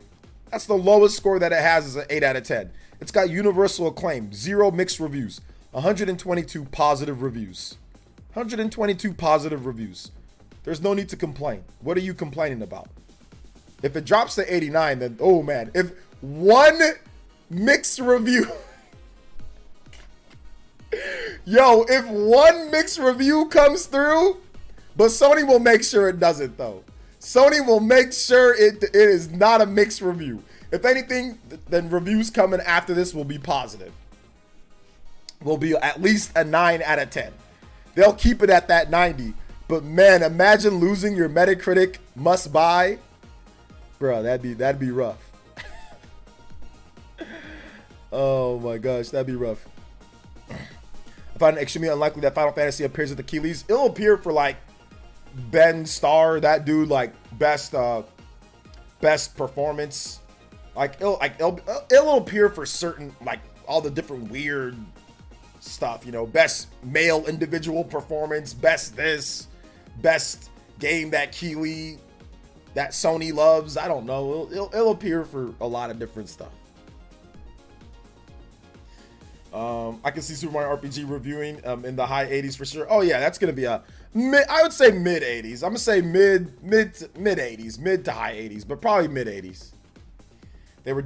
That's the lowest score that it has is an 8 out of 10. It's got universal acclaim, 0 mixed reviews, 122 positive reviews. 122 positive reviews. There's no need to complain. What are you complaining about? If it drops to 89, then, oh man, if one mixed review, yo, if one mixed review comes through, but Sony will make sure it doesn't though. Sony will make sure it is not a mixed review. If anything, then reviews coming after this will be positive. Will be at least a 9 out of 10. They'll keep it at that 90. But man, imagine losing your Metacritic must buy. Bro, that'd be rough. Oh my gosh, that'd be rough. I find it extremely unlikely that Final Fantasy appears at the Keeleys. It'll appear for like Ben Starr, that dude, like best performance. Like it'll appear for certain, like all the different weird stuff, you know, best male individual performance, best this, best game that Keeley, that Sony loves. I don't know. It'll appear for a lot of different stuff. I can see Super Mario RPG reviewing in the high 80s for sure. Oh yeah, that's gonna be a I would say mid 80s. I'm gonna say mid 80s, mid to high 80s, but probably mid 80s. They were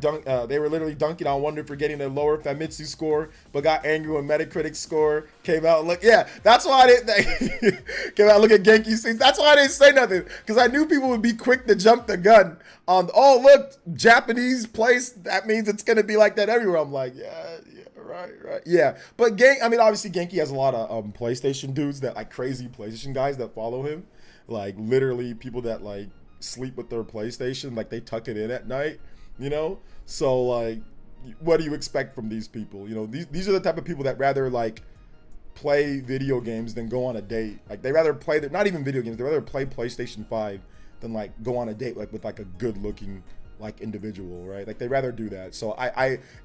literally dunking on Wonder for getting a lower Famitsu score, but got angry when Metacritic score came out. Look, yeah, that's why I didn't came out. Look at Genki's scenes. That's why I didn't say nothing, because I knew people would be quick to jump the gun on. Oh, look, Japanese place. That means it's gonna be like that everywhere. I'm like, yeah, right, yeah. But I mean, obviously Genki has a lot of PlayStation dudes that like crazy PlayStation guys that follow him, like literally people that like sleep with their PlayStation, like they tuck it in at night. You know, so like, what do you expect from these people? You know, these are the type of people that rather like play video games than go on a date. Like they rather play not even video games. They rather play PlayStation 5 than like go on a date like with like a good looking like individual, right? Like they rather do that. So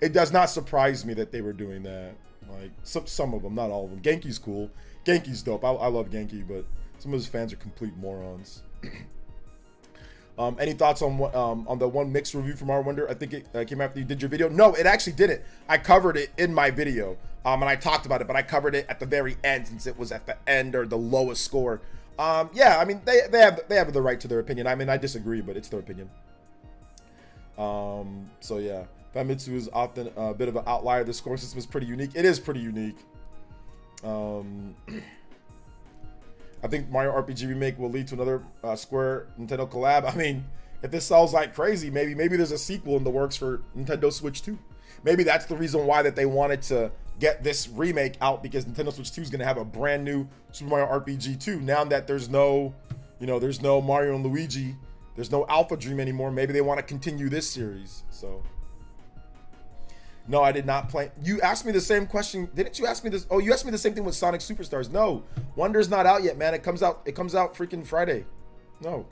it does not surprise me that they were doing that. Like some of them, not all of them. Genki's cool. Genki's dope. I love Genki, but some of his fans are complete morons. Any thoughts on the one mixed review from our Wonder? I think it came after you did your video. No, it actually didn't. I covered it in my video, and I talked about it, but I covered it at the very end since it was at the end or the lowest score. Yeah, I mean they have the right to their opinion. I mean I disagree, but it's their opinion. So yeah, Famitsu is often a bit of an outlier. The scoring system is pretty unique. It is pretty unique. I think Mario RPG Remake will lead to another Square Nintendo collab. I mean, if this sells like crazy, maybe there's a sequel in the works for Nintendo Switch 2. Maybe that's the reason why that they wanted to get this remake out, because Nintendo Switch 2 is going to have a brand new Super Mario RPG 2. Now that there's no, there's no Mario and Luigi, there's no Alpha Dream anymore. Maybe they want to continue this series. So, no, I did not play. You asked me the same question. Didn't you ask me this? Oh, you asked me the same thing with Sonic Superstars. No, Wonder's not out yet, man. It comes out freaking Friday. No.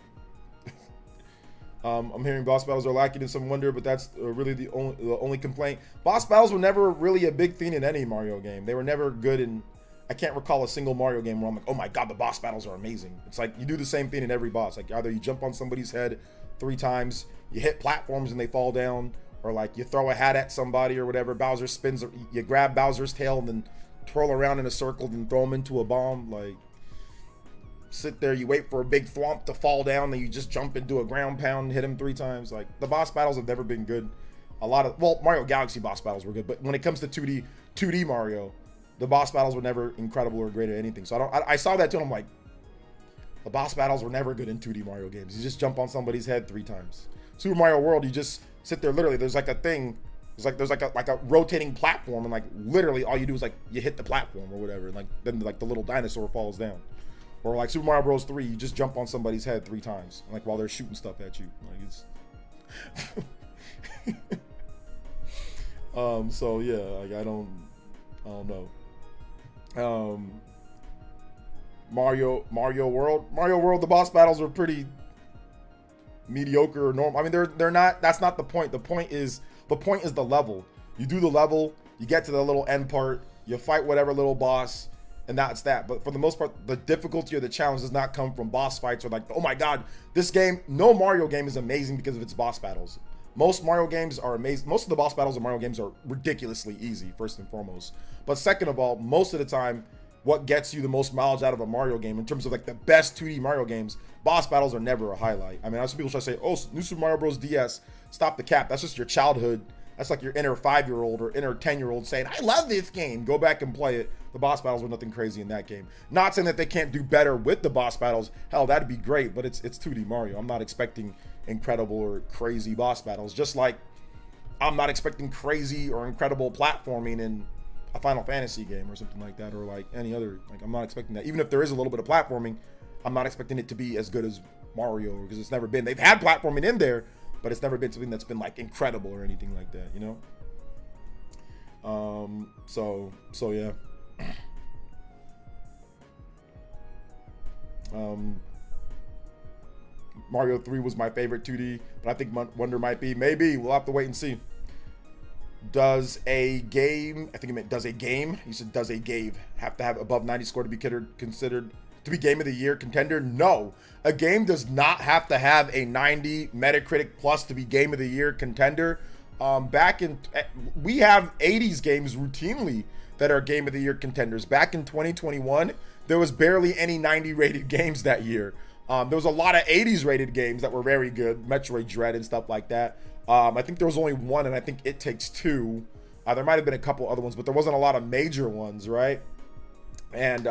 I'm hearing boss battles are lacking in some Wonder, but that's really the only complaint. Boss battles were never really a big thing in any Mario game. They were never good in. I can't recall a single Mario game where I'm like, oh my god, the boss battles are amazing. It's like you do the same thing in every boss. Like either you jump on somebody's head 3 times, you hit platforms and they fall down, or like you throw a hat at somebody or whatever. Bowser spins, you grab Bowser's tail and then twirl around in a circle and throw him into a bomb. Like sit there, you wait for a big thwomp to fall down, then you just jump into a ground pound and hit him 3 times. Like the boss battles have never been good. Mario Galaxy boss battles were good, but when it comes to 2D Mario, the boss battles were never incredible or great at anything. So I saw that too, and I'm like, the boss battles were never good in 2D Mario games. You just jump on somebody's head 3 times. Super Mario World, you just sit there, literally, there's like a thing, there's like a rotating platform, and like literally all you do is like you hit the platform or whatever, and like then like the little dinosaur falls down. Or like Super Mario Bros. 3, you just jump on somebody's head 3 times, like while they're shooting stuff at you. Like it's so yeah, like I don't know. Mario World, the boss battles were pretty mediocre or normal. I mean, they're not. That's not the point. The point is the level. You do the level, you get to the little end part, you fight whatever little boss, and that's that. But for the most part, the difficulty or the challenge does not come from boss fights or like, oh my god, this game. No Mario game is amazing because of its boss battles. Most Mario games are amazing. Most of the boss battles of Mario games are ridiculously easy, first and foremost. But second of all, most of the time, what gets you the most mileage out of a Mario game in terms of like the best 2D Mario games, boss battles are never a highlight. I mean, I see people try to say, oh, New Super Mario Bros. DS, stop the cap. That's just your childhood. That's like your inner 5-year-old or inner 10-year-old saying, I love this game. Go back and play it. The boss battles were nothing crazy in that game. Not saying that they can't do better with the boss battles. Hell, that'd be great, but it's 2D Mario. I'm not expecting incredible or crazy boss battles. Just like I'm not expecting crazy or incredible platforming in a Final Fantasy game or something like that, or like any other, like I'm not expecting that. Even if there is a little bit of platforming, I'm not expecting it to be as good as Mario, because it's never been. They've had platforming in there, but it's never been something that's been like incredible or anything like that, you know? So yeah. Mario 3 was my favorite 2D, but I think Wonder might be. Maybe. We'll have to wait and see. Does a game, I think it meant does a game, you said does a game have to have above 90 score to be considered to be Game of the Year contender? No. A game does not have to have a 90 Metacritic plus to be Game of the Year contender. We have 80s games routinely that are Game of the Year contenders. Back in 2021, there was barely any 90 rated games that year. There was a lot of 80s rated games that were very good, Metroid Dread and stuff like that. I think there was only one, and I think It Takes Two. There might have been a couple other ones, but there wasn't a lot of major ones, right? And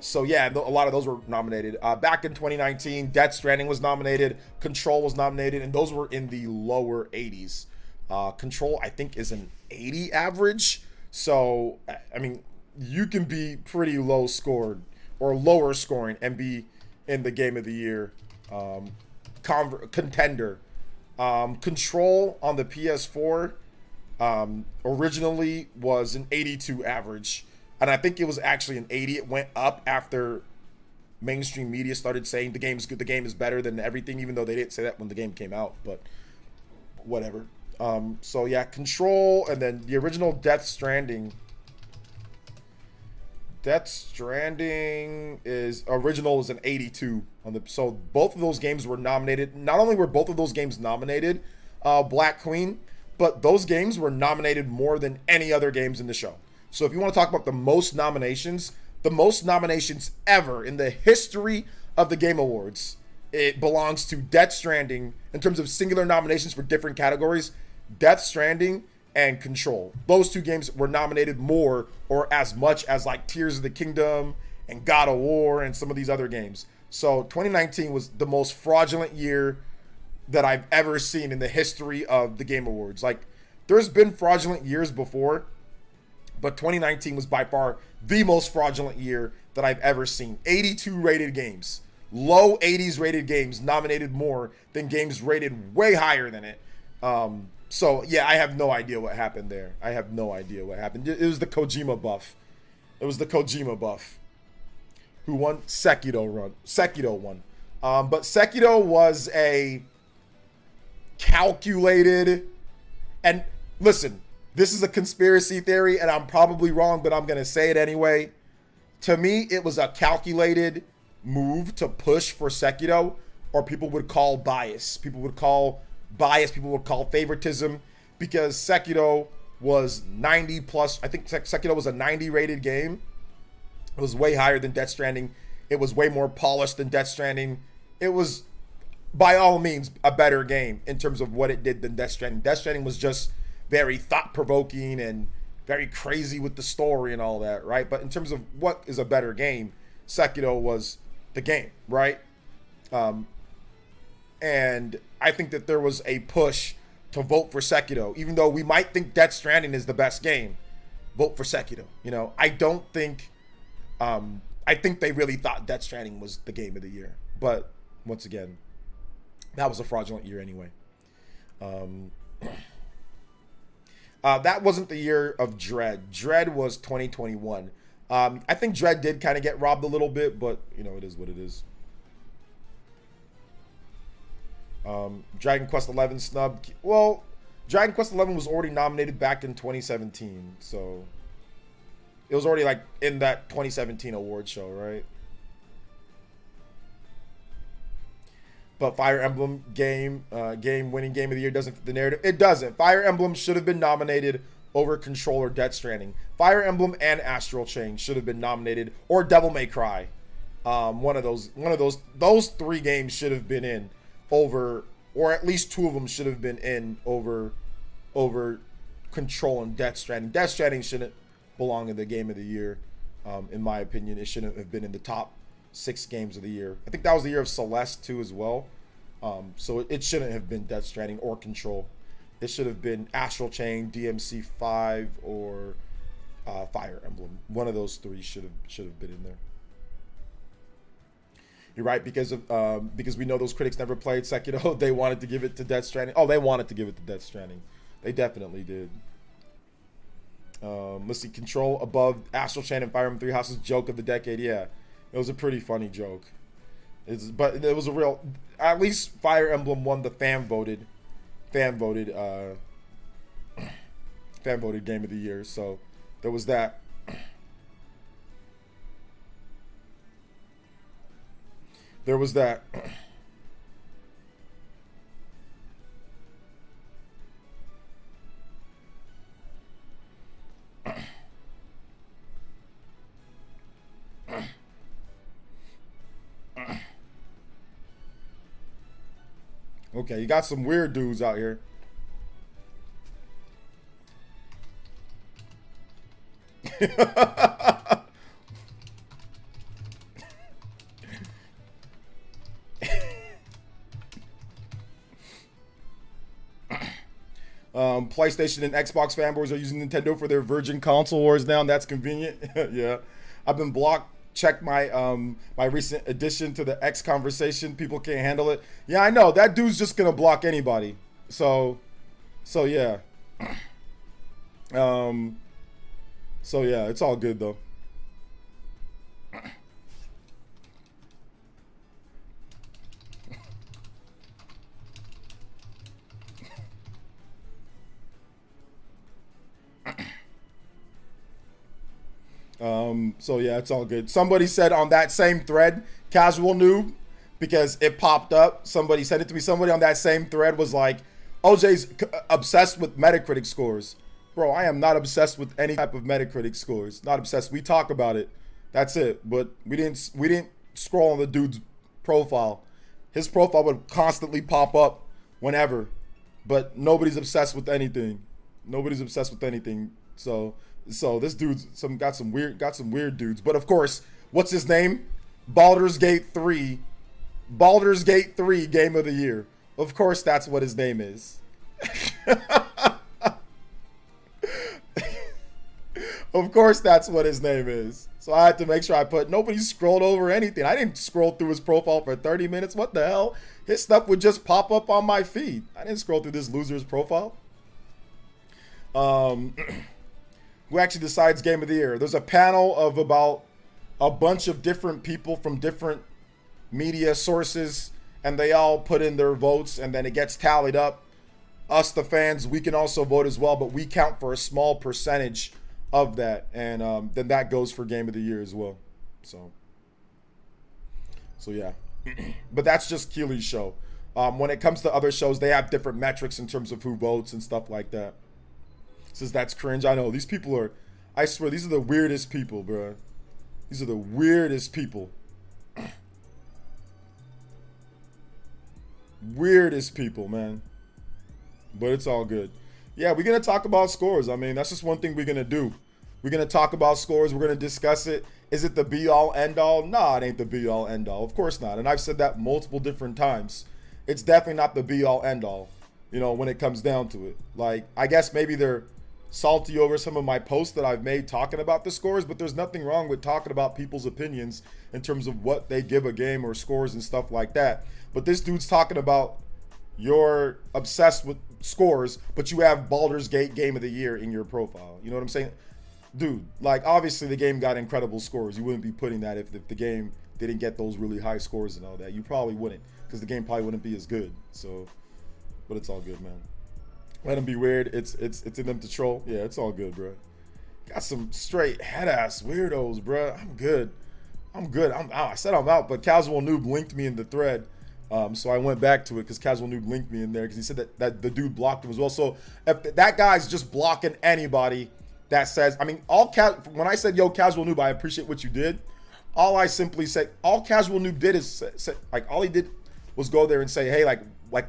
so yeah, a lot of those were nominated. Back in 2019, Death Stranding was nominated, Control was nominated, and those were in the lower 80s. Control, I think, is an 80 average. So, I mean, you can be pretty low scored or lower scoring and be in the Game of the Year contender. Control on the PS4 originally was an 82 average. And I think it was actually an 80. It went up after mainstream media started saying the game's good, the game is better than everything, even though they didn't say that when the game came out, but whatever. So yeah, Control, and then the original Death Stranding. Death Stranding is an 82 on the. So both of those games were nominated. Not only were both of those games nominated, Black Queen, but those games were nominated more than any other games in the show. So if you want to talk about the most nominations ever in the history of the Game Awards, it belongs to Death Stranding in terms of singular nominations for different categories. Death Stranding and Control. Those two games were nominated more or as much as like Tears of the Kingdom and God of War and some of these other games. So 2019 was the most fraudulent year that I've ever seen in the history of the Game Awards. Like, there's been fraudulent years before, but 2019 was by far the most fraudulent year that I've ever seen. 82 rated games, low 80s rated games nominated more than games rated way higher than it. So yeah, I have no idea what happened there. I have no idea what happened. It was the Kojima buff. It was the Kojima buff who won. Sekiro won. But Sekiro was a calculated, and listen, this is a conspiracy theory, and I'm probably wrong, but I'm going to say it anyway. To me, it was a calculated move to push for Sekiro, or people would call bias. People would call favoritism, because Sekiro was 90 plus. I think Sekiro was a 90 rated game. It was way higher than Death Stranding. It was way more polished than Death Stranding. It was, by all means, a better game in terms of what it did than Death Stranding. Death Stranding was just very thought-provoking and very crazy with the story and all that, right? But in terms of what is a better game, Sekiro was the game, right? And I think that there was a push to vote for Sekiro, even though we might think Death Stranding is the best game. Vote for Sekiro. You know, I don't think. I think they really thought Death Stranding was the game of the year, but once again, that was a fraudulent year anyway. That wasn't the year of Dread. Dread was 2021. I think Dread did kind of get robbed a little bit, but you know, it is what it is. Dragon Quest XI snubbed. Well, Dragon Quest XI was already nominated back in 2017, so it was already like in that 2017 award show, right? But Fire Emblem winning game of the year doesn't fit the narrative. It doesn't. Fire Emblem should have been nominated over Control or Death Stranding. Fire Emblem and Astral Chain should have been nominated, or Devil May Cry. One of those three games should have been in over, or at least two of them should have been in over Control and Death Stranding. Death Stranding shouldn't belong in the game of the year, in my opinion. It shouldn't have been in the top 6 games of the year. I think that was the year of Celeste too as well. So it shouldn't have been Death Stranding or Control. It should have been Astral Chain, DMC 5, or Fire Emblem. One of those three should have been in there. You're right, because we know those critics never played Sekiro. They wanted to give it to Death Stranding. Oh, they wanted to give it to Death Stranding. They definitely did. Let's see, Control above Astral Chain and Fire Emblem 3 Houses joke of the decade. Yeah, it was a pretty funny joke. But it was a real. At least Fire Emblem won the fan voted game of the year. So there was that. There was that. Okay, you got some weird dudes out here. PlayStation and Xbox fanboys are using Nintendo for their Virgin console wars now, and that's convenient. Yeah, I've been blocked. Check my my recent addition to the X conversation. People can't handle it. Yeah, I know that dude's just gonna block anybody. So yeah. So yeah, it's all good though. So yeah, it's all good. Somebody said on that same thread, casual noob, because it popped up. Somebody sent it to me. Somebody on that same thread was like, OJ's obsessed with Metacritic scores. Bro, I am not obsessed with any type of Metacritic scores. Not obsessed. We talk about it. That's it. But we didn't scroll on the dude's profile. His profile would constantly pop up whenever. But nobody's obsessed with anything. Nobody's obsessed with anything. So this dude's got some weird dudes. But of course, what's his name? Baldur's Gate 3. Baldur's Gate 3 Game of the Year. Of course that's what his name is. Of course that's what his name is. So I had to make sure I put nobody scrolled over anything. I didn't scroll through his profile for 30 minutes. What the hell? His stuff would just pop up on my feed. I didn't scroll through this loser's profile. Who actually decides Game of the Year? There's a panel of about a bunch of different people from different media sources, and they all put in their votes, and then it gets tallied up. Us, the fans, we can also vote as well, but we count for a small percentage of that, and then that goes for Game of the Year as well. So yeah. But that's just Keely's show. When it comes to other shows, they have different metrics in terms of who votes and stuff like that. Says that's cringe. I know these people are, I swear, these are the weirdest people, bro. These are the weirdest people. Weirdest people, man. But it's all good. Yeah, we're gonna talk about scores. I mean, that's just one thing we're gonna do. We're gonna talk about scores. We're gonna discuss it. Is it the be all end all? Nah, it ain't the be all end all. Of course not. And I've said that multiple different times. It's definitely not the be all end all. You know, when it comes down to it. Like, I guess maybe they're salty over some of my posts that I've made talking about the scores, but there's nothing wrong with talking about people's opinions in terms of what they give a game or scores and stuff like that. But this dude's talking about you're obsessed with scores, but you have Baldur's Gate Game of the Year in your profile. You know what I'm saying? Dude, like, obviously the game got incredible scores. You wouldn't be putting that if the game didn't get those really high scores and all that. You probably wouldn't, because the game probably wouldn't be as good. So, but it's all good, man. Let them be weird. It's in them to troll. Yeah, it's all good, bro. Got some straight head ass weirdos, bro. I'm good. I said I'm out, but Casual Noob linked me in the thread. So I went back to it because Casual Noob linked me in there because he said that the dude blocked him as well. So if that guy's just blocking anybody that says, I mean, when I said, yo, Casual Noob, I appreciate what you did. All I simply said, all Casual Noob did is say, like, all he did was go there and say, hey, like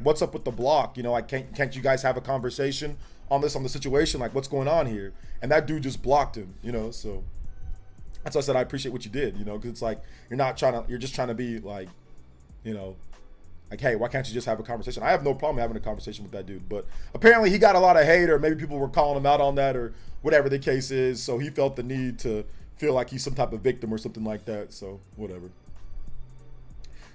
what's up with the block? You know, like, can't you guys have a conversation on the situation? Like, what's going on here? And that dude just blocked him, you know? So that's why I said, I appreciate what you did, you know? Because it's like, you're just trying to be like, you know, like, hey, why can't you just have a conversation? I have no problem having a conversation with that dude, but apparently he got a lot of hate, or maybe people were calling him out on that, or whatever the case is. So he felt the need to feel like he's some type of victim or something like that. So whatever.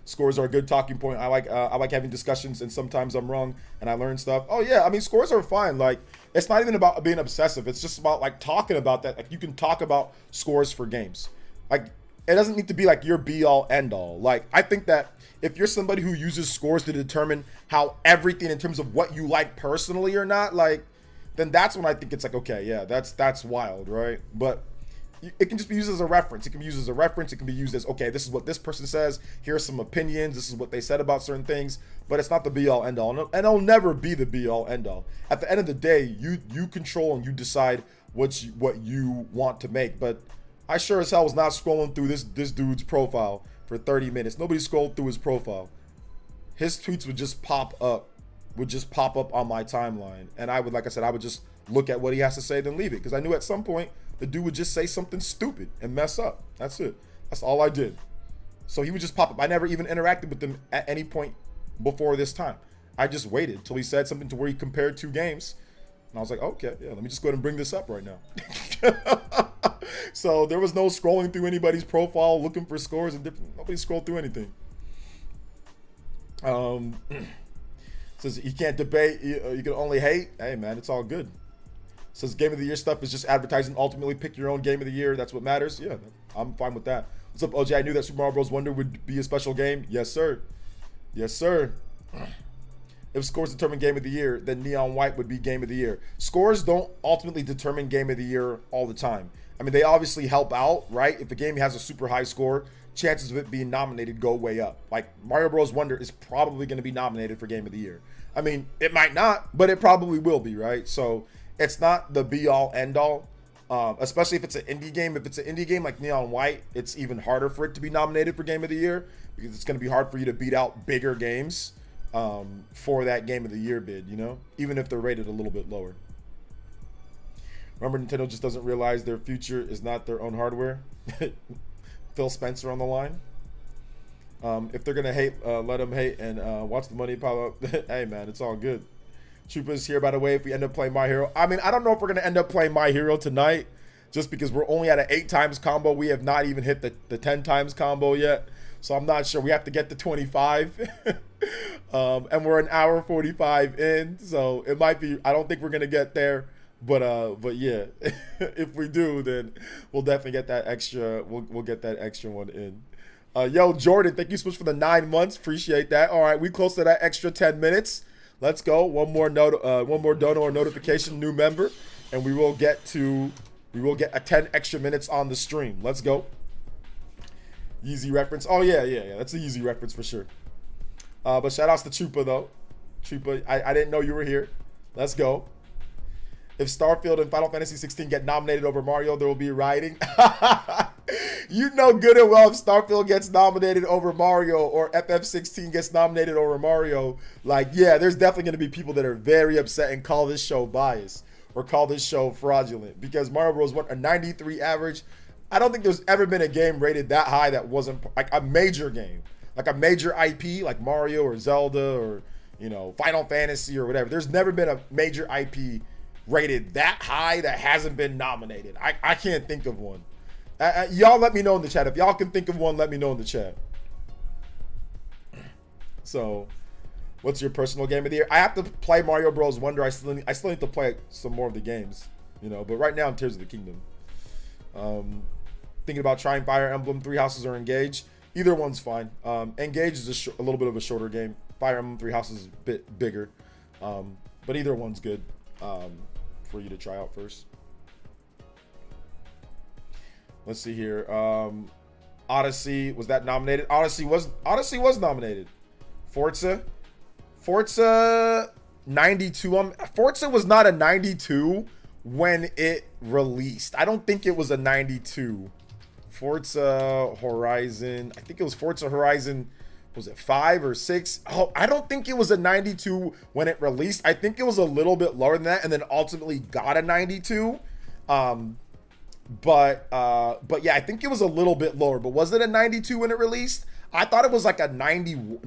Scores are a good talking point. I like having discussions, and sometimes I'm wrong and I learn stuff. Oh yeah, I mean, scores are fine. Like, it's not even about being obsessive. It's just about like talking about that. Like, you can talk about scores for games. Like, it doesn't need to be like your be all end all. Like, I think that if you're somebody who uses scores to determine how everything in terms of what you like personally or not, like, then that's when I think it's like, okay, yeah, that's wild, right? But it can just be used as a reference. It can be used as a reference. It can be used as, okay, this is what this person says. Here are some opinions. This is what they said about certain things. But it's not the be all end all, and it'll never be the be all end all. At the end of the day, you control and you decide what you want to make. But I sure as hell was not scrolling through this dude's profile for 30 minutes. Nobody scrolled through his profile. his tweets would just pop up on my timeline, and I would, like I said, I would just look at what he has to say, then leave it, because I knew at some point the dude would just say something stupid and mess up. That's it. That's all I did. So he would just pop up. I never even interacted with him at any point before this time. I just waited till he said something to where he compared 2 games, and I was like, okay, yeah, let me just go ahead and bring this up right now. So there was no scrolling through anybody's profile looking for scores and different. Nobody scrolled through anything. Says you can't debate, you can only hate. Hey man, it's all good. Says game of the year stuff is just advertising. Ultimately pick your own game of the year. That's what matters. Yeah, I'm fine with that. What's up, OJ? I knew that Super Mario Bros. Wonder would be a special game. Yes, sir. Yes, sir. If scores determine game of the year, then Neon White would be game of the year. Scores don't ultimately determine game of the year all the time. I mean, they obviously help out, right? If the game has a super high score, chances of it being nominated go way up. Like Mario Bros. Wonder is probably going to be nominated for game of the year. I mean, it might not, but it probably will be, right? So it's not the be all end all, especially if it's an indie game. If it's an indie game like Neon White, it's even harder for it to be nominated for game of the year, because it's going to be hard for you to beat out bigger games for that game of the year bid, you know, even if they're rated a little bit lower. Remember, Nintendo just doesn't realize their future is not their own hardware. Phil Spencer on the line. If they're gonna hate, let them hate and watch the money pile up. Hey man, it's all good. Chupa's here, by the way. If we end up playing My Hero, I mean, I don't know if we're gonna end up playing My Hero tonight, just because we're only at an 8 times combo. We have not even hit the 10 times combo yet, so I'm not sure. We have to get to 25, and we're an hour 45 in, so it might be. I don't think we're gonna get there. But yeah, if we do, then we'll definitely get that extra. We'll get that extra one in. Yo, Jordan, thank you so much for the 9 months. Appreciate that. All right, we close to that extra 10 minutes. Let's go. One more dono or notification, new member, and we will get a 10 extra minutes on the stream. Let's go. Yeezy reference. Oh yeah. That's a Yeezy reference for sure. But shout outs to Chupa though. Chupa, I didn't know you were here. Let's go. If Starfield and Final Fantasy 16 get nominated over Mario, there will be rioting. You know good and well if Starfield gets nominated over Mario or FF16 gets nominated over Mario, like, yeah, there's definitely going to be people that are very upset and call this show biased or call this show fraudulent, because Mario Bros. Won a 93 average. I don't think there's ever been a game rated that high that wasn't like a major game, like a major IP like Mario or Zelda or, you know, Final Fantasy or whatever. There's never been a major IP rated that high that hasn't been nominated. I can't think of one. Y'all let me know in the chat. If y'all can think of one, let me know in the chat. So, what's your personal game of the year? I have to play Mario Bros. Wonder. I still need to play some more of the games, you know. But right now, in Tears of the Kingdom. Thinking about trying Fire Emblem, Three Houses, or Engage. Either one's fine. Engage is a little bit of a shorter game. Fire Emblem, Three Houses is a bit bigger. But either one's good. For you to try out first. Let's see here. Odyssey, was that nominated? Odyssey was nominated. Forza 92. Forza was not a 92 when it released. I don't think it was a 92. Forza Horizon, I think it was Forza Horizon, was it 5 or 6? Oh, I don't think it was a 92 when it released. I think it was a little bit lower than that, and then ultimately got a 92. But yeah, I think it was a little bit lower. But was it a 92 when it released? I thought it was like a 90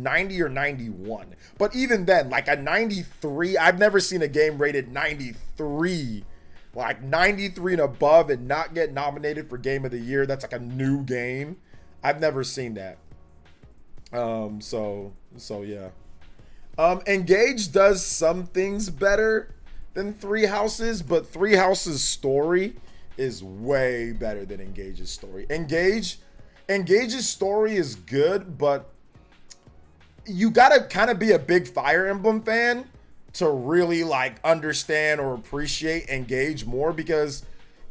or 91. But even then, like a 93, I've never seen a game rated 93, like 93 and above, and not get nominated for Game of the Year. That's like a new game. I've never seen that. So yeah. Engage does some things better than Three Houses, but Three Houses story is way better than Engage's story. Engage's story is good, but you gotta kind of be a big Fire Emblem fan to really like understand or appreciate Engage more, because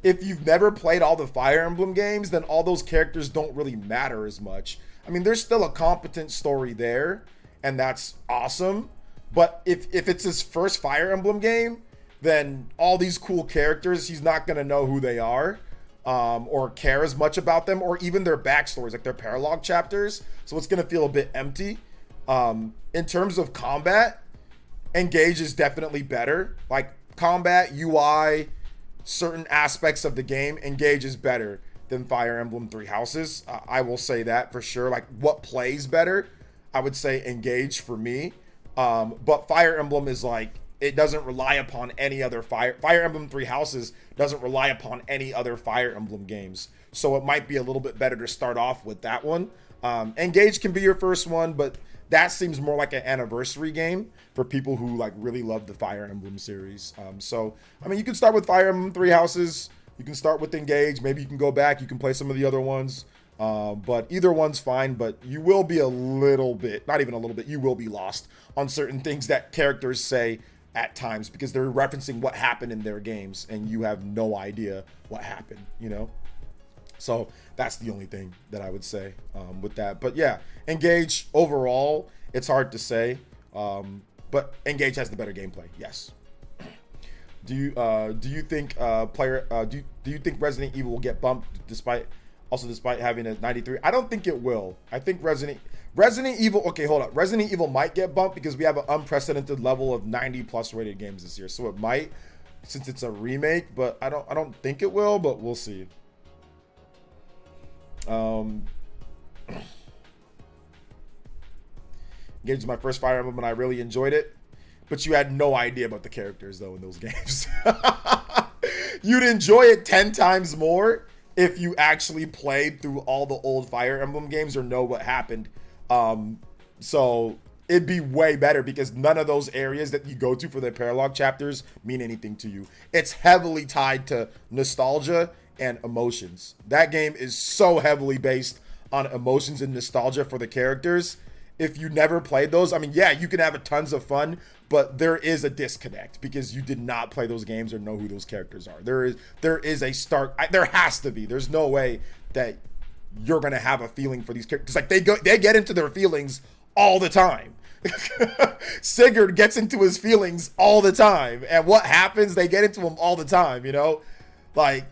if you've never played all the Fire Emblem games, then all those characters don't really matter as much. I mean, there's still a competent story there, and that's awesome. But if it's his first Fire Emblem game, then all these cool characters, he's not going to know who they are, or care as much about them, or even their backstories, like their paralogue chapters. So it's going to feel a bit empty. In terms of combat, Engage is definitely better. Like combat, UI, certain aspects of the game, Engage is better than Fire Emblem Three Houses. I will say that for sure. Like what plays better, I would say Engage for me. But Fire Emblem is like, it doesn't rely upon any other Fire Emblem Three Houses doesn't rely upon any other Fire Emblem games. So it might be a little bit better to start off with that one. Engage can be your first one, but that seems more like an anniversary game for people who like really love the Fire Emblem series. So, I mean, you can start with Fire Emblem Three Houses. You can start with Engage. Maybe you can go back. You can play some of the other ones. But either one's fine, but you will be a little bit, not even a little bit, you will be lost on certain things that characters say at times because they're referencing what happened in their games and you have no idea what happened, you know? So that's the only thing that I would say with that. But yeah, Engage overall, it's hard to say, but Engage has the better gameplay. Yes. Do you think do you think Resident Evil will get bumped despite having a 93? I don't think it will. I think Resident Evil, okay, hold up. Resident Evil might get bumped because we have an unprecedented level of 90+ rated games this year. So it might, since it's a remake, but I don't think it will, but we'll see. Engage was my first Fire Emblem and I really enjoyed it, but you had no idea about the characters though in those games. You'd enjoy it 10 times more if you actually played through all the old Fire Emblem games or know what happened. So it'd be way better because none of those areas that you go to for the paralog chapters mean anything to you. It's heavily tied to nostalgia and emotions. That game is so heavily based on emotions and nostalgia for the characters. If you never played those, I mean, yeah, you can have a tons of fun, but there is a disconnect because you did not play those games or know who those characters are. There is a stark, there has to be. There's no way that you're gonna have a feeling for these characters. Like they get into their feelings all the time. Sigurd gets into his feelings all the time, and what happens? They get into them all the time. You know, like.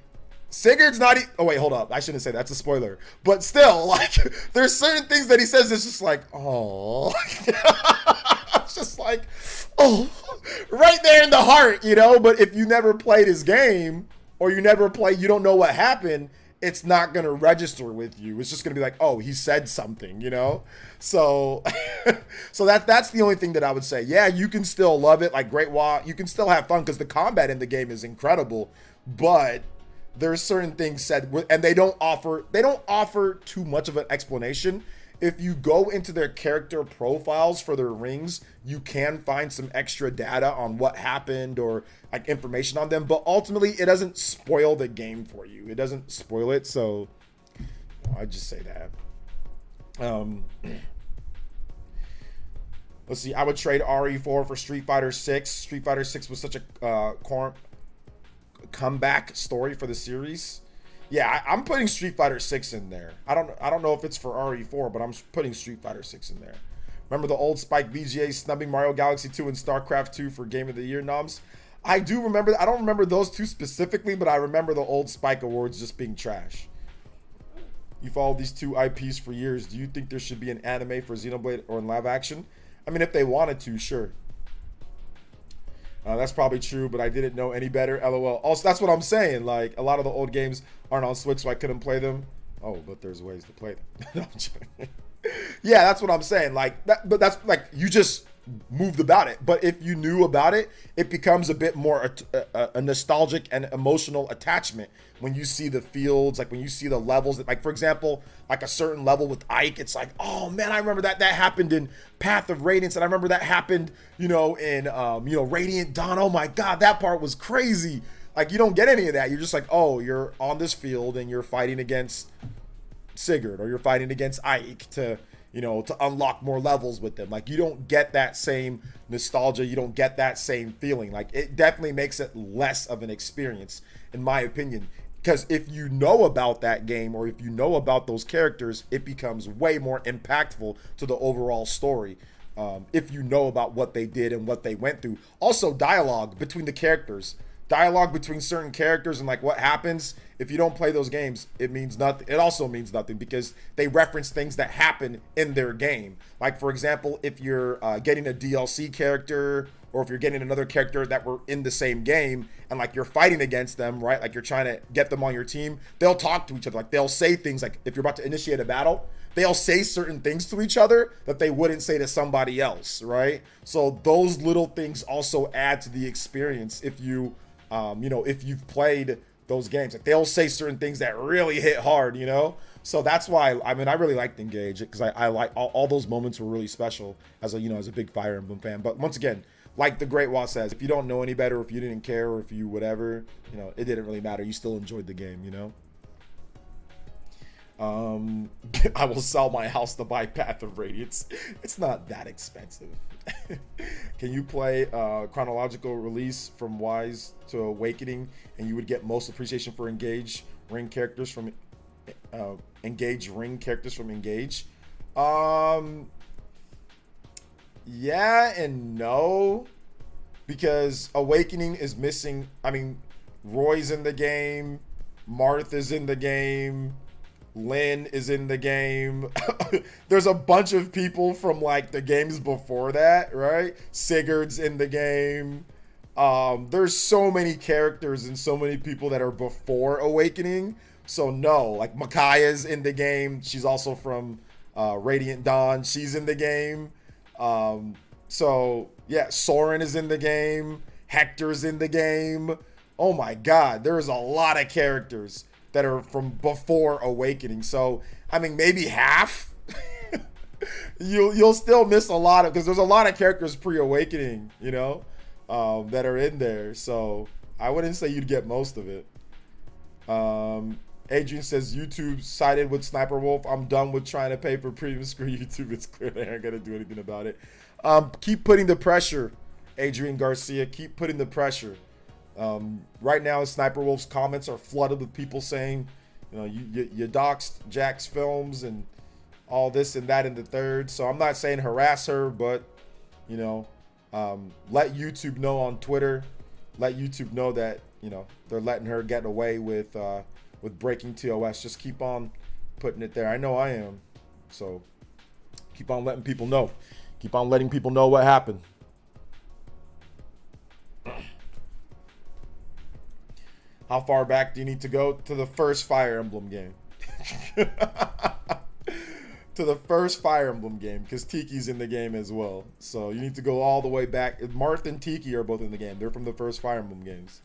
Sigurd's not. Oh wait, hold up. I shouldn't say that's a spoiler. But still, like, there's certain things that he says that's just like, oh, it's just like, oh, right there in the heart, you know. But if you never played his game or you don't know what happened, it's not gonna register with you. It's just gonna be like, oh, he said something, you know. So, so that's the only thing that I would say. Yeah, you can still love it, like Great Wall. You can still have fun because the combat in the game is incredible, but there's certain things said, and they don't offer too much of an explanation. If you go into their character profiles for their rings, you can find some extra data on what happened or like information on them, but ultimately it doesn't spoil the game for you. It doesn't spoil it, so I just say that. Let's see. I would trade RE4 for Street Fighter 6. Street Fighter 6 was such a comeback story for the series. Yeah, I'm putting Street Fighter 6 in there. I don't know if it's for RE4, but I'm putting Street Fighter 6 in there. Remember the old Spike VGA snubbing Mario Galaxy 2 and StarCraft 2 for Game of the Year noms? I do remember. I don't remember those two specifically, but I remember the old Spike Awards just being trash. You followed these two IPs for years. Do you think there should be an anime for Xenoblade or in live action? I mean, if they wanted to, sure. That's probably true, but I didn't know any better. LOL. Also, that's what I'm saying. Like, a lot of the old games aren't on Switch, so I couldn't play them. Oh, but there's ways to play them. No, I'm joking. Yeah, that's what I'm saying. Like, but that's like you just moved about it. But if you knew about it, it becomes a bit more a nostalgic and emotional attachment when you see the fields, like when you see the levels. Like, for example, like a certain level with Ike, it's like, oh man, I remember that happened in Path of Radiance, and I remember that happened, you know, in Radiant Dawn. Oh my God, that part was crazy. Like, you don't get any of that. You're just like, oh, you're on this field and you're fighting against Sigurd or you're fighting against Ike to unlock more levels with them. Like, you don't get that same nostalgia. You don't get that same feeling. Like, it definitely makes it less of an experience, in my opinion. Because if you know about that game or if you know about those characters, it becomes way more impactful to the overall story. If you know about what they did and what they went through. Also, dialogue between the characters. dialogue between certain characters and like what happens if you don't play those games, it means nothing. It also means nothing because they reference things that happen in their game. Like for example, if you're getting a DLC character, or if you're getting another character that were in the same game and like you're fighting against them, right? Like you're trying to get them on your team, they'll talk to each other. Like they'll say things like if you're about to initiate a battle, they'll say certain things to each other that they wouldn't say to somebody else, right? So those little things also add to the experience if you, if you've played those games. Like they'll say certain things that really hit hard, So that's why, I really liked Engage because I like all those moments were really special as a big Fire Emblem fan. But once again, like the Great Wall says, if you don't know any better, or if you didn't care, or if you whatever, it didn't really matter. You still enjoyed the game, I will sell my house to buy Path of Radiance. It's not that expensive. Can you play chronological release from Wise to Awakening, and you would get most appreciation for Engage ring characters from Engage. Yeah and no, because Awakening is missing. Roy's in the game, Martha's in the game, Lynn is in the game. There's a bunch of people from like the games before that, right? Sigurd's in the game. There's so many characters and so many people that are before Awakening. So no, like Makaya's in the game. She's also from Radiant Dawn. She's in the game. So yeah, Soren is in the game. Hector's in the game. Oh my God, there's a lot of characters that are from before Awakening. So maybe half. You'll still miss a lot of, because there's a lot of characters pre-Awakening, that are in there. So I wouldn't say you'd get most of it. Adrian says YouTube sided with Sniper Wolf. I'm done with trying to pay for premium screen YouTube. It's clear they aren't gonna do anything about it. Keep putting the pressure, Adrian Garcia. Keep putting the pressure. Right now, Sniper Wolf's comments are flooded with people saying, you doxed Jack's films and all this and that and the third. So I'm not saying harass her, but let YouTube know on Twitter. Let YouTube know that they're letting her get away with breaking TOS. Just keep on putting it there. I know I am. So keep on letting people know. Keep on letting people know what happened. How far back do you need to go? To the first Fire Emblem game. To the first Fire Emblem game, because Tiki's in the game as well. So you need to go all the way back. Marth and Tiki are both in the game. They're from the first Fire Emblem games.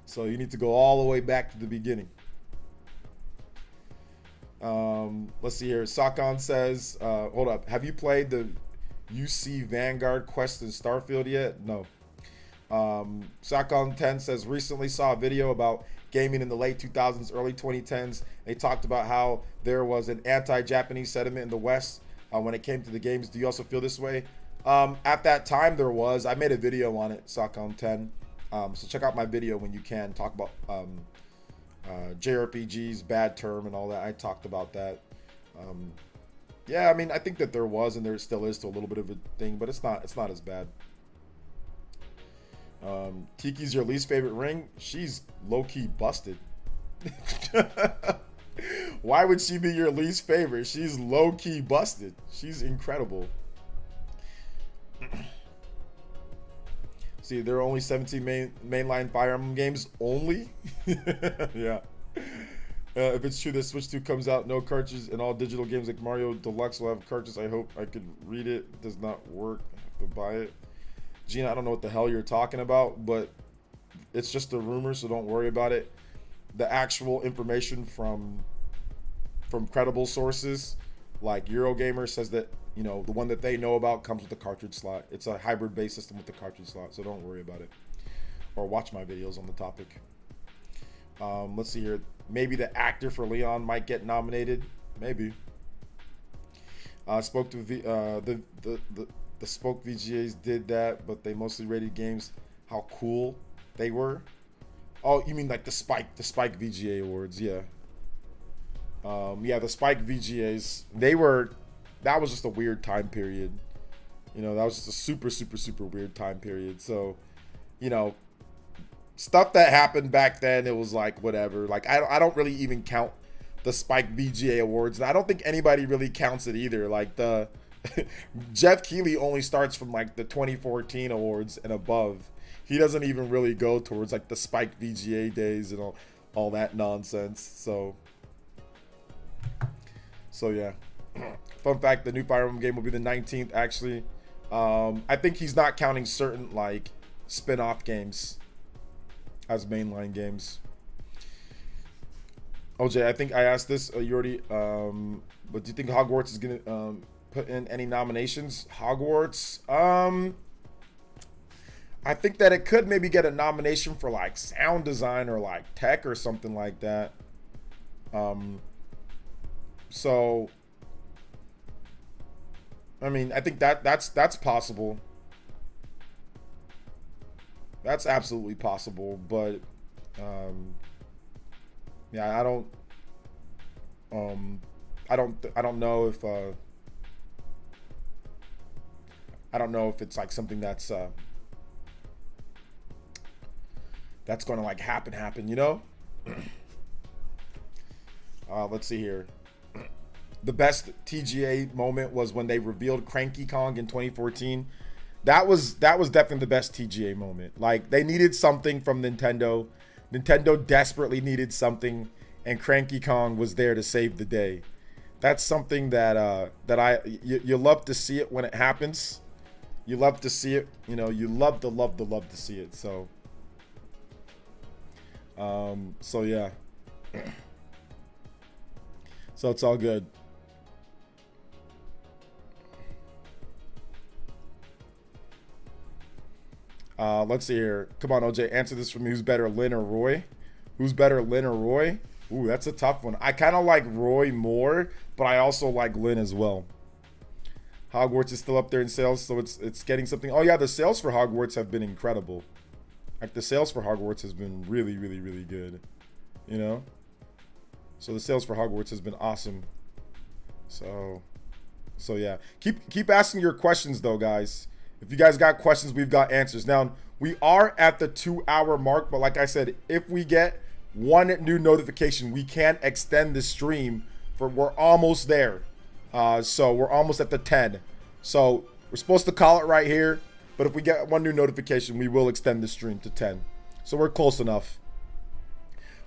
So you need to go all the way back to the beginning. Let's see here. Sakon says, hold up. Have you played the UC Vanguard quest in Starfield yet? No. Sakon 10 says, recently saw a video about gaming in the late 2000s, early 2010s. They talked about how there was an anti-Japanese sentiment in the West when it came to the games. Do you also feel this way? At that time, there was. I made a video on it, Sakon 10. So check out my video when you can. Talk about JRPGs, bad term, and all that. I talked about that. Yeah, I think that there was, and there still is, to a little bit of a thing, but it's not as bad. Tiki's your least favorite ring? She's low-key busted. Why would she be your least favorite? She's low-key busted. She's incredible. See, there are only 17 mainline Fire Emblem games. Only? Yeah. If it's true that Switch 2 comes out, no cartridges, and all digital games like Mario Deluxe will have cartridges, I hope I could read it. It does not work. I have to buy it. Gina, I don't know what the hell you're talking about, but it's just a rumor, so don't worry about it. The actual information from credible sources, like Eurogamer, says that the one that they know about comes with the cartridge slot. It's a hybrid-based system with the cartridge slot, so don't worry about it. Or watch my videos on the topic. Let's see here. Maybe the actor for Leon might get nominated. Maybe. Spoke to the Spoke VGAs did that, but they mostly rated games how cool they were. Oh, you mean like the Spike VGA awards? Yeah. Yeah, the Spike VGAs. That was just a weird time period. That was just a super weird time period. So, stuff that happened back then, it was like whatever. Like I don't really even count the Spike VGA awards, and I don't think anybody really counts it either. Like the Jeff Keighley only starts from like the 2014 awards and above. He doesn't even really go towards like the Spike VGA days and all that nonsense. So yeah. Fun fact, the new Fire Emblem game will be the 19th actually. I think he's not counting certain like spin-off games as mainline games. OJ, I think I asked this, you already, but do you think Hogwarts is gonna put in any nominations? Hogwarts, I think that it could maybe get a nomination for like sound design or like tech or something like that. So I mean, I think that's possible. That's absolutely possible, but yeah, I don't know if I don't know if it's like something that's going to like happen, you know? Let's see here. The best TGA moment was when they revealed Cranky Kong in 2014. That was definitely the best TGA moment. Like, they needed something from Nintendo. Nintendo desperately needed something, and Cranky Kong was there to save the day. That's something that you love to see it when it happens. You love to see it, you know, you love to see it. So so yeah. So it's all good. Let's see here. Come on, OJ, answer this for me. Who's better, Lynn or Roy? Who's better, Lynn or Roy? Ooh, that's a tough one. I kind of like Roy more, but I also like Lynn as well. Hogwarts is still up there in sales, so it's getting something. Oh yeah, the sales for Hogwarts have been incredible. Like the sales for Hogwarts has been really, really, really good. You know? So the sales for Hogwarts has been awesome. So yeah. Keep asking your questions though, guys. If you guys got questions, we've got answers. Now, we are at the 2-hour mark, but like I said, if we get one new notification, we can extend the stream we're almost there. So we're almost at the 10. So we're supposed to call it right here, but if we get one new notification, we will extend the stream to 10. So we're close enough.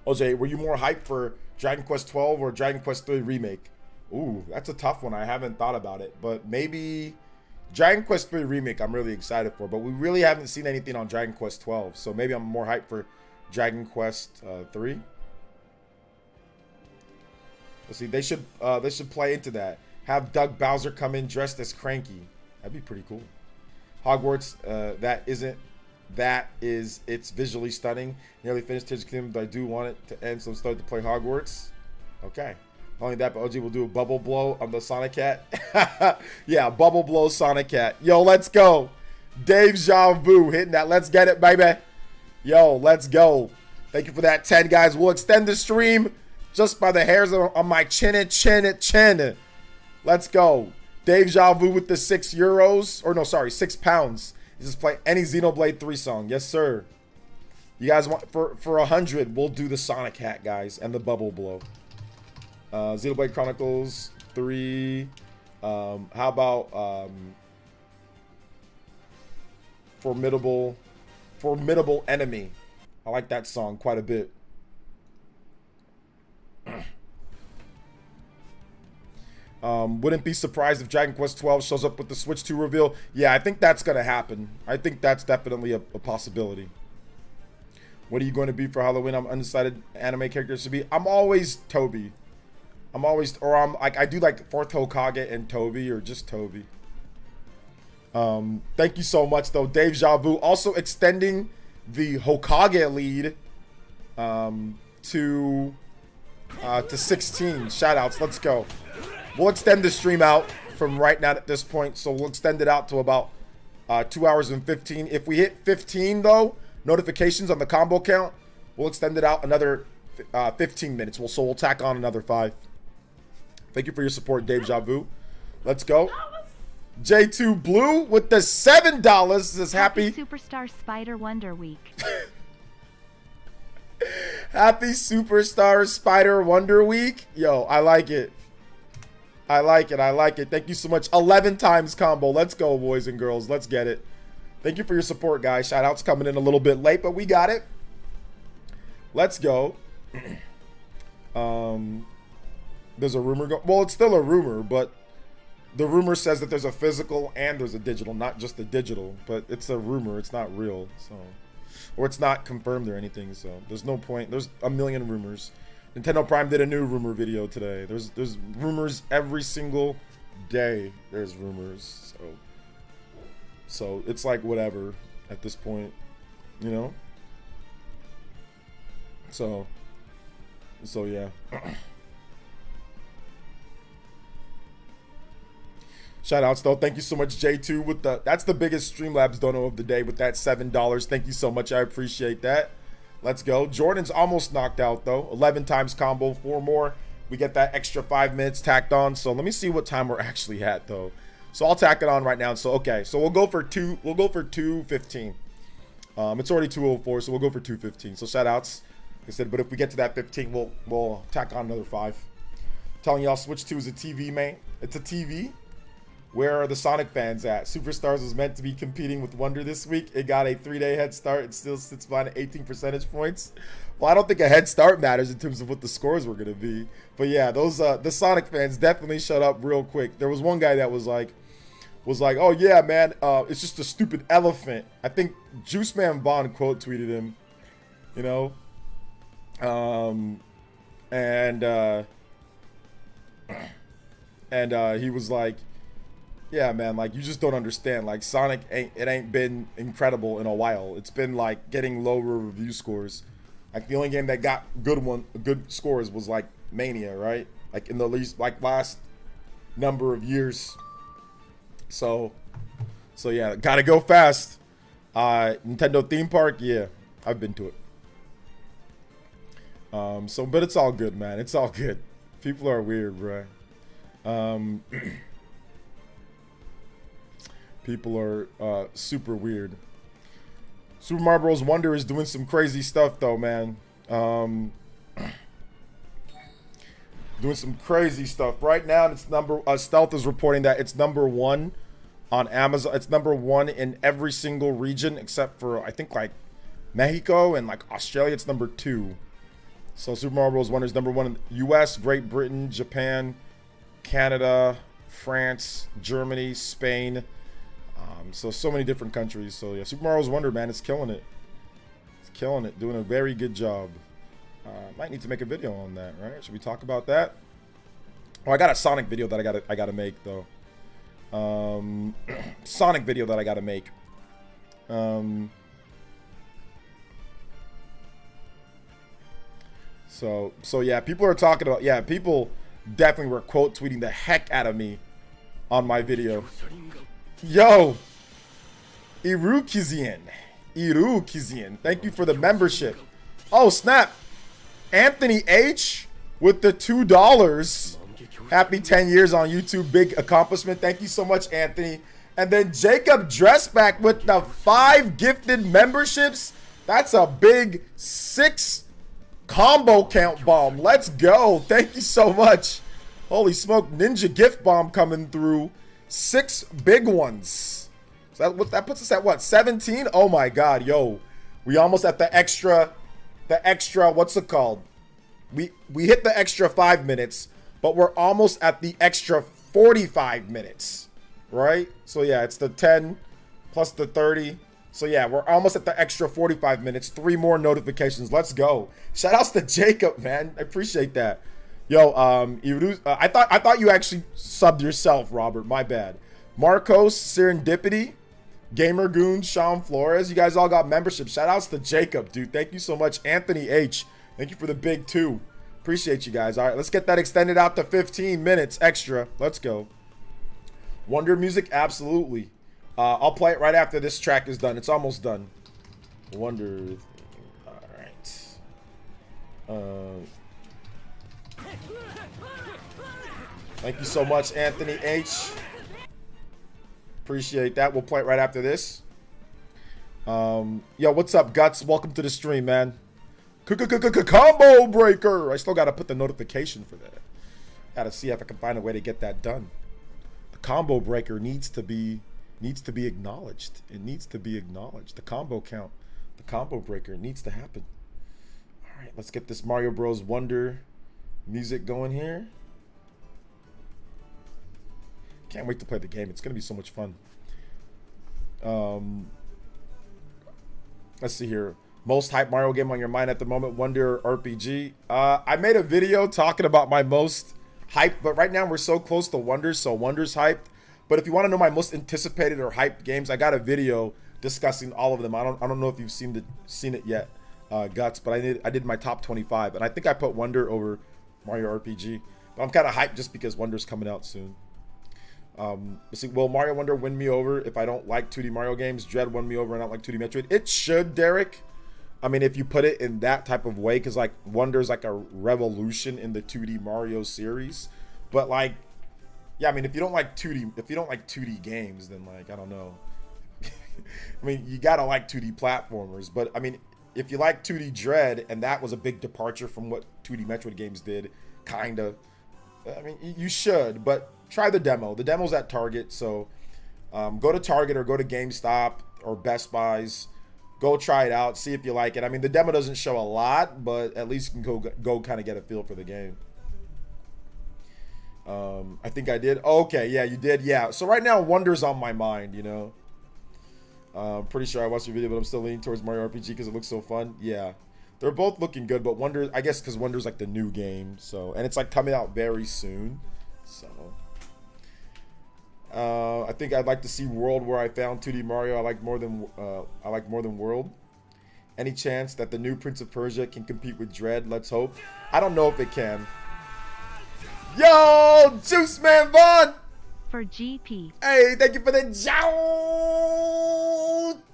OJ, were you more hyped for Dragon Quest 12 or Dragon Quest 3 Remake? Ooh, that's a tough one. I haven't thought about it, but maybe Dragon Quest 3 Remake I'm really excited for, but we really haven't seen anything on Dragon Quest 12, so maybe I'm more hyped for Dragon Quest 3. Let's see, they should play into that. Have Doug Bowser come in dressed as Cranky. That'd be pretty cool. Hogwarts, it's visually stunning. Nearly finished Tears of the Kingdom, but I do want it to end, so I'm starting to play Hogwarts. Okay. Not only that, but OG will do a bubble blow on the Sonic Cat. Yeah, bubble blow Sonic Cat. Yo, let's go. Dave Javu hitting that. Let's get it, baby. Yo, let's go. Thank you for that 10, guys. We'll extend the stream just by the hairs on my chin. Let's go. Dave Javu with the €6. Or no, sorry, £6. Just play any Xenoblade 3 song. Yes, sir. You guys want for 100, we'll do the Sonic Hat, guys, and the bubble blow. Xenoblade Chronicles 3. How about Formidable Enemy? I like that song quite a bit. Wouldn't be surprised if Dragon Quest 12 shows up with the Switch 2 reveal. Yeah, I think that's gonna happen. I think that's definitely a possibility. What are you going to be for Halloween? I'm undecided anime characters to be. I'm always Toby. I do like 4th Hokage and Toby, or just Toby. Thank you so much though, Dave Javu. Also extending the Hokage lead to 16. Shoutouts, let's go. We'll extend the stream out from right now at this point, so we'll extend it out to about 2 hours and 15. If we hit 15 though, notifications on the combo count, we'll extend it out another 15 minutes. So we'll tack on another 5. Thank you for your support, Dave Javu. Let's go. J2 Blue with the $7 says happy Superstar Spider Wonder Week. Happy Superstar Spider Wonder Week. Yo, I like it. I like it. I like it. Thank you so much. 11 times combo. Let's go, boys and girls. Let's get it. Thank you for your support, guys. Shout outs coming in a little bit late, but we got it. Let's go. There's a rumor. Well, it's still a rumor, but the rumor says that there's a physical and there's a digital, not just the digital, but it's a rumor. It's not real, so, or it's not confirmed or anything. So there's no point. There's a million rumors. Nintendo Prime did a new rumor video today. There's rumors every single day. There's rumors. So it's like whatever at this point, you know. So yeah. Shout outs though. Thank you so much, J2, with that's the biggest Streamlabs dono of the day with that $7. Thank you so much. I appreciate that. Let's go. Jordan's almost knocked out though. 11 times combo, 4 more. We get that extra 5 minutes tacked on. So let me see what time we're actually at though. So I'll tack it on right now. So okay, so we'll go for 2:15. It's already 2:04, so we'll go for 2:15. So shout outs. Like I said, but if we get to that 15, we'll tack on another 5. Telling y'all Switch 2 is a TV, man. It's a TV. Where are the Sonic fans at? Superstars was meant to be competing with Wonder this week. It got a 3-day head start. It still sits behind 18 percentage points. Well, I don't think a head start matters in terms of what the scores were going to be. But yeah, those the Sonic fans definitely shut up real quick. There was one guy that was like, oh yeah, man, it's just a stupid elephant. I think Juice Man Bond quote tweeted him, you know, he was like, yeah, man, like you just don't understand. Like Sonic ain't been incredible in a while. It's been like getting lower review scores. Like the only game that got good scores was like Mania, right? Like in the last number of years. So yeah, gotta go fast. Nintendo theme park, yeah, I've been to it. But it's all good, man. It's all good. People are weird, bro. People are super weird. Super Mario Bros. Wonder is doing some crazy stuff, though, man. Doing some crazy stuff right now. It's Stealth is reporting that it's #1 on Amazon. It's #1 in every single region except for I think like Mexico and like Australia. It's #2. So Super Mario Bros. Wonder is #1 in the U.S., Great Britain, Japan, Canada, France, Germany, Spain. So many different countries. So yeah, Super Mario Wonder, man, it's killing it. It's killing it, doing a very good job. Might need to make a video on that, right? Should we talk about that? Oh, I got a Sonic video that I gotta make though. Sonic video that I gotta make. So yeah, people are talking about, yeah, people definitely were quote tweeting the heck out of me on my video. Yo, Irukizian, thank you for the membership. Oh snap, Anthony H with the $2. Happy 10 years on YouTube, big accomplishment. Thank you so much, Anthony. And then Jacob Dressback with the 5 gifted memberships. That's a big 6 combo count bomb. Let's go. Thank you so much. Holy smoke, Ninja gift bomb coming through. 6 big ones. So that puts us at what, 17? Oh my god, yo. We almost at the extra, what's it called? We hit the extra 5 minutes, but we're almost at the extra 45 minutes, right? So yeah, it's the 10 plus the 30. So yeah, we're almost at the extra 45 minutes. 3 more notifications. Let's go. Shout outs to Jacob, man. I appreciate that. Yo, I thought you actually subbed yourself, Robert. My bad. Marcos, Serendipity, Gamer Goon, Sean Flores. You guys all got memberships. Shout outs to Jacob, dude. Thank you so much. Anthony H. Thank you for the big 2. Appreciate you guys. All right, let's get that extended out to 15 minutes extra. Let's go. Wonder music, absolutely. I'll play it right after this track is done. It's almost done. Wonder. All right. Thank you so much, Anthony H. Appreciate that. We'll play it right after this. Yo, what's up, Guts? Welcome to the stream, man. Combo breaker. I still got to put the notification for that. Got to see if I can find a way to get that done. The combo breaker needs to be acknowledged. It needs to be acknowledged. The combo count, the combo breaker needs to happen. All right, let's get this Mario Bros. Wonder music going here. Can't wait to play the game. It's gonna be so much fun. Let's see here. Most hype Mario game on your mind at the moment, Wonder RPG. I made a video talking about my most hyped, but right now we're so close to Wonder, so Wonder's hyped. But if you want to know my most anticipated or hyped games, I got a video discussing all of them. I don't know if you've seen it yet, Guts, but I did my top 25, and I think I put Wonder over Mario RPG. But I'm kind of hyped just because Wonder's coming out soon. Let's see, will Mario Wonder win me over if I don't like 2D Mario games? Dread won me over and I don't like 2D Metroid. It should, Derek. I mean, if you put it in that type of way, because like Wonder's like a revolution in the 2D Mario series. But like, yeah, I mean, if you don't like 2D games, then like, I don't know. I mean, you gotta like 2D platformers. But I mean, if you like 2D Dread, and that was a big departure from what 2D Metroid games did, kinda. I mean, you should, but try the demo. The demo's at Target, so go to Target or go to GameStop or Best Buys. Go try it out, see if you like it. I mean, the demo doesn't show a lot, but at least you can go kind of get a feel for the game. I think I did. Okay, yeah, you did. Yeah. So right now, Wonder's on my mind, you know. Pretty sure I watched your video, but I'm still leaning towards Mario RPG because it looks so fun. Yeah. They're both looking good, but Wonder, I guess because Wonder's like the new game, so, and it's like coming out very soon. So I think I'd like to see World where I found 2D Mario. I like more than World. Any chance that the new Prince of Persia can compete with Dread? Let's hope. I don't know if it can. Yo, Juice Man Vaughn for GP. Hey, thank you for the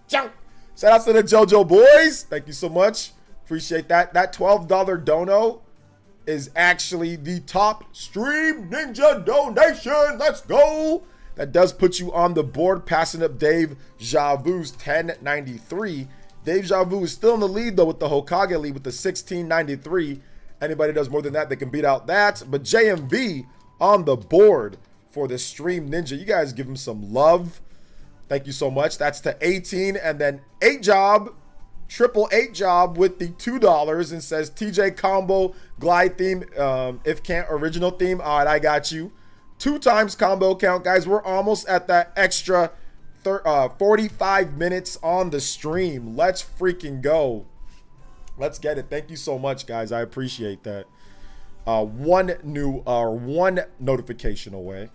Shout out to the JoJo boys. Thank you so much. Appreciate that. That $12 dono is actually the top Stream Ninja donation. Let's go. That does put you on the board, passing up Dave Javu's 1093. Dave Javu is still in the lead, though, with the Hokage lead with the 1693. Anybody does more than that, they can beat out that. But JMV on the board for the Stream Ninja. You guys give him some love. Thank you so much. That's to 18. And then 8Job, triple 8Job with the $2 and says TJ combo glide theme, if can't original theme. All right, I got you. 2 times combo count, guys. We're almost at that extra 45 minutes on the stream. Let's freaking go. Let's get it. Thank you so much, guys. I appreciate that. One notification away.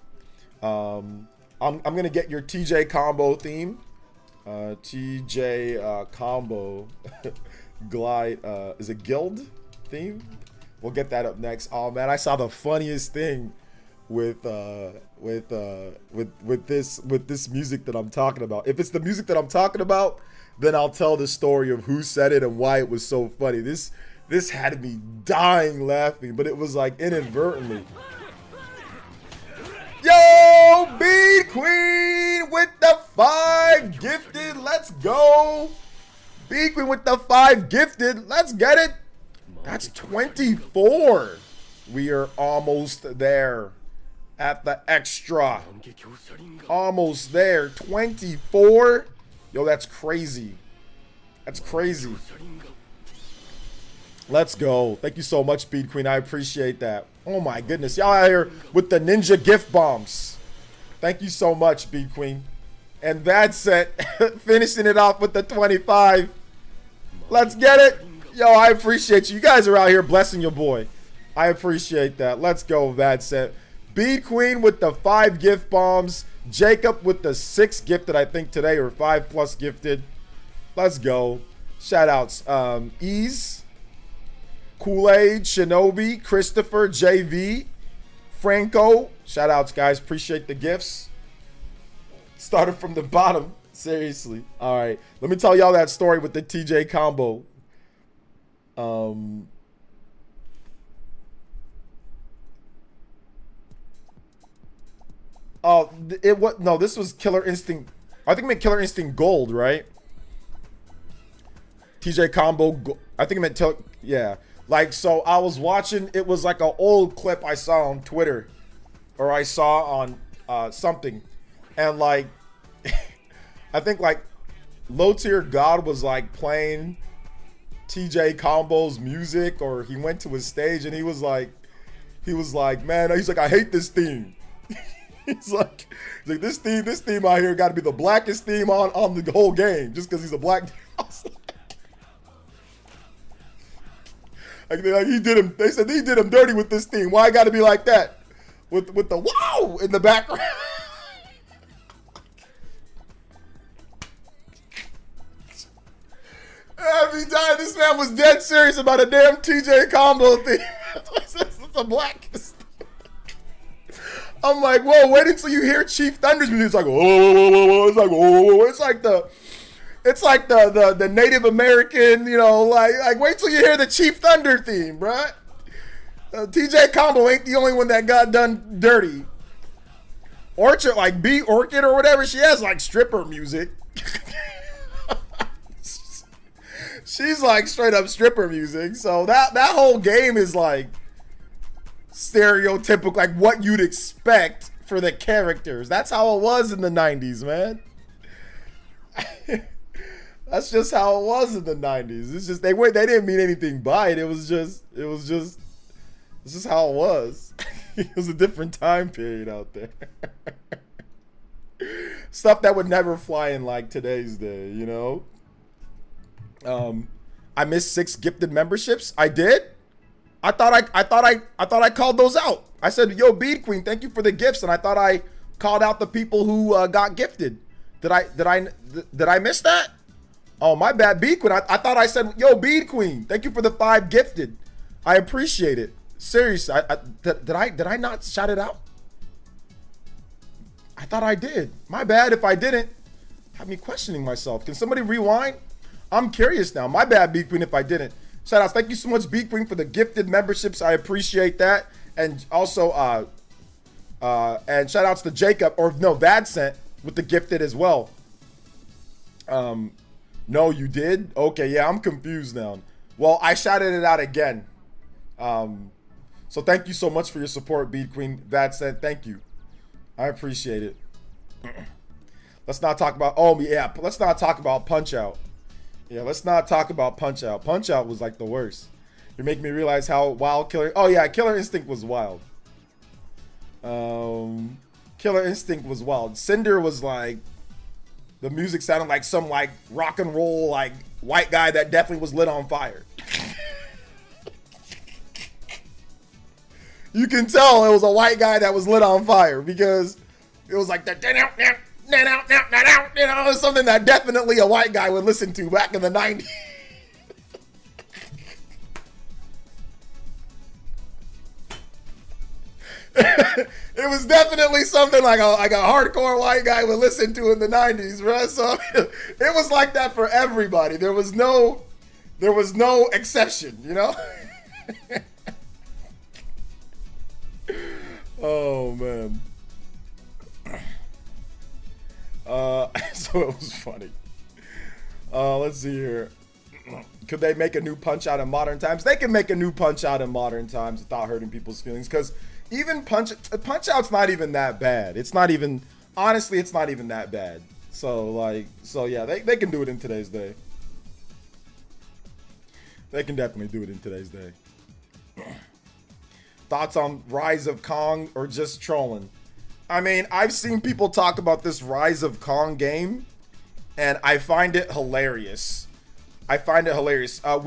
I'm gonna get your TJ combo theme. TJ combo glide is a guild theme. We'll get that up next. Oh man, I saw the funniest thing with this music that I'm talking about. If it's the music that I'm talking about, then I'll tell the story of who said it and why it was so funny. This had me dying laughing, but it was like inadvertently. Yo, Beat Queen with the 5 gifted. Let's go. Beat Queen with the 5 gifted. Let's get it. That's 24. We are almost there at the extra. Almost there. 24. Yo, that's crazy. That's crazy. Let's go. Thank you so much, Speed Queen. I appreciate that. Oh my goodness. Y'all out here with the ninja gift bombs. Thank you so much, Speed Queen. And that's it. Finishing it off with the 25. Let's get it. Yo, I appreciate you. You guys are out here blessing your boy. I appreciate that. Let's go, that's it. Bead Queen with the 5 gift bombs. Jacob with the 6 gifted, I think, today, or 5+ gifted. Let's go. Shout outs. Ease, Kool-Aid, Shinobi, Christopher, JV, Franco. Shout outs, guys. Appreciate the gifts. Started from the bottom. Seriously. All right. Let me tell y'all that story with the TJ combo. Oh, no, this was Killer Instinct. I think it meant Killer Instinct Gold, right? TJ combo. I think I meant yeah. Like, so I was watching, it was like an old clip I saw on Twitter, or I saw on something, and like, I think like Low Tier God was like playing TJ Combo's music, or he went to his stage and he was like, man, he's like, I hate this theme. he's like, this theme out here got to be the blackest theme on the whole game, just because he's a black. Like he did him. They said he did him dirty with this theme. Why I got to be like that, with the wow in the background. Every time this man was dead serious about a damn TJ Combo thing. It's the blackest. I'm like, whoa, wait until you hear Chief Thunder's music. It's like, whoa. It's like, whoa. It's like the Native American, you know, like wait till you hear the Chief Thunder theme, bruh. TJ Combo ain't the only one that got done dirty. Orchard, like B Orchid or whatever, she has like stripper music. She's like straight up stripper music. So that whole game is like stereotypical, like what you'd expect for the characters. That's how it was in the 90s, man. That's just how it was in the 90s. It's just they didn't mean anything by it. It's just how it was. It was a different time period out there. Stuff that would never fly in like today's day, you know? I missed 6 gifted memberships. I did. I thought I called those out. I said, "Yo, Bead Queen, thank you for the gifts," and I thought I called out the people who got gifted. Did I miss that? Oh, my bad, Bead Queen. I thought I said, "Yo, Bead Queen, thank you for the 5 gifted. I appreciate it." Seriously, did I not shout it out? I thought I did. My bad if I didn't. Have me questioning myself. Can somebody rewind? I'm curious now. My bad, B Queen, if I didn't. Shout outs. Thank you so much, B Queen, for the gifted memberships. I appreciate that. And also, and shout outs to Jacob, or no, Vadsent with the gifted as well. No, you did? Okay, yeah, I'm confused now. Well, I shouted it out again. So thank you so much for your support, B Queen. Vadsent, thank you. I appreciate it. Let's not talk about, oh yeah, let's not talk about Punch Out. Yeah, let's not talk about Punch Out. Punch Out was like the worst. You're making me realize how wild Killer, oh yeah, Killer Instinct was wild. Killer Instinct was wild. Cinder was like, the music sounded like some like rock and roll like white guy that definitely was lit on fire. You can tell it was a white guy that was lit on fire because it was like the you know, something that definitely a white guy would listen to back in the 90s. It was definitely something like a hardcore white guy would listen to in the 90s, right? So it was like that for everybody. There was no exception, you know? Oh man. So it was funny. Let's see here. Could they make a new Punch Out in modern times? They can make a new Punch Out in modern times without hurting people's feelings, because even Punch Out's not even that bad. It's not even, honestly, it's not even that bad. So yeah, they can do it in today's day. They can definitely do it in today's day. Thoughts on Rise of Kong or just trolling? I mean, I've seen people talk about this Rise of Kong game, and I find it hilarious. We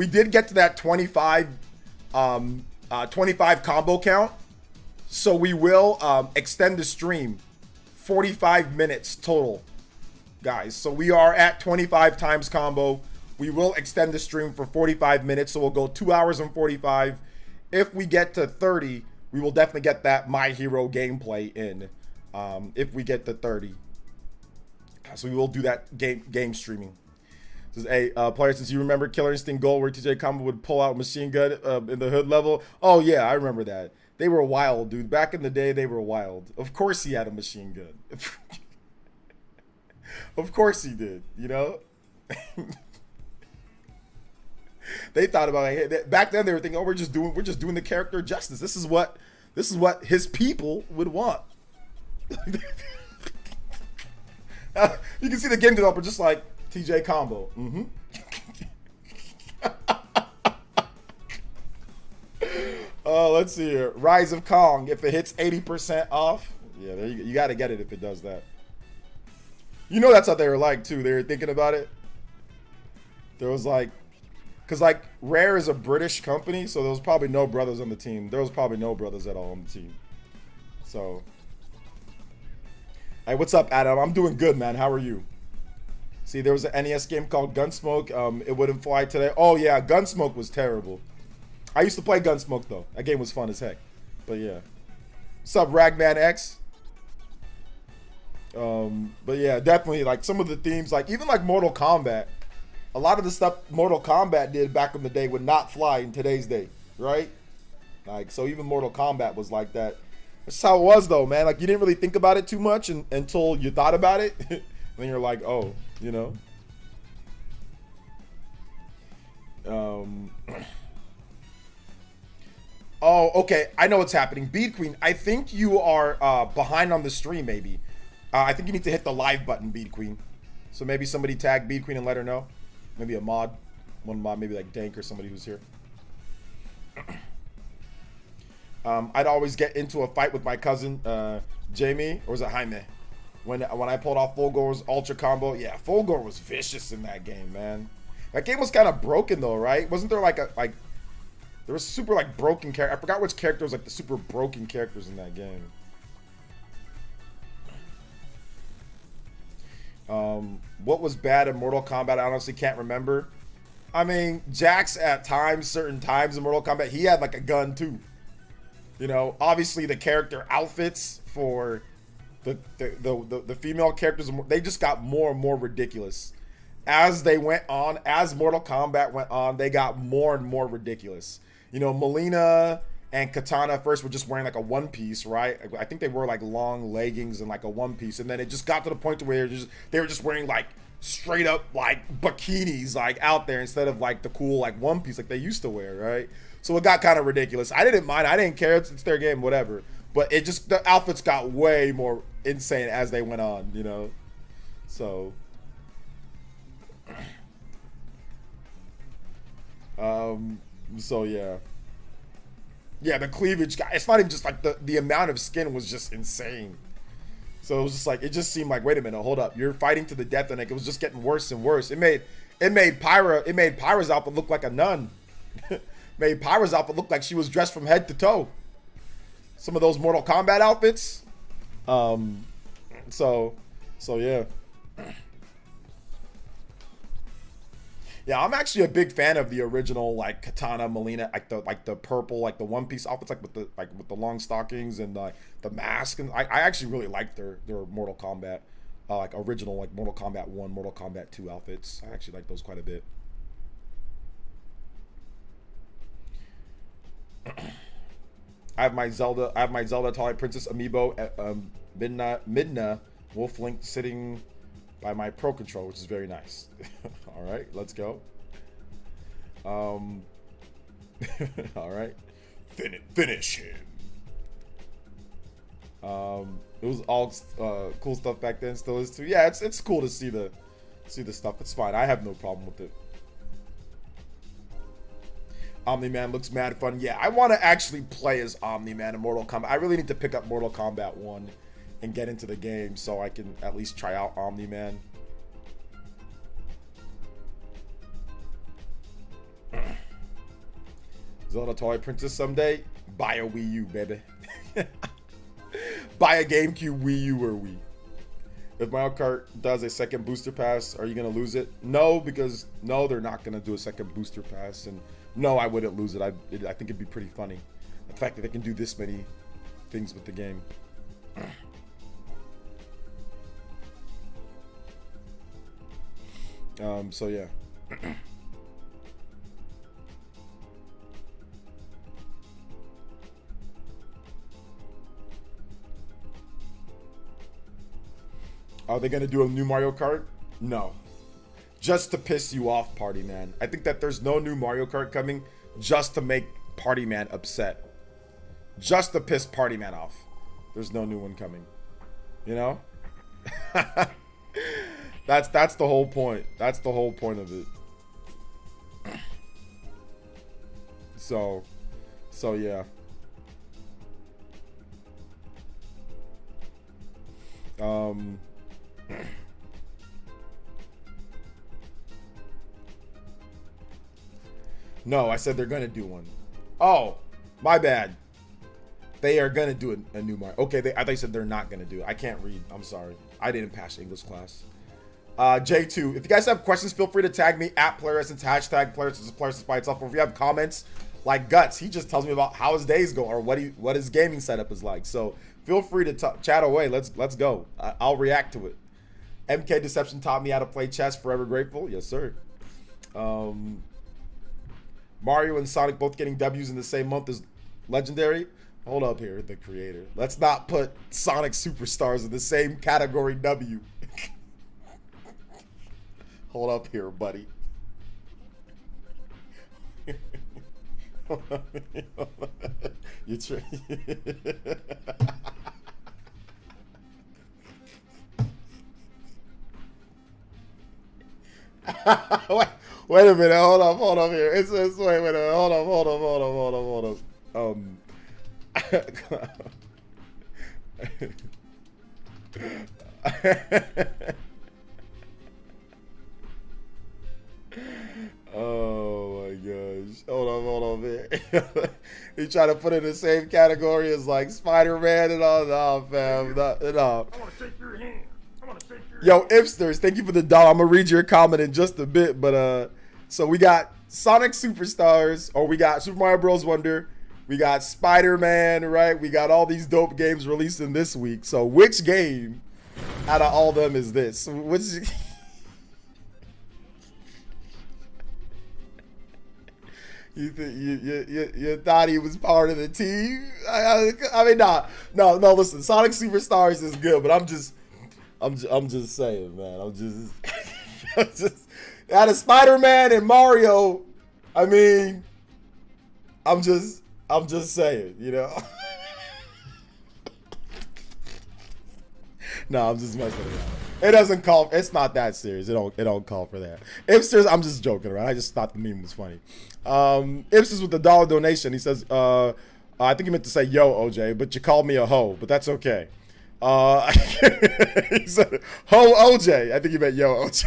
did get to that 25 combo count, so we will extend the stream 45 minutes total, guys. So we are at 25 times combo. We will extend the stream for 45 minutes, so we'll go 2 hours and 45. If we get to 30, we will definitely get that My Hero gameplay in. If we get to 30, so we will do that game streaming. Says, hey, player, since you remember Killer Instinct Gold where TJ Combo would pull out a machine gun in the hood level. Oh yeah, I remember that. They were wild, dude. Back in the day, they were wild. Of course he had a machine gun. Of course he did, you know? They thought about it. Hey, back then they were thinking, oh, we're just doing the character justice. This is what his people would want. You can see the game developer just like TJ Combo. Oh, let's see here. Rise of Kong. If it hits 80% off, yeah, there you got to get it if it does that. You know that's what they were like too. They were thinking about it. There was like, because like Rare is a British company, so there was probably no brothers on the team. There was probably no brothers at all on the team. So, hey, what's up, Adam? I'm doing good, man. How are you? See, there was an NES game called Gunsmoke. It wouldn't fly today. Oh yeah, Gunsmoke was terrible. I used to play Gunsmoke though. That game was fun as heck. But yeah. What's up, Ragman X? But yeah, definitely like some of the themes, like even like Mortal Kombat. A lot of the stuff Mortal Kombat did back in the day would not fly in today's day, right? Like, so even Mortal Kombat was like that. That's how it was though, man. Like you didn't really think about it too much until you thought about it. Then you're like, oh, you know. Oh, okay. I know what's happening. Bead Queen, I think you are behind on the stream, maybe. I think you need to hit the live button, Bead Queen. So maybe somebody tag Bead Queen and let her know. Maybe a mod. One mod, maybe like Dank or somebody who's here. I'd always get into a fight with my cousin, Jamie, or was it Jaime? When I pulled off Fulgor's Ultra Combo. Yeah, Fulgor was vicious in that game, man. That game was kind of broken though, right? Wasn't there like there was super like broken character. I forgot which character was like the super broken characters in that game. What was bad in Mortal Kombat? I honestly can't remember. I mean, Jax at times, certain times in Mortal Kombat, he had like a gun too. You know, obviously the character outfits for the female characters, they just got more and more ridiculous. As they went on, as Mortal Kombat went on, they got more and more ridiculous. You know, Melina and Katana first were just wearing like a one piece, right? I think they wore like long leggings and like a one piece, and then it just got to the point where they were just wearing like straight up like bikinis like out there instead of like the cool like one piece like they used to wear, right? So it got kind of ridiculous. I didn't mind. I didn't care. It's their game, whatever. But it just, the outfits got way more insane as they went on, you know? So. So yeah. Yeah, the cleavage guy, it's not even just like the amount of skin was just insane. So it was just like, it just seemed like, wait a minute, hold up. You're fighting to the death and like, it was just getting worse and worse. It made Pyra's outfit look like a nun. Made Pyra's outfit look like she was dressed from head to toe. Some of those Mortal Kombat outfits. So yeah. Yeah, I'm actually a big fan of the original like Katana, Melina, like the purple, like the one piece outfits, like with the long stockings and the mask, and I actually really like their Mortal Kombat, like original like Mortal Kombat 1, Mortal Kombat 2 outfits. I actually like those quite a bit. I have my Zelda Twilight Princess amiibo at Midna Wolf Link sitting by my Pro Control, which is very nice. All right, let's go. All right, finish him. It was all cool stuff back then, still is too. Yeah, it's cool to see the stuff. It's fine. I have no problem with it. Omni-Man looks mad fun. Yeah, I want to actually play as Omni-Man in Mortal Kombat. I really need to pick up Mortal Kombat 1 and get into the game so I can at least try out Omni-Man. Zelda Twilight Princess someday? Buy a Wii U, baby. Buy a GameCube, Wii U, or Wii. If Mario Kart does a second booster pass, are you going to lose it? No, because no, they're not going to do a second booster pass. And no, I wouldn't lose it. I think it'd be pretty funny. The fact that they can do this many things with the game. So yeah. Are they gonna do a new Mario Kart? No. just to piss you off, Party Man. I think that there's no new Mario Kart coming just to make Party Man upset. Just to piss Party Man off. There's no new one coming. You know? That's the whole point. That's the whole point of it. So yeah. No, I said they're gonna do one. Oh, my bad. They are gonna do a new Mario. Okay, I thought you said they're not gonna do it. I can't read. I'm sorry. I didn't pass English class. J2, if you guys have questions, feel free to tag me at PlayerEssence, hashtag PlayerEssence by itself. Or if you have comments, like Guts, he just tells me about how his days go or what his gaming setup is like. So feel free to chat away. Let's go. I'll react to it. MK Deception taught me how to play chess. Forever grateful. Yes, sir. Mario and Sonic both getting W's in the same month is legendary. Hold up here, the creator. Let's not put Sonic Superstars in the same category W. Hold up here, buddy. You wait a minute, hold up here. Wait a minute, hold up. Oh my gosh. Hold on here. He tried to put it in the same category as like Spider-Man and all. No, fam. No. I want to shake your hand. Yo, Ipsters, thank you for the dollar. I'm gonna read your comment in just a bit, but so we got Sonic Superstars, or we got Super Mario Bros. Wonder, we got Spider-Man, right? We got all these dope games releasing this week. So which game out of all of them is this? Which you thought he was part of the team? I mean, no. Listen, Sonic Superstars is good, but I'm just saying, man. I'm just out of Spider-Man and Mario. I mean, I'm just saying, you know. No, I'm just messing around. It doesn't call. It's not that serious. It don't call for that. Ipsters, I'm just joking around. I just thought the meme was funny. Ipsters with the $1 donation. He says, I think he meant to say yo, OJ, but you called me a hoe, but that's okay. He said, ho, OJ. I think he meant yo, OJ.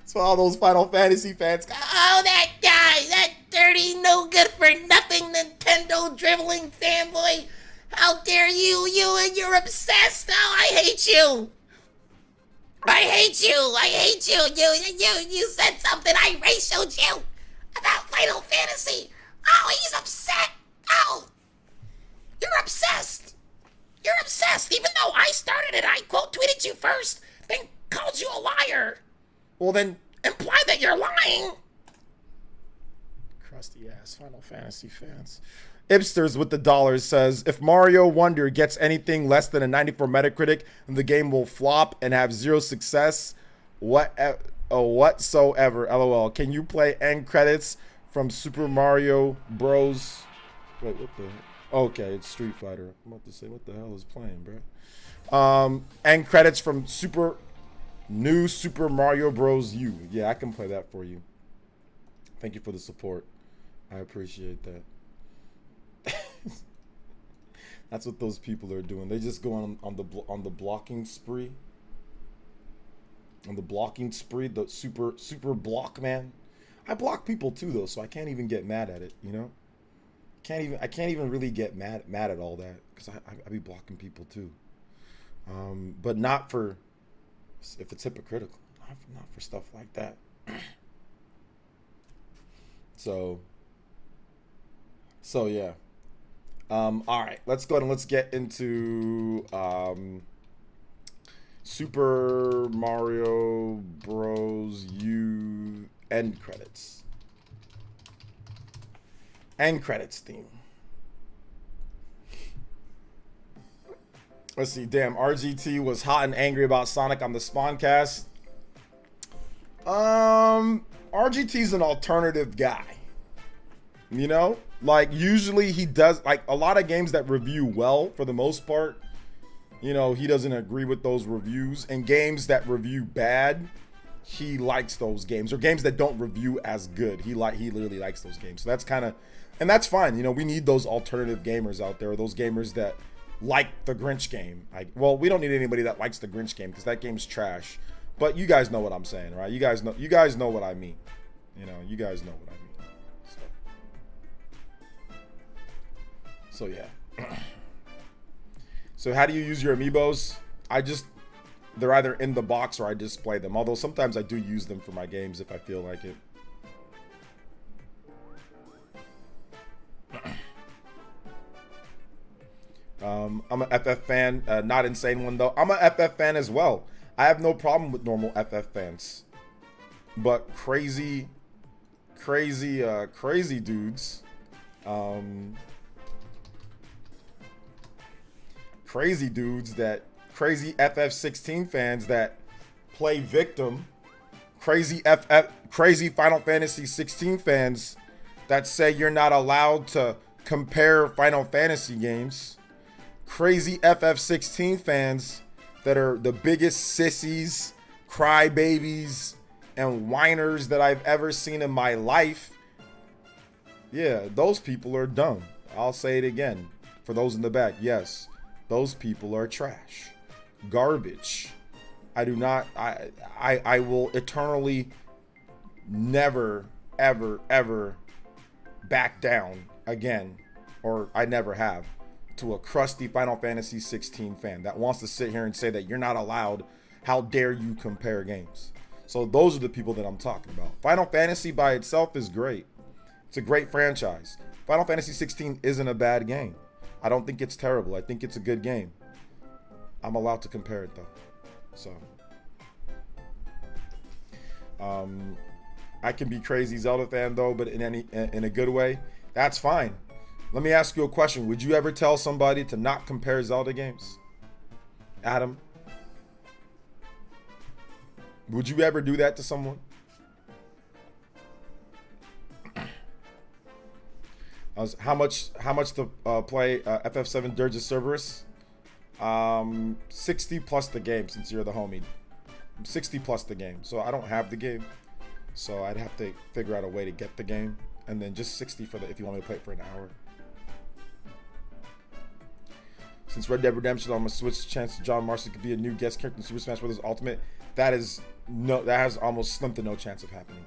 So all those Final Fantasy fans, oh, that guy, that dirty, no good for nothing Nintendo dribbling fanboy. How dare you? You're obsessed. Oh, I hate you. I hate you. You said something. I ratioed you about Final Fantasy. Oh, he's upset. Oh, you're obsessed. You're obsessed. Even though I started it, I quote tweeted you first, then called you a liar. Well, then imply that you're lying. Crusty ass Final Fantasy fans. Ipsters with the $1 says, if Mario Wonder gets anything less than a 94 Metacritic, then the game will flop and have 0 success whatsoever. LOL. Can you play end credits from Super Mario Bros? Wait, what the? Okay, it's Street Fighter. I'm about to say, what the hell is playing, bro? End credits from New Super Mario Bros. U. Yeah, I can play that for you. Thank you for the support. I appreciate that. That's what those people are doing. They just go on the blocking spree. On the blocking spree, the super block man. I block people too though, so I can't even get mad at it. You know, I can't even really get mad at all that because I be blocking people too. But not for if it's hypocritical. Not for stuff like that. So yeah. All right, let's go ahead and let's get into Super Mario Bros. U end credits. End credits theme. Let's see. Damn, RGT was hot and angry about Sonic on the Spawncast. RGT's an alternative guy. You know? Like, usually he does, like, a lot of games that review well, for the most part, you know, he doesn't agree with those reviews. And games that review bad, he likes those games. Or games that don't review as good, he literally likes those games. So that's kind of, and that's fine. You know, we need those alternative gamers out there, those gamers that like the Grinch game. Well, we don't need anybody that likes the Grinch game, because that game's trash. But you guys know what I'm saying, right? You guys know what I mean. You know, you guys know what I mean. So yeah. So how do you use your amiibos? They're either in the box or I display them. Although sometimes I do use them for my games if I feel like it. I'm an FF fan, not insane one though. I'm an FF fan as well. I have no problem with normal FF fans, but crazy dudes, crazy crazy FF16 fans that play victim, crazy Final Fantasy 16 fans that say you're not allowed to compare Final Fantasy games. Crazy FF16 fans that are the biggest sissies, crybabies, and whiners that I've ever seen in my life. Yeah, those people are dumb. I'll say it again. For those in the back, yes, those people are trash. Garbage. I will eternally never, ever back down again, or I never have, to a crusty Final Fantasy 16 fan that wants to sit here and say that you're not allowed. How dare you compare games? So those are the people that I'm talking about. Final Fantasy by itself is great. It's a great franchise. Final Fantasy 16 isn't a bad game. I don't think it's terrible. I think it's a good game. I'm allowed to compare it though. So I can be crazy Zelda fan though, but in a good way. That's fine. Let me ask you a question. Would you ever tell somebody to not compare Zelda games? Adam? Would you ever do that to someone? How much to play FF7 Dirge Cerberus? 60 plus the game, since you're the homie. 60 plus the game. So I don't have the game. So I'd have to figure out a way to get the game. And then just 60 for if you want me to play it for an hour. Since Red Dead Redemption on my Switch, chance John Marston could be a new guest character in Super Smash Bros. Ultimate. That has almost slim to no chance of happening.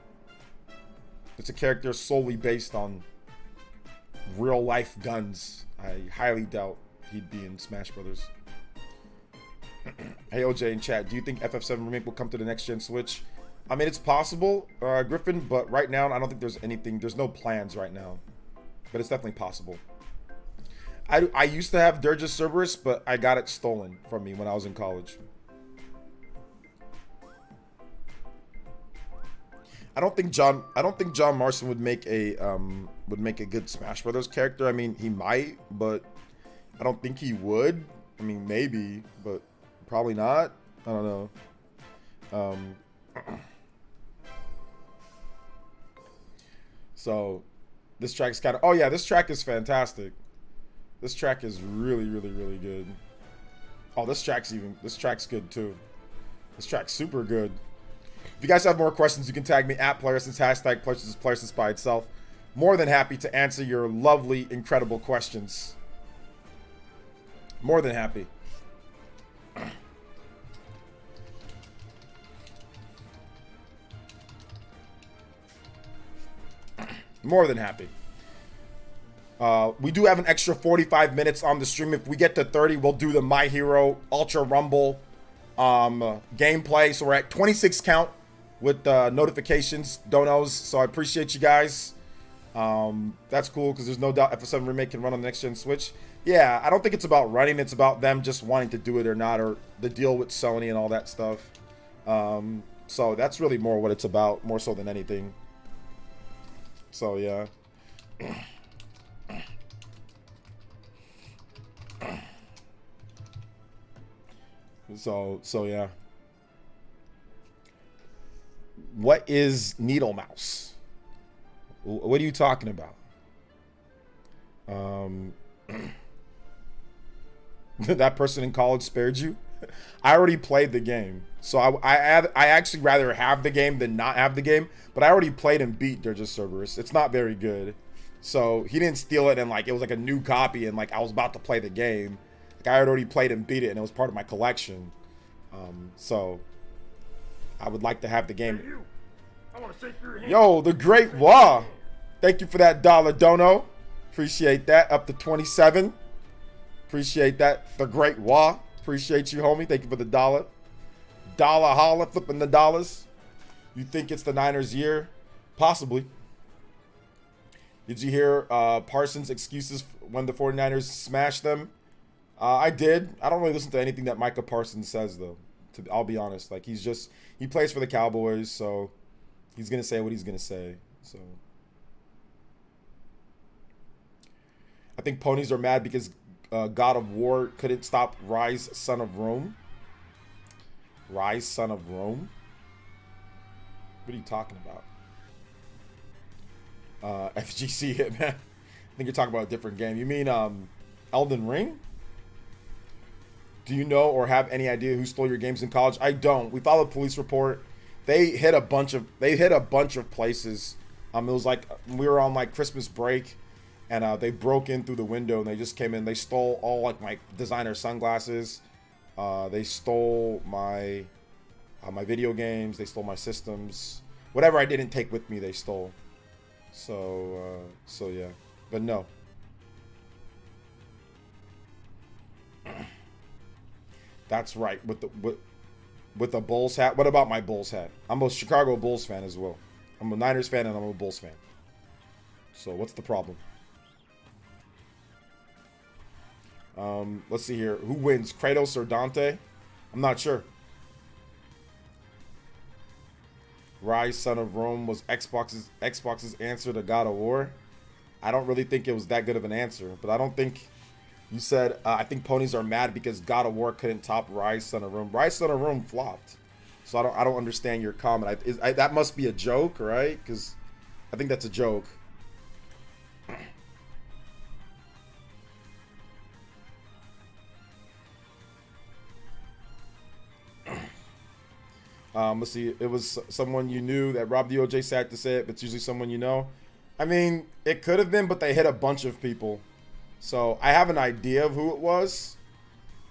It's a character solely based on real life guns. I highly doubt he'd be in Smash Brothers. Hey OJ in chat, do you think FF7 remake will come to the next gen Switch? I mean, it's possible, Griffin, but right now I don't think there's no plans right now. But it's definitely possible. I used to have Dirge Cerberus, but I got it stolen from me when I was in college. I don't think John Marston would make a good Smash Brothers character. I mean, he might, but I don't think he would. I mean, maybe, but probably not. I don't know. So this track is kind of, oh yeah, this track is fantastic. This track is really good. Oh, this track's good too. This track's super good. If you guys have more questions, you can tag me at PlayerEssence, hashtag PlayerEssence by itself. More than happy to answer your lovely, incredible questions. More than happy. More than happy. We do have an extra 45 minutes on the stream. If we get to 30, we'll do the My Hero Ultra Rumble gameplay. So we're at 26 count with notifications, donos. So I appreciate you guys. That's cool because there's no doubt FF7 Remake can run on the next gen Switch. Yeah, I don't think it's about running. It's about them just wanting to do it or not, or the deal with Sony and all that stuff. So that's really more what it's about, more so than anything. So yeah. So yeah. What is needle mouse? What are you talking about? That person in college spared you? I already played the game. So I actually rather have the game than not have the game. But I already played and beat Dirge Cerberus. It's not very good. So he didn't steal it and like it was like a new copy and like I was about to play the game. Like I had already played and beat it and it was part of my collection. So I would like to have the game. I want to shake your hand. Yo, the Great Wah. Thank you for that dollar, Dono. Appreciate that. Up to 27. Appreciate that. The Great Wah. Appreciate you, homie. Thank you for the dollar. Dollar holla, flipping the dollars. You think it's the Niners' year? Possibly. Did you hear Parsons' excuses when the 49ers smashed them? I did. I don't really listen to anything that Micah Parsons says, though. I'll be honest. Like, he plays for the Cowboys, so he's going to say what he's going to say. So I think ponies are mad because God of War couldn't stop Rise, Son of Rome. Rise, Son of Rome? What are you talking about? FGC Hitman. I think you're talking about a different game. You mean Elden Ring? Do you know or have any idea who stole your games in college? I don't. We filed a police report. They hit a bunch of places. It was like we were on like Christmas break, and they broke in through the window and they just came in. They stole all like my designer sunglasses. They stole my video games. They stole my systems. Whatever I didn't take with me, they stole. So yeah, but no. That's right. With the Bulls hat. What about my Bulls hat? I'm a Chicago Bulls fan as well. I'm a Niners fan and I'm a Bulls fan. So what's the problem? Let's see here. Who wins, Kratos or Dante? I'm not sure. Rise, Son of Rome was Xbox's answer to God of War. I don't really think it was that good of an answer, but I don't think you said I think ponies are mad because God of War couldn't top Rise, Son of Rome. Rise, Son of Rome flopped, so I don't understand your comment. That must be a joke, right? Because I think that's a joke. Let's see. It was someone you knew that Rob DOJ sad to say it, but it's usually someone you know. I mean, it could have been, but they hit a bunch of people. So I have an idea of who it was,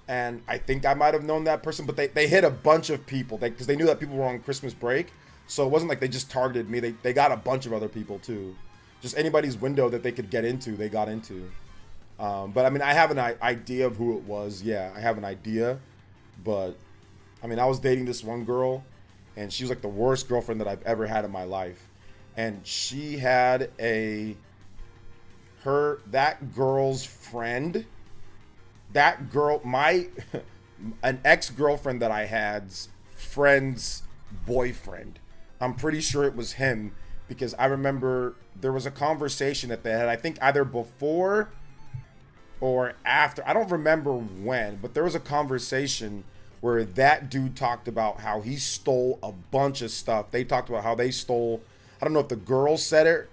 and I think I might have known that person, but they hit a bunch of people because they knew that people were on Christmas break. So it wasn't like they just targeted me. They got a bunch of other people too. Just anybody's window that they could get into, they got into. But I mean, I have an idea of who it was. Yeah, I have an idea. But I mean, I was dating this one girl, and she was like the worst girlfriend that I've ever had in my life. And she had that girl's friend, an ex-girlfriend that I had's friend's boyfriend. I'm pretty sure it was him because I remember there was a conversation that they had, I think either before or after. I don't remember when, but there was a conversation where that dude talked about how he stole a bunch of stuff. They talked about how they stole, I don't know if the girl said it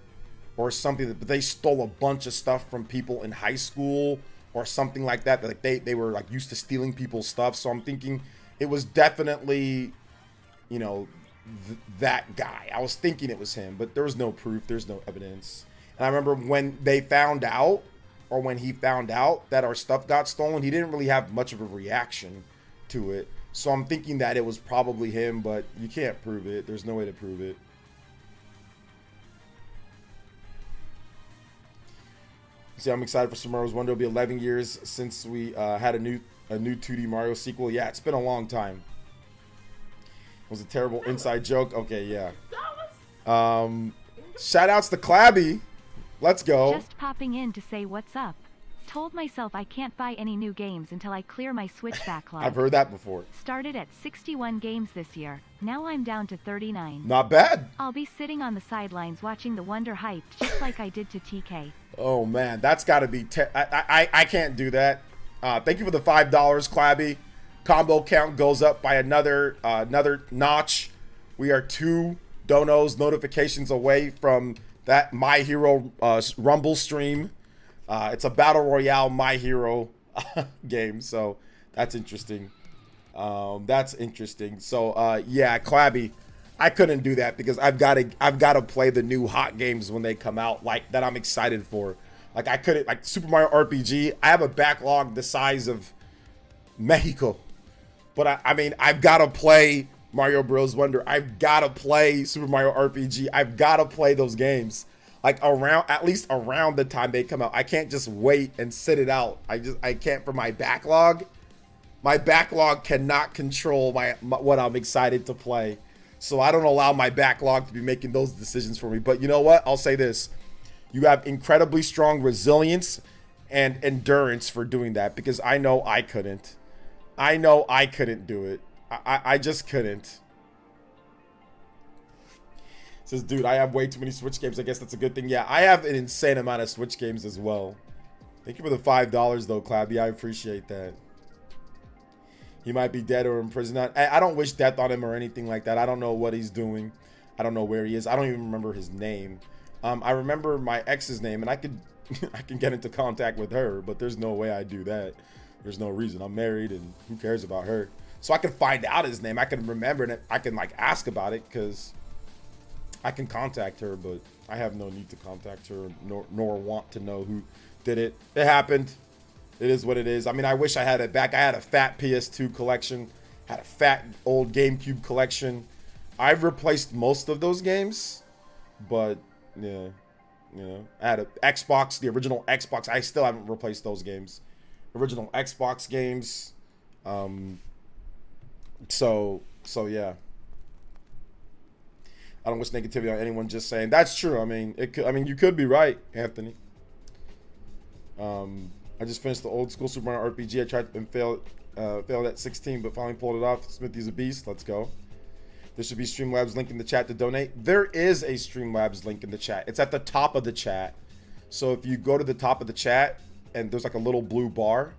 or something, but they stole a bunch of stuff from people in high school or something like that. Like they were like used to stealing people's stuff. So I'm thinking it was definitely, you know, that guy. I was thinking it was him, but there was no proof. There's no evidence. And I remember when they found out, or when he found out that our stuff got stolen, he didn't really have much of a reaction to it. So I'm thinking that it was probably him, but you can't prove it. There's no way to prove it. See, I'm excited for Super Mario Wonder. It'll be 11 years since we had a new 2D Mario sequel. Yeah, it's been a long time. It was a terrible inside joke. Okay, yeah. Shout outs to Clabby. Let's go. Just popping in to say what's up. Told myself I can't buy any new games until I clear my Switch backlog. I've heard that before. Started at 61 games this year. Now I'm down to 39. Not bad. I'll be sitting on the sidelines watching the Wonder hype just like I did to TK. Oh man, that's got to be I can't do that. Thank you for the $5, Clabby. Combo count goes up by another notch. We are 2 donos notifications away from that My Hero Rumble stream. It's a battle royale My Hero game, so that's interesting. So yeah, Clabby, I couldn't do that because I've got to play the new hot games when they come out, like that I'm excited for. Like I couldn't, like Super Mario RPG. I have a backlog the size of Mexico, but I mean I've got to play Mario Bros. Wonder. I've got to play Super Mario RPG. I've got to play those games like at least around the time they come out. I can't just wait and sit it out. I can't for my backlog. My backlog cannot control what I'm excited to play. So I don't allow my backlog to be making those decisions for me. But you know what? I'll say this. You have incredibly strong resilience and endurance for doing that, because I know I couldn't. I know I couldn't do it. I just couldn't. Says, dude, I have way too many Switch games. I guess that's a good thing. Yeah, I have an insane amount of Switch games as well. Thank you for the $5 though, Clabby. I appreciate that. He might be dead or in prison. I don't wish death on him or anything like that. I don't know what he's doing. I don't know where he is. I don't even remember his name. I remember my ex's name, and I can get into contact with her, but there's no way I do that. There's no reason. I'm married, and who cares about her? So I can find out his name. I can remember it. I can like ask about it because I can contact her, but I have no need to contact her nor want to know who did it. It happened. It is what it is. I mean, I wish I had it back. I had a fat PS2 collection, had a fat old GameCube collection. I've replaced most of those games, but yeah, you know, I had a Xbox, the original Xbox. I still haven't replaced those games. Original Xbox games. So yeah. I don't wish negativity on anyone. Just saying that's true. I mean, you could be right, Anthony. I just finished the old school Super Mario RPG. I tried and failed at 16, but finally pulled it off. Smithy's a beast. Let's go. There should be Streamlabs link in the chat to donate. There is a Streamlabs link in the chat. It's at the top of the chat. So if you go to the top of the chat and there's like a little blue bar,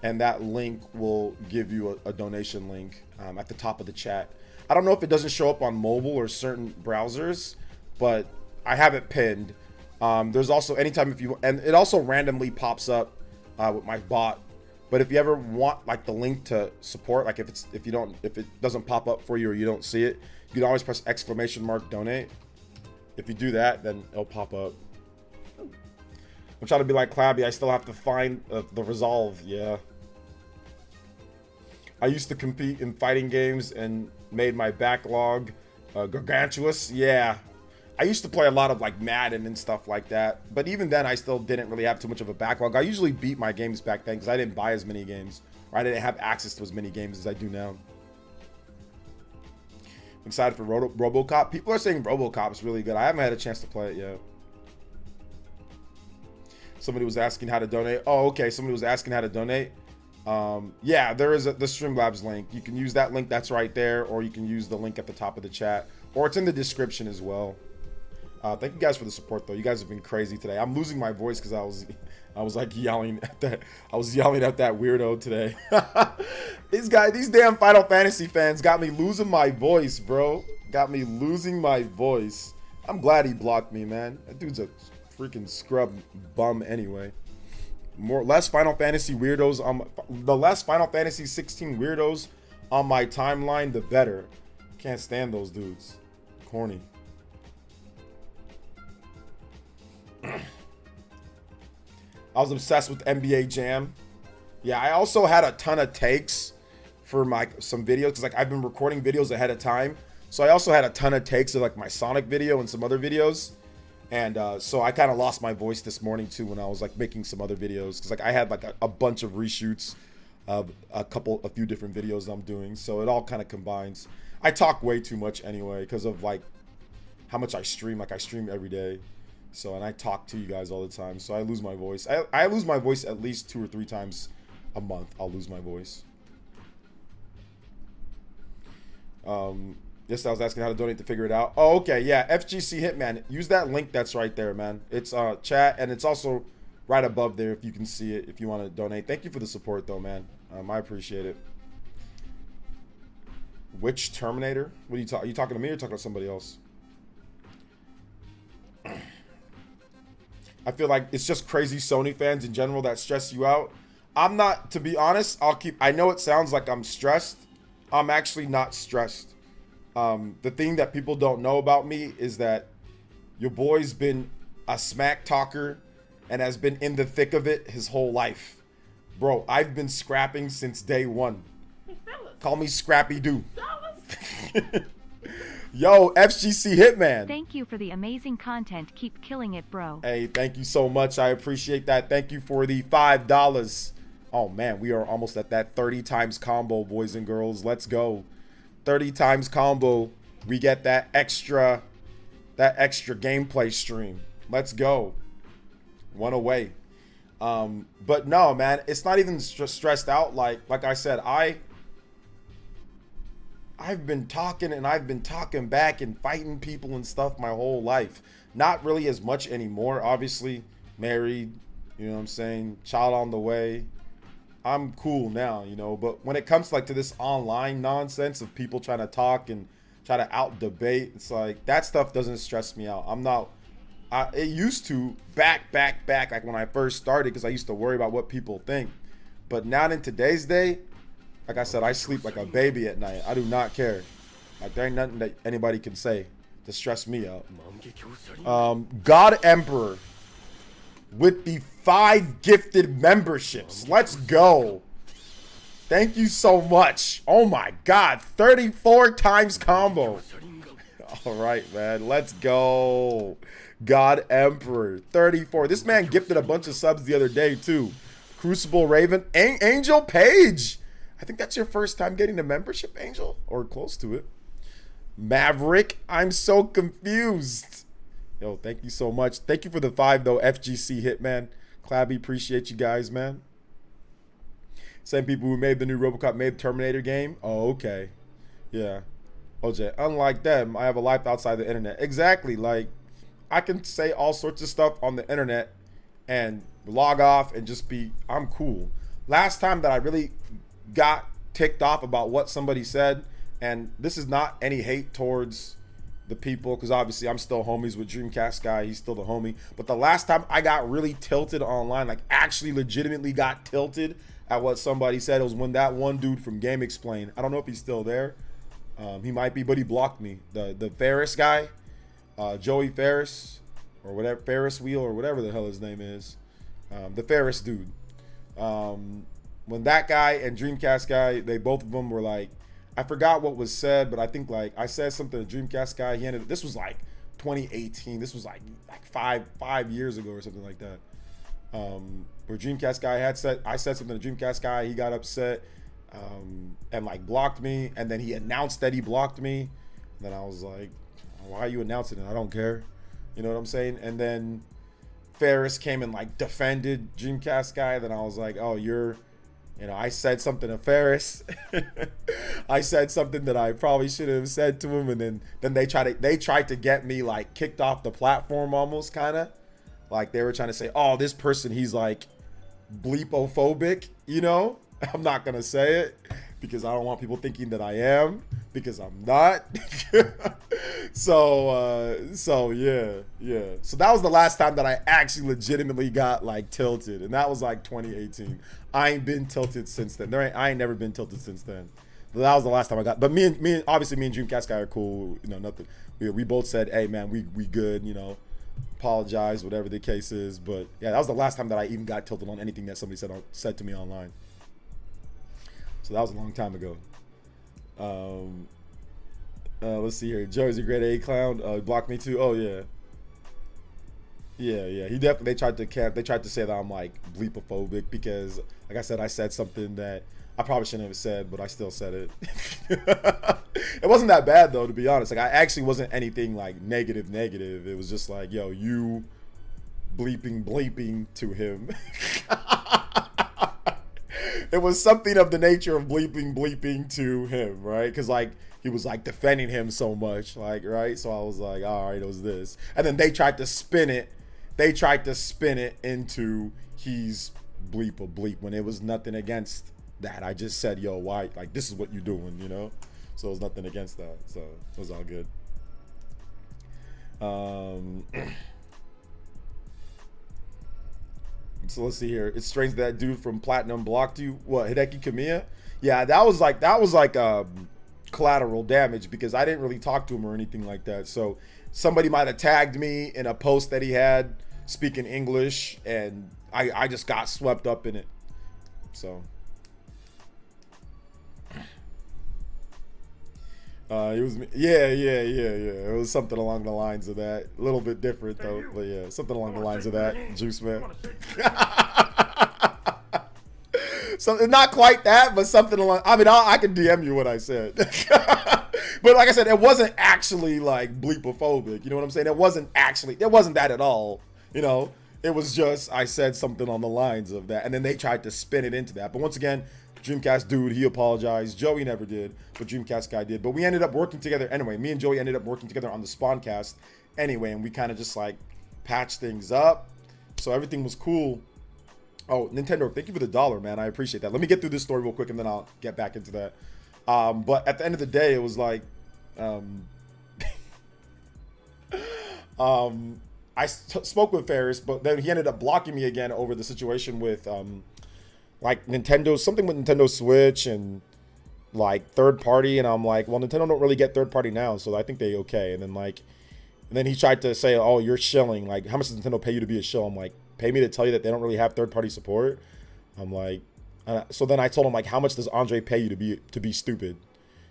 and that link will give you a donation link at the top of the chat. I don't know if it doesn't show up on mobile or certain browsers, but I have it pinned. There's also anytime and it also randomly pops up with my bot. But if you ever want like the link to support, like if it doesn't pop up for you or you don't see it, you can always press ! donate. If you do that, then it'll pop up. I'm trying to be like Clabby. I still have to find the resolve. Yeah. I used to compete in fighting games and made my backlog gargantuous. Yeah. I used to play a lot of like Madden and stuff like that, but even then I still didn't really have too much of a backlog. I usually beat my games back then because I didn't buy as many games, or I didn't have access to as many games as I do now. I'm excited for RoboCop. People are saying RoboCop is really good. I haven't had a chance to play it yet. Somebody was asking how to donate. Oh, okay. Somebody was asking how to donate. Yeah, there is the Streamlabs link. You can use that link that's right there, or you can use the link at the top of the chat, or it's in the description as well. Thank you guys for the support though. You guys have been crazy today. I'm losing my voice because I was like yelling at that. I was yelling at that weirdo today. These damn Final Fantasy fans got me losing my voice, bro. Got me losing my voice. I'm glad he blocked me, man. That dude's a freaking scrub bum anyway. Less Final Fantasy weirdos the less Final Fantasy 16 weirdos on my timeline, the better. Can't stand those dudes. Corny. I was obsessed with NBA Jam. Yeah, I also had a ton of takes for some videos because like I've been recording videos ahead of time. So I also had a ton of takes of like my Sonic video and some other videos. And so I kind of lost my voice this morning too when I was like making some other videos because like I had like a bunch of reshoots of a few different videos I'm doing. So it all kind of combines. I talk way too much anyway because of like how much I stream. Like I stream every day. So, and I talk to you guys all the time. So I lose my voice. I lose my voice at least 2 or 3 times a month. I'll lose my voice. Yes, I was asking how to donate to figure it out. Oh, okay. Yeah. FGC Hitman. Use that link that's right there, man. It's chat, and it's also right above there if you can see it, if you want to donate. Thank you for the support, though, man. I appreciate it. Which Terminator? What are you talking? Are you talking to me or talking to somebody else? I feel like it's just crazy Sony fans in general that stress you out. I'm not, to be honest. I know it sounds like I'm stressed. I'm actually not stressed. The thing that people don't know about me is that your boy's been a smack talker and has been in the thick of it his whole life. Bro, I've been scrapping since day one. Hey, fellas. Call me Scrappy Doo. Fellas. Yo, FGC Hitman. Thank you for the amazing content. Keep killing it, bro. Hey, thank you so much. I appreciate that. Thank you for the $5. Oh, man, we are almost at that 30 times combo, boys and girls. Let's go. 30 times combo. We get that extra gameplay stream. Let's go. One away. But no, man, it's not even stressed out. Like I said, I've been talking and I've been talking back and fighting people and stuff my whole life. Not really as much anymore. Obviously, married, you know what I'm saying? Child on the way. I'm cool now, you know. But when it comes like to this online nonsense of people trying to talk and try to out debate, it's like that stuff doesn't stress me out. I'm not. It used to back like when I first started because I used to worry about what people think. But now in today's day, like I said, I sleep like a baby at night. I do not care. Like there ain't nothing that anybody can say to stress me out. God Emperor with the 5 gifted memberships. Let's go. Thank you so much. Oh my God, 34 times combo. All right, man, let's go. God Emperor 34. This man gifted a bunch of subs the other day too. Crucible Raven, Angel Page. I think that's your first time getting the membership, Angel, or close to it. Maverick, I'm so confused. Yo, thank you so much. Thank you for the 5 though, FGC Hitman. Clabby, appreciate you guys, man. Same people who made the new RoboCop made the Terminator game. Oh, okay. Yeah. OJ, unlike them, I have a life outside the internet. Exactly. Like, I can say all sorts of stuff on the internet and log off and just be, I'm cool. Last time that I really got ticked off about what somebody said, and this is not any hate towards the people, because obviously I'm still homies with Dreamcast Guy. He's still the homie. But the last time I got really tilted online, like actually legitimately got tilted at what somebody said, it was when that one dude from Game Explain, I don't know if he's still there. He might be, but he blocked me. The Ferris guy, Joey Ferris, or whatever, Ferris Wheel, or whatever the hell his name is. The Ferris dude. When that guy and Dreamcast Guy, they both of them were like, I forgot what was said, but I think like I said something to Dreamcast Guy. He ended. This was like 2018. This was like five years ago or something like that. Where Dreamcast Guy had said, I said something to Dreamcast Guy. He got upset and like blocked me. And then he announced that he blocked me. And then I was like, why are you announcing it? I don't care. You know what I'm saying? And then Ferris came and like defended Dreamcast Guy. Then I was like, oh, you know, I said something to Ferris. I said something that I probably shouldn't have said to him, and then they tried to get me like kicked off the platform almost, kind of like they were trying to say, oh, this person, he's like bleepophobic, you know. I'm not gonna say it because I don't want people thinking that I am, because I'm not. So yeah. So that was the last time that I actually legitimately got like tilted, and that was like 2018. I ain't been tilted since then. I ain't never been tilted since then. But that was the last time I got. But me and Dreamcast Guy are cool. You know, nothing. We both said, hey man, we good. You know, apologize, whatever the case is. But yeah, that was the last time that I even got tilted on anything that somebody said to me online. So that was a long time ago. Let's see here. Joey's a great A clown. Blocked me too. Oh yeah. Yeah. He definitely. They tried to say that I'm like bleepophobic because, like I said, I said something that I probably shouldn't have said, but I still said it. It wasn't that bad though, to be honest. Like I actually wasn't anything like negative. It was just like, yo, you bleeping to him. It was something of the nature of bleeping to him, right? Because like he was like defending him so much, like, right? So I was like, all right, it was this. And then they tried to spin it. Into he's bleep when it was nothing against that. I just said, yo, why? Like, this is what you're doing, you know? So it was nothing against that. So it was all good. So let's see here. It's strange that dude from Platinum blocked you. What, Hideki Kamiya? Yeah, that was like collateral damage because I didn't really talk to him or anything like that. So somebody might have tagged me in a post that he had speaking English, and I just got swept up in it. So it was, yeah. It was something along the lines of that. A little bit different though, but yeah, something along the lines of that. Juice Man. So not quite that, but something along. I mean, I can DM you what I said, but like I said, it wasn't actually like bleepophobic. You know what I'm saying? It wasn't that at all. You know, it was just I said something on the lines of that, and then they tried to spin it into that. But once again, Dreamcast dude, he apologized. Joey never did, but Dreamcast guy did. But we ended up working together anyway. Me and Joey ended up working together on the Spawncast anyway, and we kind of just like patched things up, so everything was cool. Oh, Nintendo, thank you for the $1, man. I appreciate that. Let me get through this story real quick, and then I'll get back into that. But at the end of the day, it was like, I spoke with Ferris, but then he ended up blocking me again over the situation with, like Nintendo, something with Nintendo Switch and like third party. And I'm like, well, Nintendo don't really get third party now, so I think they okay. And then he tried to say, oh, you're shilling. Like, how much does Nintendo pay you to be a shill? I'm like, pay me to tell you that they don't really have third-party support. I'm like, so then I told him, like, how much does Andre pay you to be stupid?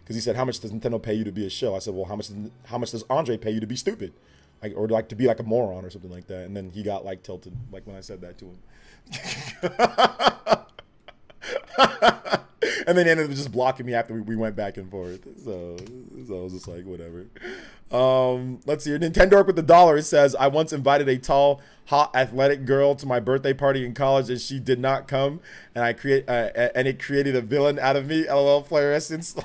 Because he said, how much does Nintendo pay you to be a shill? I said, well, how much does Andre pay you to be stupid? Like, or like to be like a moron or something like that. And then he got like tilted, like when I said that to him. And then he ended up just blocking me after we went back and forth. So I was just like, whatever. Let's see here. Nintendo with the $1. It says, I once invited a tall, hot, athletic girl to my birthday party in college, and she did not come. And it created a villain out of me. LOL, FlareEssence.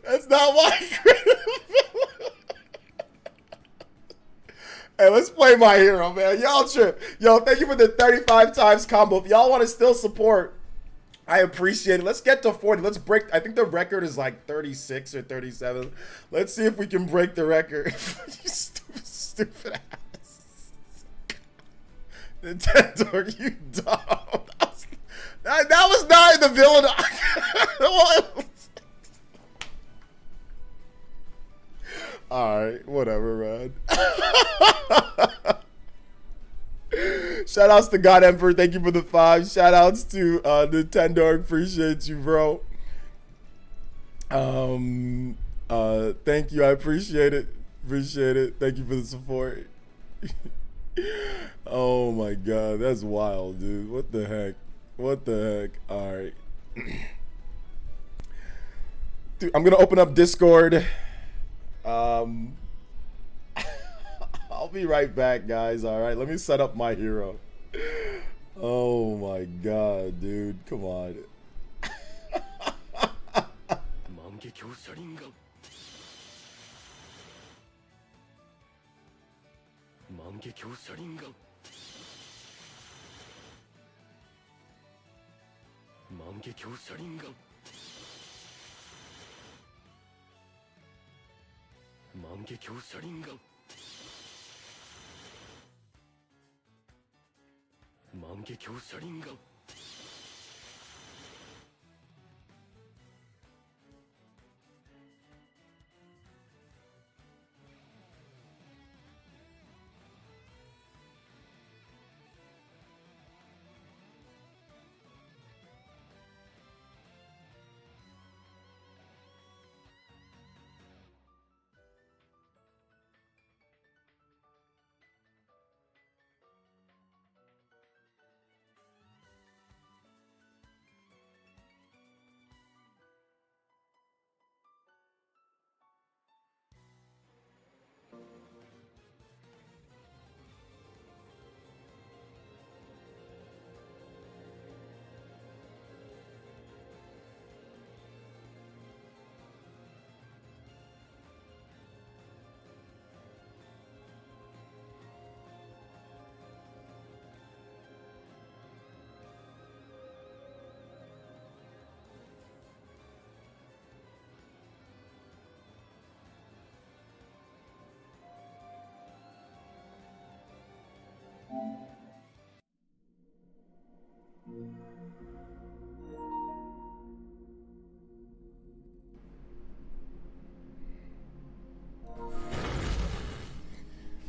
That's not why I created a villain. Hey, let's play my hero, man. Y'all trip. Yo, thank you for the 35 times combo. If y'all want to still support, I appreciate it. Let's get to 40. Let's break. I think the record is like 36 or 37. Let's see if we can break the record. You stupid ass. Nintendo, you dumb. That was not the villain. Alright, whatever, man. Shoutouts to God Emperor, thank you for the 5. Shoutouts to Nintendo, appreciate you, bro. Thank you, I appreciate it. Appreciate it. Thank you for the support. Oh my god, that's wild, dude. What the heck? What the heck? Alright. Dude, I'm gonna open up Discord. I'll be right back, guys. All right, let me set up my hero. Oh my god, dude, come on.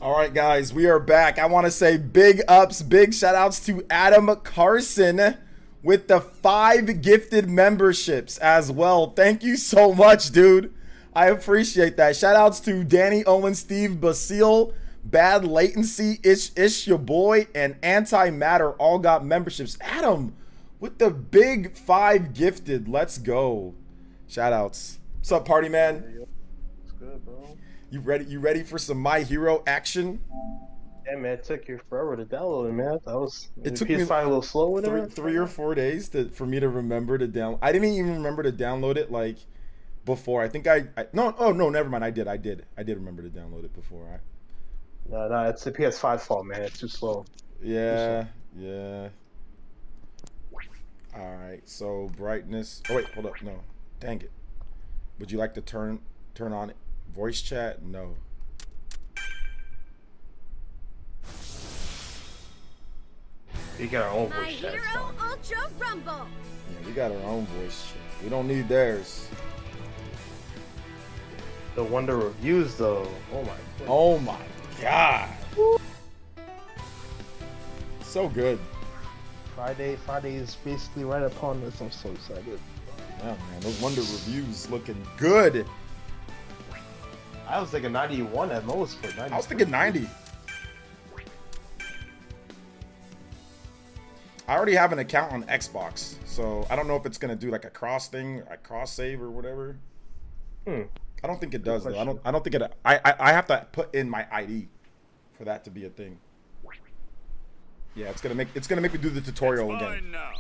All right, guys, we are back. I want to say big ups, big shout outs to Adam Carson with the 5 gifted memberships as well. Thank you so much, dude. I appreciate that. Shout outs to Danny Owen, Steve Basile, Bad Latency, Ish your boy, and Antimatter all got memberships. Adam with the big 5 gifted. Let's go. Shout outs. What's up, party man? It's good, bro. You ready for some My Hero action? Yeah, man, it took you forever to download it, man. That was It took PS5 me a little slow with it. 3 or 4 days for me to remember to download. I didn't even remember to download it like before. I think no, never mind. I did remember to download it before. No, it's the PS5 fault, man. It's too slow. Yeah. All right. So brightness. Oh wait, hold up. No, dang it. Would you like to turn on voice chat? No. You got our own My voice chat. Hero Ultra Rumble. Yeah, we got our own voice chat. We don't need theirs. The Wonder reviews, though. Oh my god. Oh my god. So good. Friday is basically right upon us. I'm so excited. Yeah, man. Those Wonder reviews looking good. I was thinking 91 at most, but 90. I was thinking 90. I already have an account on Xbox, so I don't know if it's gonna do like a cross thing, a cross save or whatever. I don't think it does though. I don't think it. I have to put in my ID for that to be a thing. Yeah, it's gonna make me do the tutorial again. Now.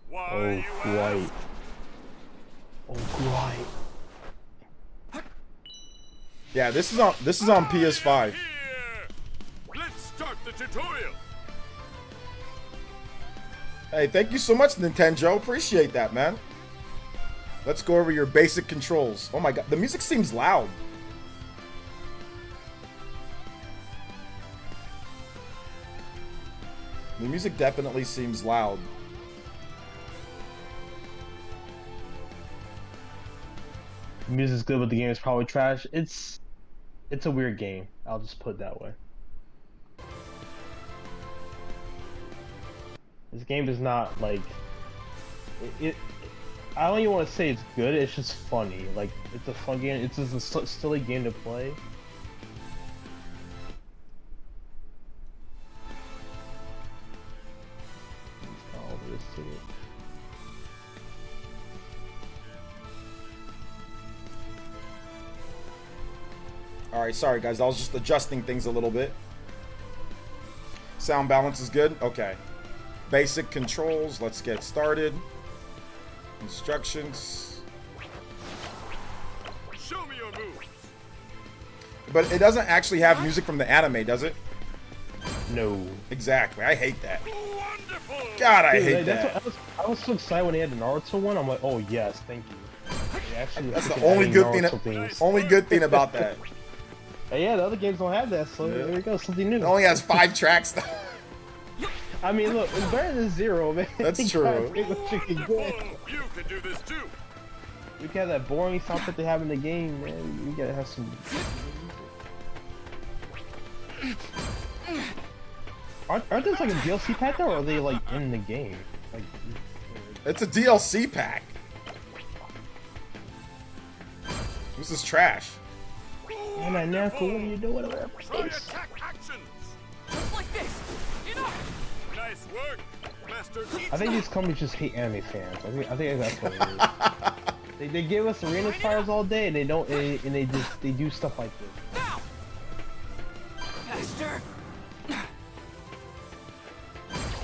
Why Oh, you great. Oh, great. Yeah, this is on PS5. here? Let's start the tutorial. Hey, thank you so much, Nintendo. Appreciate that, man. Let's go over your basic controls. Oh my god, the music seems loud. The music definitely seems loud. The music's good, but the game is probably trash. It's a weird game. I'll just put it that way. This game is not like I don't even want to say it's good. It's just funny. Like it's a fun game. It's just a silly game to play. All this to it. All right, sorry guys, I was just adjusting things a little bit. Sound balance is good. Okay. Basic controls. Let's get started. Instructions. Show me your moves. But it doesn't actually have music from the anime, does it? No. Exactly. I hate that. Wonderful. God, I Dude, hate that's that. what, I was so excited when they had the Naruto one. I'm like, oh yes, thank you. They actually That's the freaking only adding good Naruto thing. things. Only good thing about that. Yeah, the other games don't have that, so there we go, something new. It only has 5 tracks though. I mean, look, it's better than 0, man. That's You true. gotta pick what you can get. Wonderful. You can do this too. You can have that boring soundtrack they have in the game, man. You gotta have some. Aren't those like a DLC pack though, or are they like in the game? Like, It's a DLC pack. This is trash. man, now cool. What are you doing? Try attack actions. Just like this. Enough. Nice work, Master. I think these companies just hate anime fans. I think that's what it is. They give us arena fires all day, and they don't, and they do stuff like this. Now! Faster!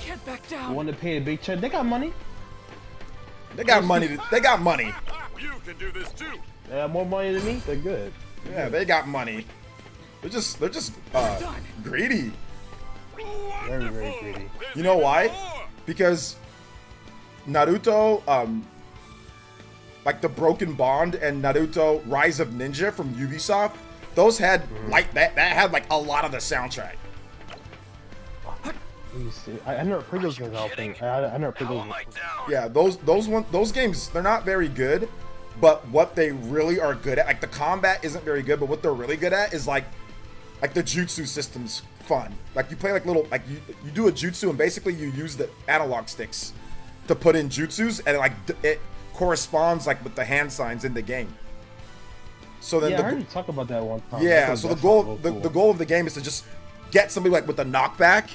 Get back The down! one that paid a big check, they got money. They got money. They got money. You can do this too. They have more money than me. They're good. Yeah, they got money. They're just greedy. Very, very greedy. You know why? Because Naruto, like the Broken Bond and Naruto Rise of Ninja from Ubisoft, those had like that had like a lot of the soundtrack. Let me see. I never played those games. I don't think. I never played those games. Yeah, those games, they're not very good, but what they really are good at, like the combat isn't very good, but what they're really good at is like the jutsu system's fun. Like you play like little, like you do a jutsu and basically you use the analog sticks to put in jutsus, and it corresponds like with the hand signs in the game. So then I heard you talk about that one time. yeah, so the goal of the game is to just get somebody like with a knockback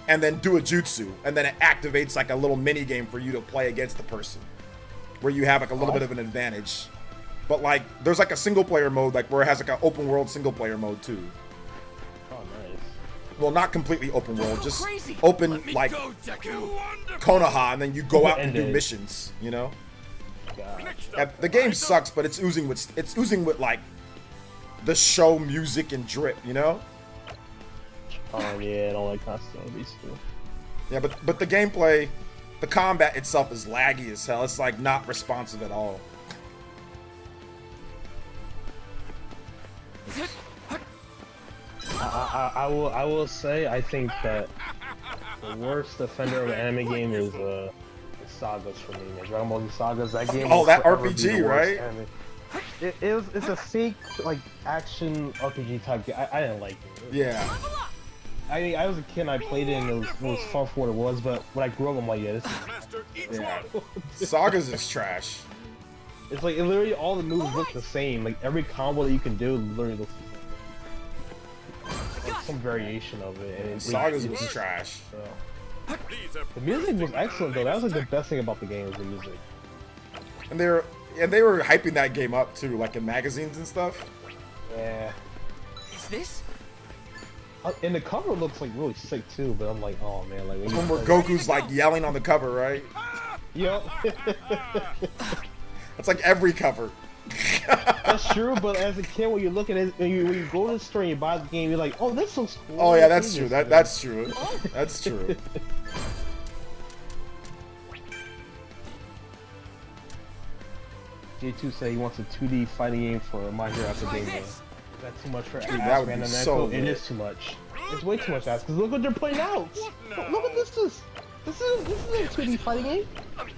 and then do a jutsu, and then it activates like a little mini game for you to play against the person where you have like a little bit of an advantage. But like there's like a single player mode like where it has like an open world single player mode too. Oh, nice. Well, not completely open world, just open like Konoha, and then you go out and do missions, you know? And the game sucks, but it's oozing with like the show music and drip, you know? Oh yeah, I don't like that stuff. These two. Yeah, but the gameplay, the combat itself is laggy as hell. It's like not responsive at all. I will say I think that the worst offender of an anime game is Sagas for me, man. Dragon Ball Z Sagas. That game. Oh, that RPG, right? It's a fake like action RPG type game. I didn't like it. Yeah. I mean, I was a kid and I played it and it was fun for what it was, but when I grew up, I'm like, yeah, this is... Yeah. Sagas is trash. It's like, literally all the moves look the same. Like, every combo that you can do literally looks the same. Like, some variation of it. And Sagas was trash. So. The music was excellent, though. That was like the best thing about the game was the music. And they were hyping that game up, too, like in magazines and stuff. Yeah. Is this? And the cover looks like really sick too, but I'm like, oh man, like when where Goku's like yelling on the cover, right? Yep. That's like every cover. That's true, but as a kid, when you look at it, when you go to the store and you buy the game, you're like, oh, this looks cool. Oh yeah, that's true. That's true. That's true. J2 said he wants a 2D fighting game for My Hero Academia. Is that too much for that would be so It is too much. It's way too much ass, because look what they're putting out! Look what this is! This is a 2D fighting game!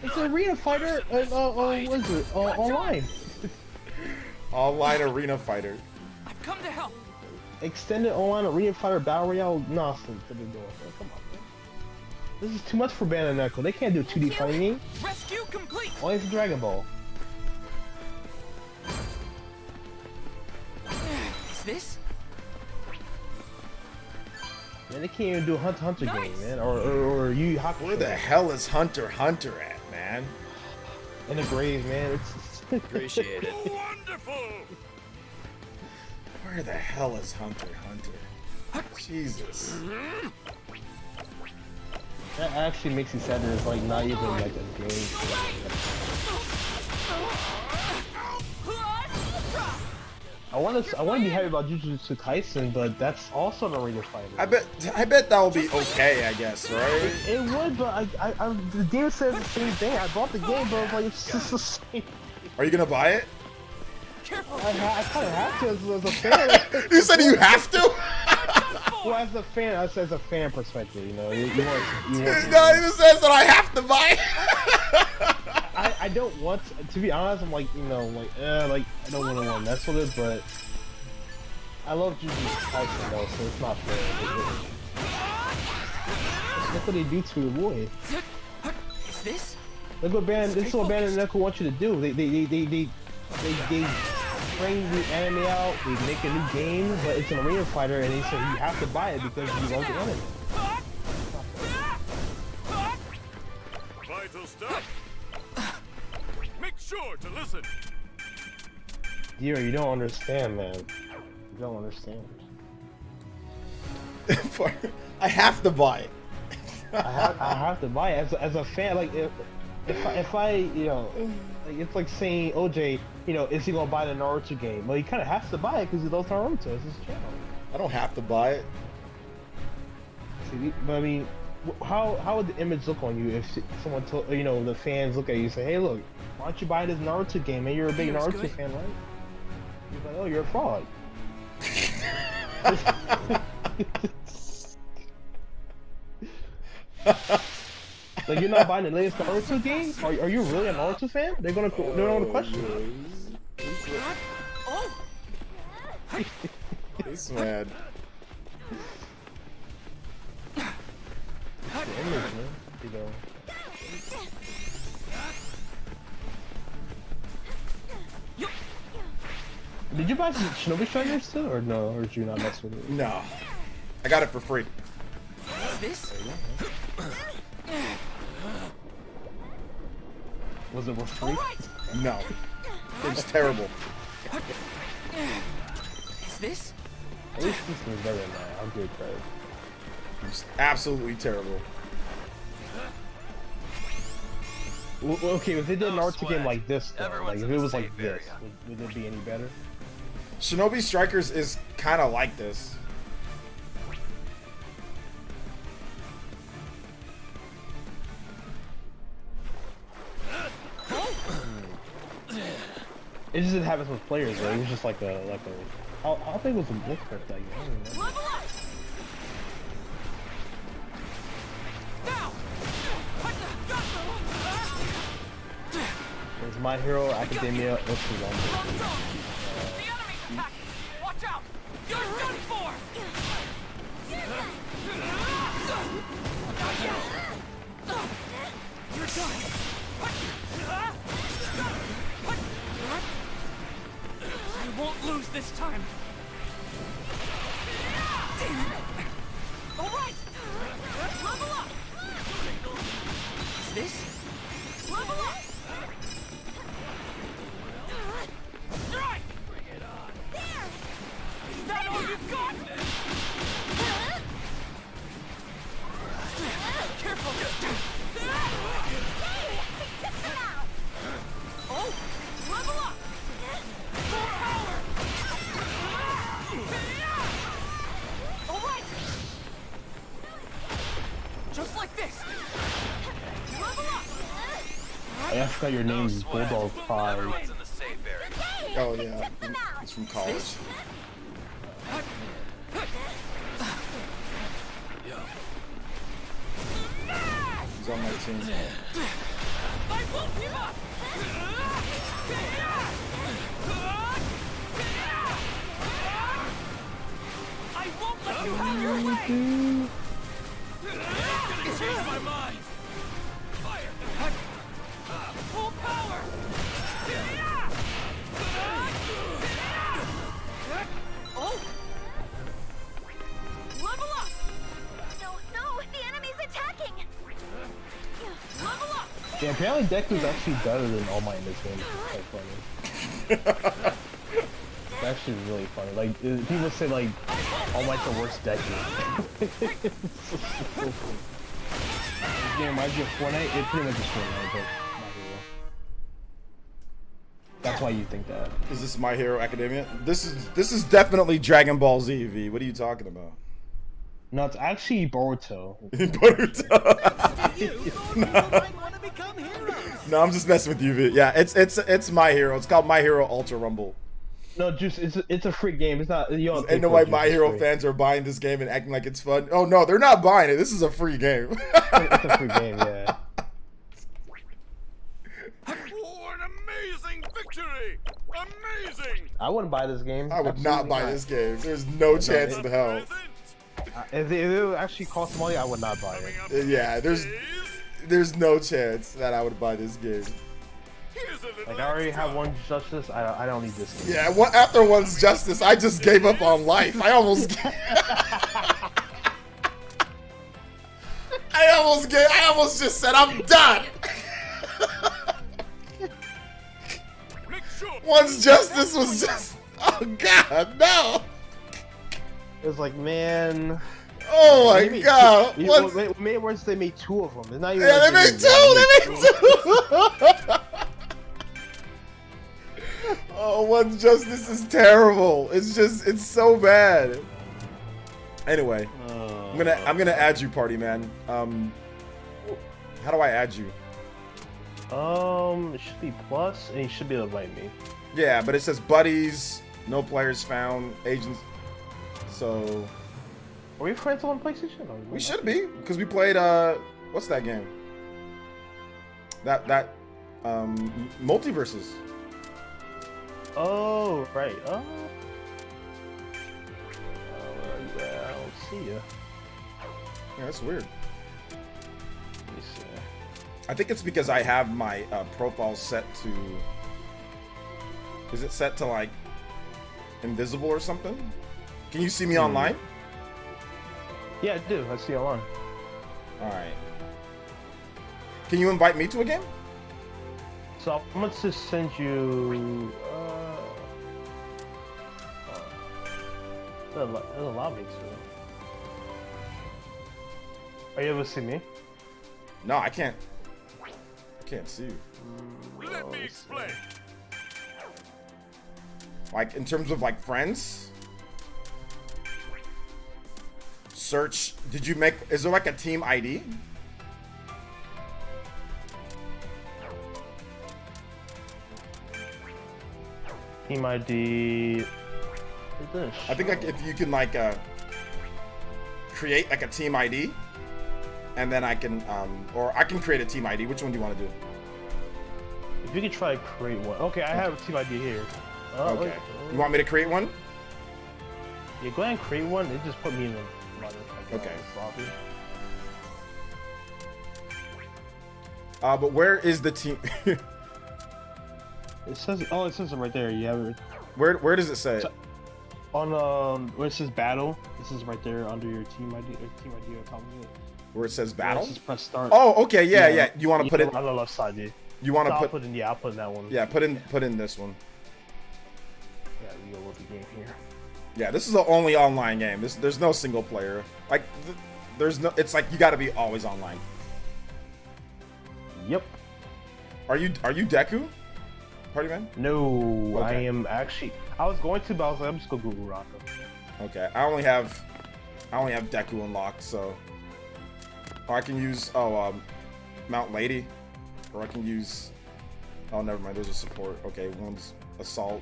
It's an arena fighter, what is it? Online! Online arena fighter. I've come to help. Extended online arena fighter battle royale nonsense that they're doing. Come on, man. This is too much for Bandai Namco. They can't do a 2D fighting game. Rescue complete. Only for Dragon Ball. Is this? Man, they can't even do a Hunter x Hunter game, man. Or Yu Yu Hakusho. Where the hell is Hunter x Hunter at, man? In the grave, man. It's Appreciate it. Wonderful. Where the hell is Hunter x Hunter? Jesus. That actually makes me sad that it's like not even like a game. I want to be happy about Jujutsu Kaisen, but that's also an arena fighter. I bet that will be okay, I guess, right? It would, but the game says the same thing. I bought the game, but like it's just the same. Are you gonna buy it? I kind of have to as a fan. You said you have to? Well, as a fan, as a fan perspective, you know, you want. No, he says that I have to buy it. I don't want to be honest. I'm like, you know, like I don't really want to mess with it, but I love Jujutsu Kaisen though, so it's not fair. Look what they do to your boy. Is this? Look what this is what Bandai Namco wants you to do. They bring the anime out. They make a new game, but it's an arena fighter, and they say you have to buy it because you love the anime. Vital stuff. Make sure to listen. Dear, you don't understand, man. You don't understand. I have to buy it. I have to buy it as a fan. Like if I you know, like, it's like saying OJ, you know, is he gonna buy the Naruto game? Well, he kind of has to buy it because he loves Naruto. It's his channel. I don't have to buy it. See, but I mean, how would the image look on you if someone told, you know, the fans look at you and say, hey, look, why don't you buy this Naruto game? Man, you're a big Naruto fan, right? He's like, oh, you're a fraud. Like you're not buying the latest Naruto games? Are you really a Naruto fan? They're gonna question. Oh! This man. The image, man. You know. Did you buy some Shinobi Strikers too, or no? Or did you not mess with it? No. I got it for free. This? Was it for free? No. It's terrible. Is this? At least this was better than that. I'll give it credit. It's absolutely terrible. Well, okay, if they did an Naruto game like this, though, like if it was like this, would it be any better? Shinobi Strikers is kind of like this. It just didn't happen with players, though. It was just like a. How big was the booklet that you? I don't know. Level up! Now! There's My Hero Academia Ultra One. The enemy's attacking! Watch out! You're done for! You're done! I won't lose this time! Alright! Level up! Is this? Level up! Strike! Bring it on! There! Is that all you've got? Careful! Oh! Level up! Full power! Alright! Just like this! Level up! I forgot your name is Bulldog Pride. Everyone's in the safe area. Oh yeah, it's from college. He's on my team. I won't give up! I won't let you have your way! Change my mind! Fire! Full power! Oh! Level up! No, the enemy's attacking! Level up! Yeah, apparently Deku's actually better than All Might in this game. It's quite funny. It's actually really funny. Like, people say, like, All Might's the worst Deku. It's so funny. This game reminds you of Fortnite? It pretty much is Fortnite, but My Hero. That's why you think that. Is this My Hero Academia? This is definitely Dragon Ball Z, V. What are you talking about? No, it's actually Boruto. Boruto. No, I'm just messing with you, V. Yeah, it's My Hero. It's called My Hero Ultra Rumble. No, just it's a free game. It's not. You don't Ain't no way My Hero fans are buying this game and acting like it's fun. Oh no, they're not buying it. This is a free game. It's a free game, yeah. Oh, an amazing victory! Amazing! I wouldn't buy this game. I would not buy this game. There's no chance in hell. If it would actually cost money, I would not buy it. Yeah, there's no chance that I would buy this game. Like, I already have one Justice. I don't need this game. Yeah, after one's Justice, I just gave up on life. I almost just said I'm done. One's Justice was just, oh god, no. It was like, man. Oh my god. Maybe worse, they made two of them. It's not even. Yeah, like they made two. Oh, One's Justice is terrible. It's so bad. Anyway, I'm gonna add you, party man. How do I add you? It should be plus, and you should be able to invite me. Yeah, but it says buddies, no players found, agents. So are we friends on PlayStation? we should be, because we played what's that game? That Multiverses. Oh, right. Oh. I don't see you. Yeah, that's weird. Let me see. I think it's because I have my profile set to. Is it set to like invisible or something? Can you see me online? Yeah, I do. I see you online. All right. Can you invite me to a game? So I'm going to send you. There's a lobby too. Are you able to see me? No, I can't. I can't see you. Let me explain. Like in terms of like friends. Search. Did you make? Is there like a team ID? Team ID. I think like if you can like create like a team ID, and then I can or I can create a team ID. Which one do you want to do? If you could try to create one. Okay, I have a team ID here. Okay. You want me to create one? Yeah, go ahead and create one. It just put me in the Okay. lobby. But where is the team? It says. Oh, it says it right there. You have it. Where does it say? So, on where it says battle. This is right there under your team ID. Or team ID on top of it. Where it says battle? Yeah, just press start. Oh, okay, yeah. You want to put it on the left side, dude. You want to I'll put? put in. Yeah, I'll put in that one. Yeah, put in this one. Yeah, we go with the game here. Yeah, this is the only online game. There's no single player. Like, there's no. It's like you got to be always online. Yep. Are you Deku? Party man? No, Okay. I am actually. I was going to, but I was like, I'm just gonna Google Rocco. Okay, I only have Deku unlocked, so. Or I can use Mount Lady, or I can use. Oh, never mind. There's a support. Okay, one's Assault.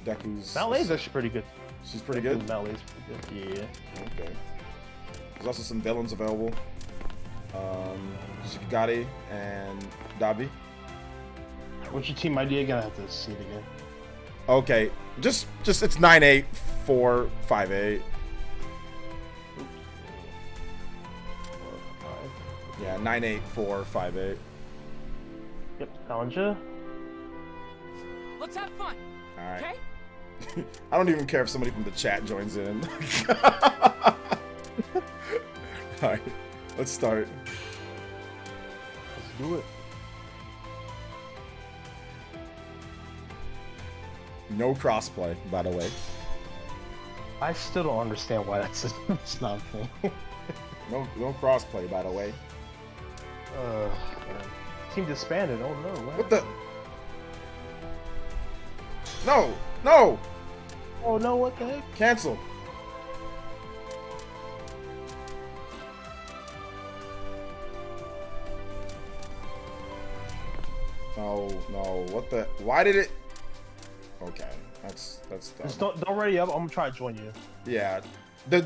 Deku's. Mount Lady's actually pretty good. She's pretty good. Mount Lady's pretty good. Yeah. Okay. There's also some villains available. Shikigati and Dabi. What's your team ID again? I have to see it again. Okay, just it's 98458. Yeah, 98458. Yep, found you. Let's have fun. All right. Okay? I don't even care if somebody from the chat joins in. All right, let's start. Let's do it. No crossplay, by the way. I still don't understand why that's it's not a thing. No crossplay, by the way. Man. Team disbanded. Oh no. What the? No! Oh no! What the heck? Cancel. No. What the? Why did it? Okay, that's dumb. Just don't ready up. I'm gonna try to join you. Yeah, the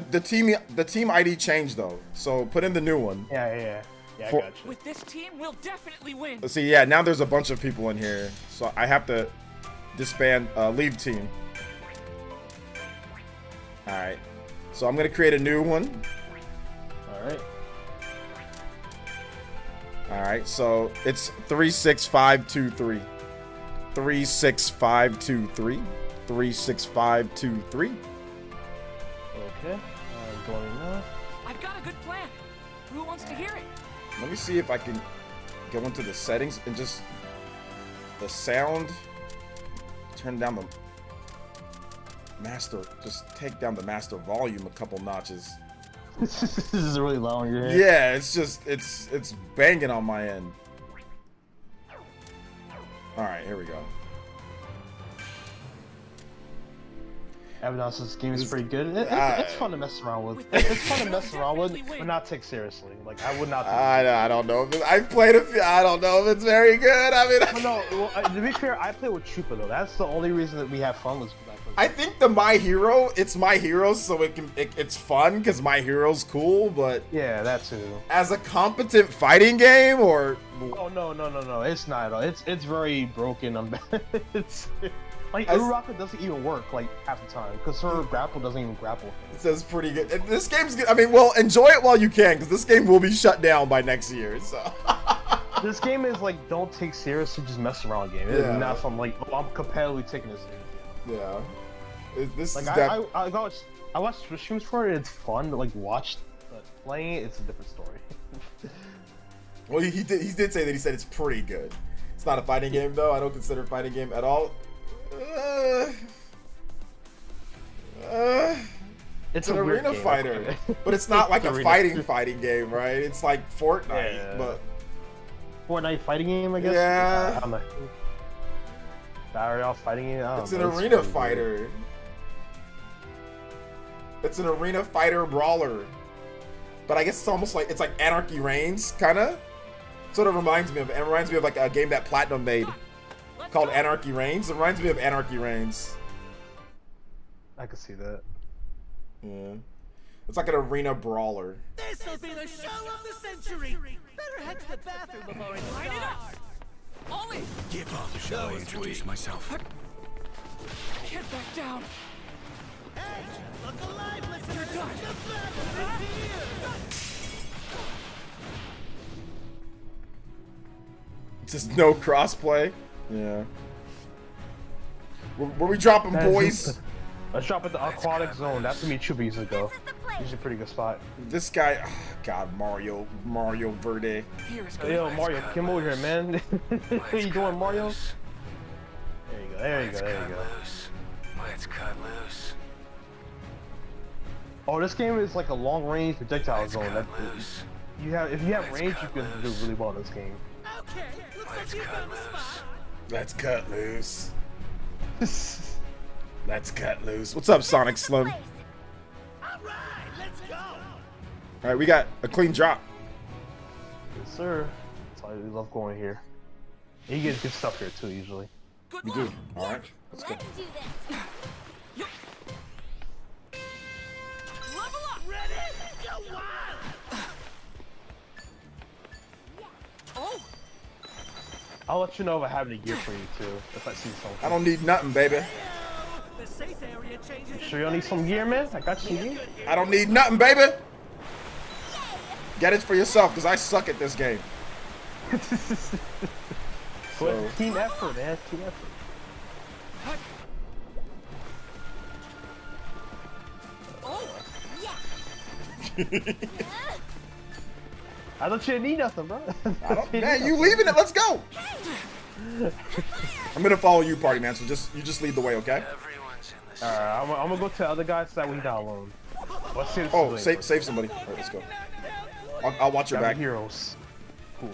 team ID changed though, so put in the new one. Yeah. I For- got you. With this team, we'll definitely win. Let's see, yeah, now there's a bunch of people in here, so I have to disband, leave team. All right, so I'm gonna create a new one. All right, so it's 36523. 36523. 36523. Okay. I'm going now. I've got a good plan. Who wants to hear it? Let me see if I can go into the settings and just the sound. Turn down the master. Just take down the master volume a couple notches. This is really loud in your head. Yeah, it's just it's banging on my end. All right, here we go. Evidence this game is pretty good. It's fun to mess around with. It's fun to mess around with, but not take seriously. Like I would not. I don't know if I've played a few. I don't know if it's very good. I mean, But no. Well, to be fair, I play with Trooper though. That's the only reason that we have fun was because I play I think the My Hero, it's My Hero, so it's fun because My Hero's cool, but Yeah, that too. as a competent fighting game, or Oh no, it's not at all. It's very broken. It's like As- Uraraka doesn't even work like half the time because her grapple doesn't even grapple. it says pretty good. This game's good. I mean, well, enjoy it while you can, because this game will be shut down by next year. So This game is like don't take seriously, just mess around game. It's Yeah. not something like I'm competitively taking this game. yeah, this Like is I watch streams for it. It's fun to like watch, but playing it, it's a different story. well, he did say that he said it's pretty good. It's not a fighting game though. I don't consider it a fighting game at all. It's an a weird arena game, fighter, but it's not like It's a arena. fighting game, right? It's like Fortnite, Yeah. but Fortnite fighting game, I guess. Yeah. I don't know. Battle Royale fighting game. I don't it's an know. arena pretty weird. fighter. It's an arena fighter brawler, but I guess it's almost like it's like Anarchy Reigns, kind of. Sort of reminds me of. It reminds me of like a game that Platinum made called Anarchy Reigns. It reminds me of Anarchy Reigns. I can see that. Yeah, it's like an arena brawler. This'll be the show of the century. Better head to the bathroom before it starts. Ollie, Give up. Shall I introduce myself? get back down. Hey, look alive, listener. You're done. Just no crossplay. Yeah. Where we dropping, boys? Let's drop at the aquatic zone. That's where me Chuba used to go. This is the place. Usually a pretty good spot. This guy, oh, God, Mario Verde. Here is Hey, yo, Mario, come over here, man. What you doing, Mario? There you go. Let's cut loose. Oh, this game is like a long-range projectile Let's zone. cut loose. If you have range, you can do really well in this game. Okay, looks like Let's you cut found the loose. spot. Let's cut loose. Let's cut loose. What's up, Sonic Slim? Place. All right, let's go. All right, we got a clean drop. Yes, sir. That's why we love going here. And you get good stuff here too, usually. Good We luck. do. All right, let's go. Let's do this. Level up. Ready? Go wild. Oh, I'll let you know if I have any gear for you too, if I see something. I don't need nothing, baby. the safe area changes. Sure you don't need some gear, man? I got you gear. I don't need nothing, baby. Get it for yourself, because I suck at this game. So, Team effort, man. Team effort. Oh, I thought you didn't need nothing, bro. I don't, man, you leaving it? Let's go. I'm gonna follow you, party man. So you just lead the way, okay? Everyone's in this. Alright, I'm gonna go to the other guy so that way he's not alone. Let's see this Oh, civilian save somebody. All right, let's go. I'll watch your Got back. heroes. Cool.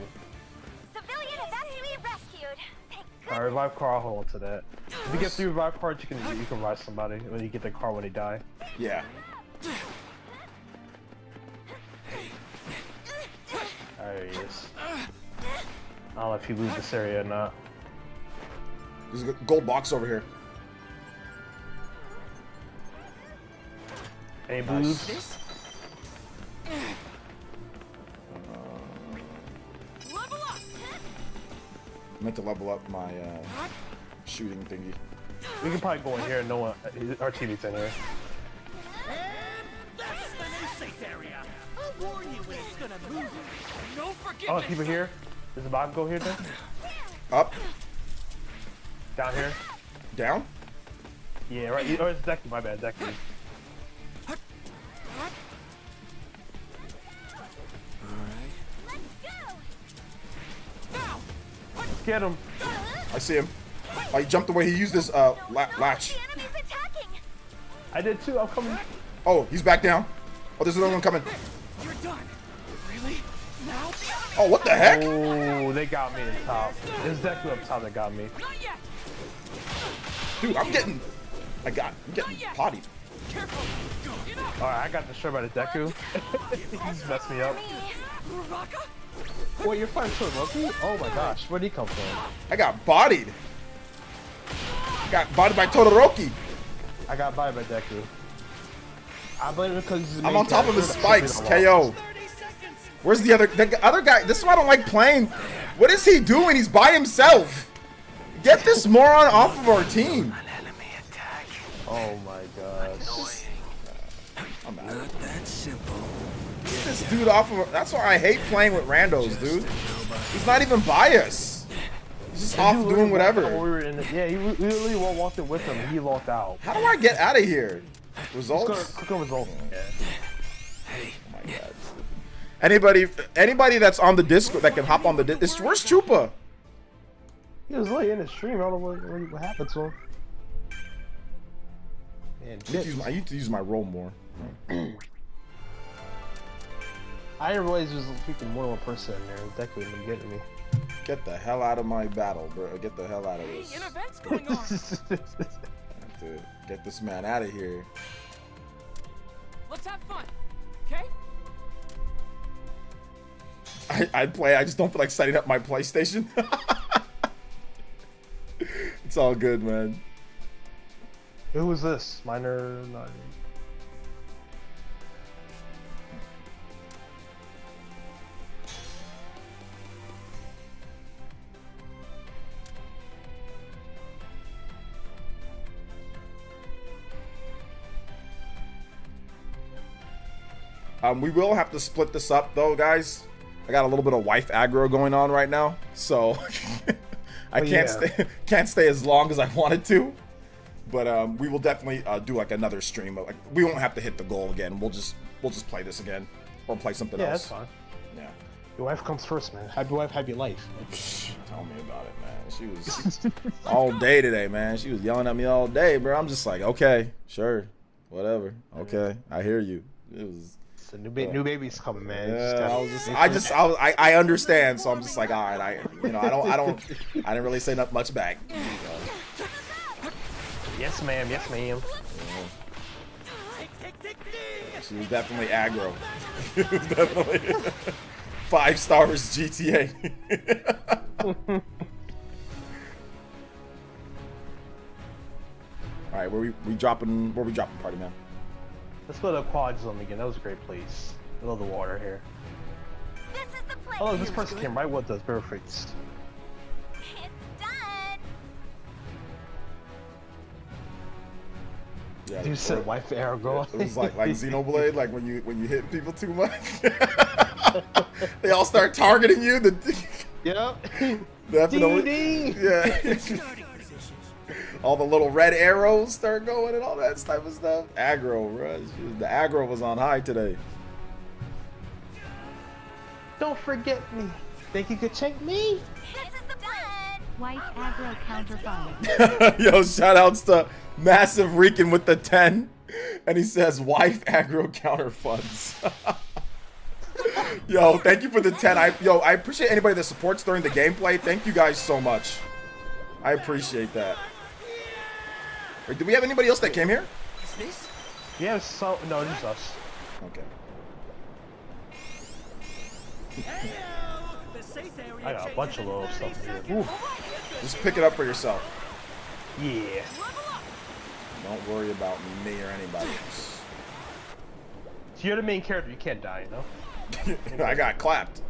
Civilian evacuee rescued. Thank Alright, revive car, I'll hold on to that. If you get 3 revive cards, you can revive somebody when you get the car when they die. Yeah. There he is. I don't know if you lose this area or not. There's a gold box over here. Any blues? this. Level up. I meant to level up my shooting thingy. We can probably go in here and no one. Our teammates in here. And that's the new safe area. I'll warn you when it's gonna move. No forgiveness. Oh, people here? Does the Bob go here then? Up, Down here? down. Yeah, right. Or it's Decky, my bad, Decky. Let's go. Now. Let's get him. I see him. Oh, he jumped away. He used his latch. The enemy's attacking. I did too. I'm coming. Oh, he's back down. Oh, there's another one coming. You're done. Really? Now? Oh, what the heck? Oh, they got me in top. It's Deku up top that got me. Not yet. Dude, I'm getting potty. Careful. Enough. Alright, I got destroyed by the Deku. He just messed me up. Uraraka? Wait, you're fighting Todoroki? Oh my gosh, where'd he come from? I got bodied. Got bodied by Todoroki. I got by Deku. I blame him because he's the I'm main on top of his character. spikes. KO. Where's the other guy? This is why I don't like playing. What is he doing? He's by himself. Get this moron off of our team. Oh my gosh. I'm out. Get this dude off of. That's why I hate playing with randos, dude. He's not even by us. He's just off doing whatever. Yeah, he literally walked in with him. And he locked out. How do I get out of here? Results? Click on results. Yeah. Oh my god. Anybody that's on the Discord that can hop on the Discord. Where's Chupa? He was late in the stream. I don't know what happened to him. Man, I need to use my roll more. I didn't realize there was freaking more than one person in there. That could have been getting me. Get the hell out of my battle, bro. Get the hell out of this. An event's going on. I have to get this man out of here. Let's have fun, okay? I'd play. I just don't feel like setting up my PlayStation. It's all good, man. Who was this? Minor. Not... We will have to split this up, though, guys. I got a little bit of wife aggro going on right now, so I can't stay as long as I wanted to. But we will definitely do like another stream. Like we won't have to hit the goal again. We'll just play this again or play something else. Yeah, that's fine. Yeah. Your wife comes first, man. Happy wife, happy life. Tell me about it, man. She was all day today, man. She was yelling at me all day, bro. I'm just like, okay, sure, whatever. Okay, I hear you. It was. The new baby's coming, man. Yeah, I understand, so I'm just like, all right, I didn't really say not much back. Yes, ma'am. Yes, ma'am. Yeah, she was definitely aggro. She was definitely 5 stars GTA. All right, where we dropping, party man? Let's go to Quad Zone again. That was a great place. I love the water here. This is the place. Oh, look, this person came right with us. Perfect. It's done. Yeah, You said wife arrow girl. It was like Xenoblade, like when you hit people too much. They all start targeting you. Yep. Definitely. Yeah. All the little red arrows start going and all that type of stuff. Aggro, bro. The aggro was on high today. Don't forget me. Think you could check me? This is the plan. Wife aggro counter fire. Yo, shout outs to Massive Rican with the 10. And he says, wife aggro counter funds. Yo, thank you for the 10. I appreciate anybody that supports during the gameplay. Thank you guys so much. I appreciate that. Wait, do we have anybody else that came here? Is this? Yeah, so no, just us. Okay. The safe area I got a bunch of little stuff here. Ooh. Just pick it up for yourself. Yeah. Don't worry about me or anybody else. So you're the main character. You can't die, you know. I got clapped.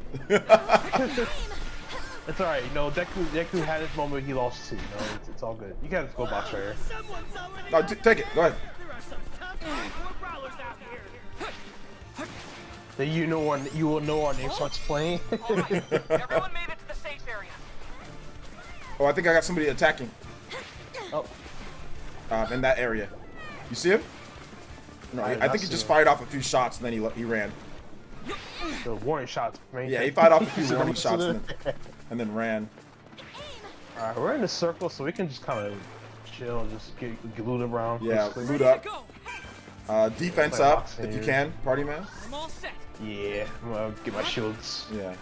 It's alright, you know, Deku had his moment where he lost too, you know, it's all good. You got this go box right here. No, take it, go ahead. There are some tough hardcore brawlers out here. Then you will know our name starts playing. Alright, everyone made it to the safe area. Oh, I think I got somebody attacking. Oh. In that area. You see him? No, I think he just fired off a few shots and then he ran. The warning shots, man. Yeah, he fired off a few warning shots and then ran. Alright, we're in a circle, so we can just kind of chill, just get loot around. Yeah, basically. loot up. Go. Defense Play up boxing if you here. can, party man. I'm all set. Yeah, I'm gonna get my shields. Yeah.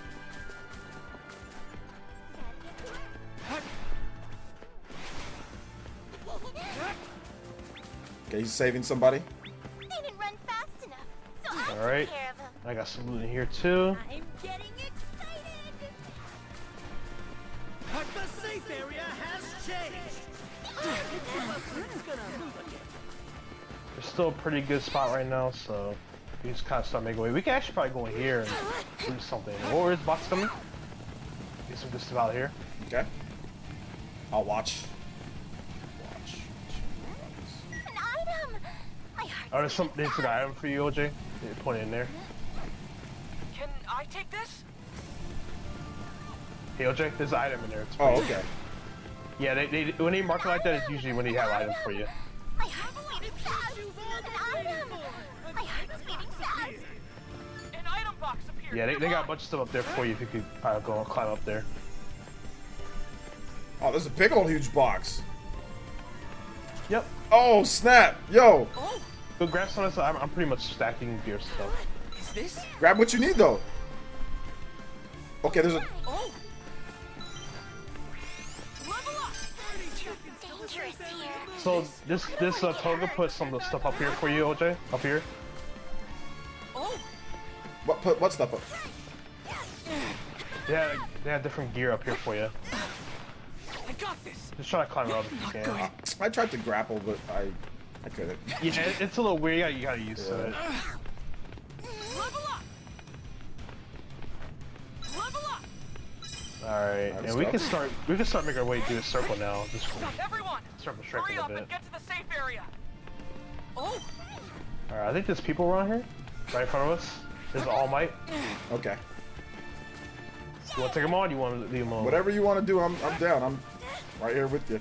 Okay, he's saving somebody. They didn't run fast enough, so I Alright. took care of them. I got some loot in here too. I'm getting excited. The safe area has changed. It's gonna move again. It's still a pretty good spot right now, so we just kind of start making way. We can actually probably go in here and do something. Oh, where's the box coming? Get some good stuff out of here. Okay. I'll watch. An item! My heart. Oh, there's an item for you, OJ. Point it in there. Can I take this? Hey, OJ, there's an item in there. It's for Oh, you. okay. Yeah, when they mark it like that, it's usually when they have items for you. My heart's beating fast! An item! My heart's beating fast! An item box appeared. Yeah, they got a bunch of stuff up there for you if you could go and climb up there. Oh, there's a big old huge box. Yep. Oh, snap. Yo. Oh, Go grab some of this. I'm pretty much stacking gear stuff. is this? Grab what you need, though. Okay, there's a... Oh, Dangerous here. So this Toga put some of the stuff up here for you, OJ. Up here. oh, What stuff up? Yeah, they have different gear up here for you. I got this. Just try to climb it up if you Not can. good. I tried to grapple, but I couldn't. Yeah, it's a little weird. You gotta get used to it. Level up. Level up. All right, Let's and we go. can start making our way through the circle now. Just Everyone, start to shrink hurry a up little and bit. get to the safe area. Oh, All right, I think there's people around here, right in front of us. There's All Might. Okay. You want to take them on? You want to leave them alone? Whatever you want to do, I'm down. I'm right here with you.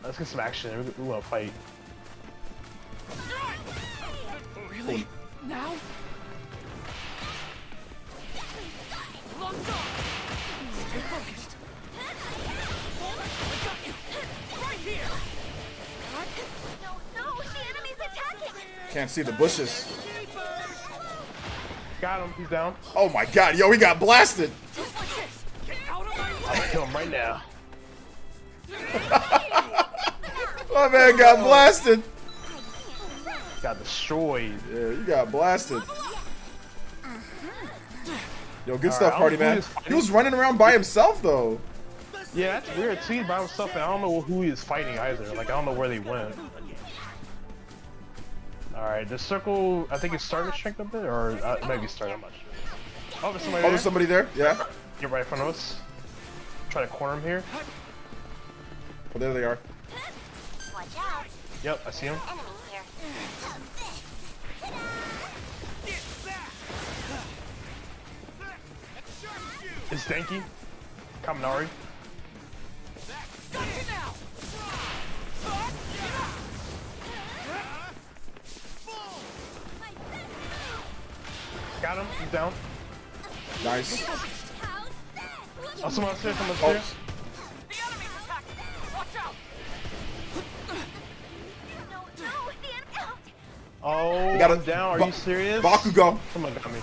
Let's get some action. We want to fight. really? Now? Locked on. Stay focused. I got you. Right here. No, the enemy's attacking! Can't see the bushes. Got him. He's down. Oh my god, yo, he got blasted. Just like this. Get out of my I'm way. gonna kill him right now. My man got blasted. Got destroyed. Yeah, you got blasted. Yo, good All stuff, right, party I don't know who man. is fighting. He was running around by himself though. Yeah, that's weird. He's by himself, and I don't know who he is fighting either. Like, I don't know where they went. Alright, this circle, I think it's starting to shrink a bit, or maybe starting, I'm not sure. Oh, there's somebody Oh, there. there's somebody there. Yeah. Get right in front of us. Try to corner him here. Oh, there they are. Watch out! Yep, I see him. Enemy here. It's Danky. Kaminari. Got you now. Got him. He's down. Nice. Oh, someone else here, someone else Oh, here. The enemy's attacking. Watch out. No, the enemy! Oh, You got I'm down. Are you serious? Bakugo. Someone got me.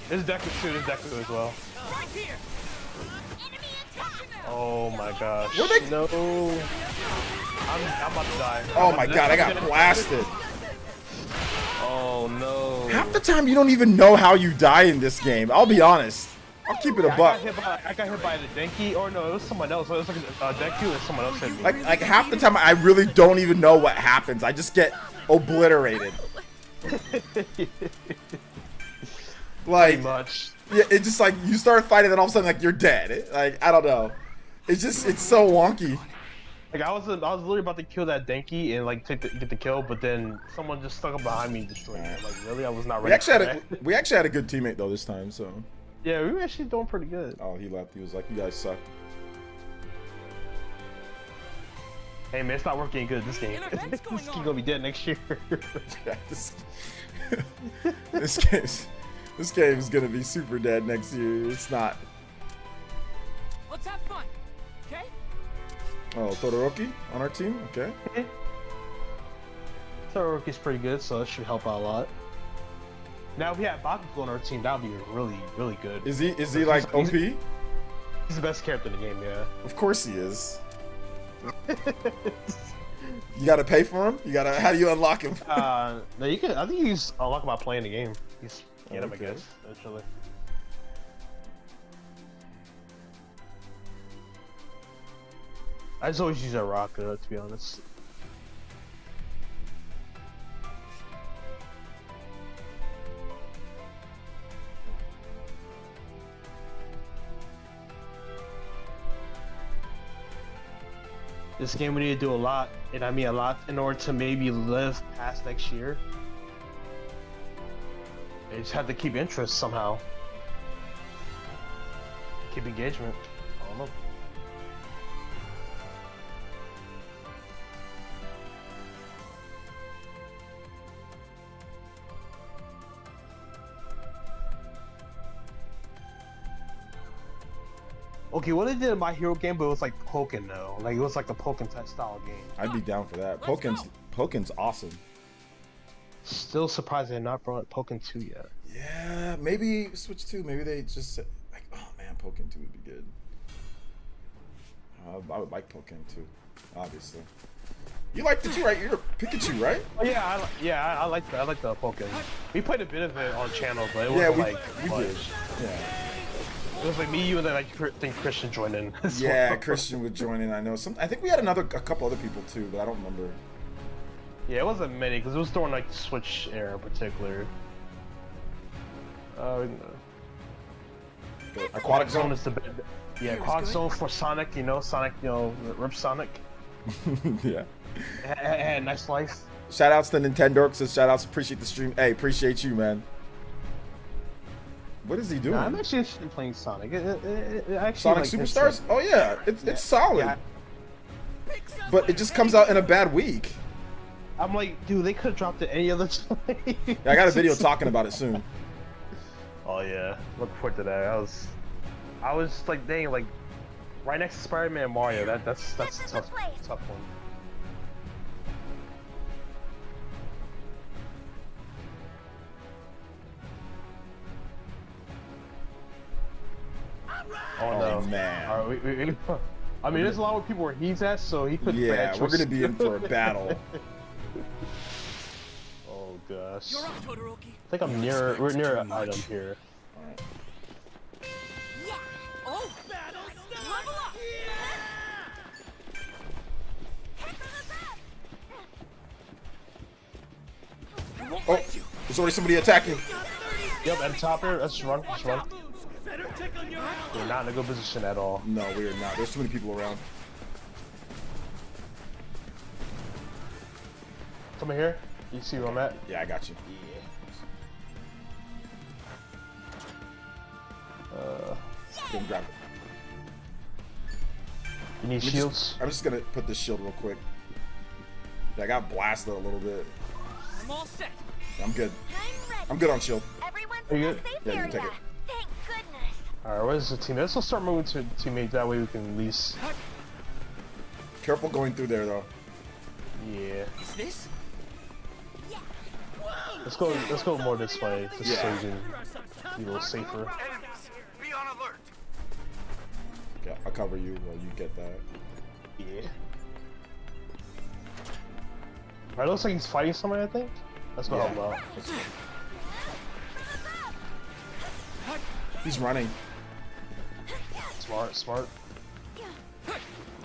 There's Deku too. There's Deku as well. Right here. Enemy attack! Oh my gosh. Were they- No. I'm about to die. Oh my god, I got blasted. Oh no. Half the time you don't even know how you die in this game. I'll be honest. I'll keep it a I buck. got hit by the Denki, or no, it was someone else. It was like a Deku and someone else hit me. Like half the time I really don't even know what happens. I just get obliterated. Like, Pretty much. yeah, it's just like you start fighting, then all of a sudden like you're dead. Like I don't know. It's so wonky. Like I was literally about to kill that Denki and like get the kill, but then someone just stuck up behind me and destroyed me. I'm like, really? I was not ready. We actually had a good teammate though this time. So Yeah, we were actually doing pretty good. oh, he left. He was like, you guys suck. Hey man, it's not working good this game. An event's going This game on. gonna be dead next year. Yeah, this game is gonna be super dead next year. It's not. Let's have fun. Okay? Oh, Todoroki on our team. Okay. Todoroki's pretty good, so that should help out a lot. Now if we had Bakugo on our team, that would be really, really good. Is he like OP? He's the best character in the game, yeah. Of course he is. You gotta pay for him. You gotta. How do you unlock him? No, you can. I think you just unlock him by playing the game. You just get him, I Okay. guess, eventually. I just always use that rock, to be honest. This game we need to do a lot, and I mean a lot, in order to maybe live past next year. They just have to keep interest somehow. Keep engagement. I don't know. Okay, what they did in My Hero game, but it was like Pokken though. Like it was like a Pokken type style game. I'd be down for that. Pokken's awesome. Still surprised they're not brought Pokken 2 yet. Yeah, maybe Switch 2. Maybe they just said, like, oh man, Pokken 2 would be good. I would like Pokken 2, obviously. You liked it too, right? You're a Pikachu, right? Oh yeah, I like the Pokken. We played a bit of it on channel, but it wasn't we much. did. Yeah. It was like me, you, and then I think Christian joined in. as Yeah, well. Christian would join in. I know I think we had a couple other people too, but I don't remember. Yeah, it wasn't many because it was during like the Switch era in particular. Aquatic Zone is the yeah, Aquatic Zone for Sonic. You know, Sonic. You know, Rip Sonic. Yeah. Had a nice life. Shout outs to Nintendo. Says shout outs. Appreciate the stream. Hey, appreciate you, man. What is he doing? Nah, I'm actually interested in playing Sonic. It actually, Sonic like, Superstars? Oh yeah, it's solid. Yeah. But it just comes out in a bad week. I'm like, dude, they could have dropped it any other time. Yeah, I got a video talking about it soon. Oh yeah, look forward to that. I was like, dang, like right next to Spider-Man and Mario. That's a tough one. Oh no, man. All right, I mean, there's a lot of people where he's at, so he could. Yeah, we're gonna be in for a battle. Oh gosh. You're up, Todoroki. I think we're near an item here. Alright. Yeah. Oh, battle level up. I won't Oh, let you. there's already somebody attacking. Yep, and top here. Let's run. Let's run. Better tickle your head. We're not in a good position at all. No, we are not. There's too many people around. Come in here. You see where I'm at? Yeah, I got you. Go grab it. You need shields. I'm just gonna put this shield real quick. Yeah, I got blasted a little bit. I'm all set. I'm good. I'm ready. I'm good on shield. Everyone's Are in you a good? safe Yeah, you area. can take it. Thank goodness. Alright, where's the teammate? Let's start moving to teammate. That way we can at least. Careful going through there though. Yeah. Is this? Yeah. Let's go more this way. Just so Yeah. we can be a little safer. Enemies, be on alert. Okay, I'll cover you while you get that. Yeah. Alright, looks like he's fighting somebody, I think. That's what I'm about. Let's go. He's running. Smart.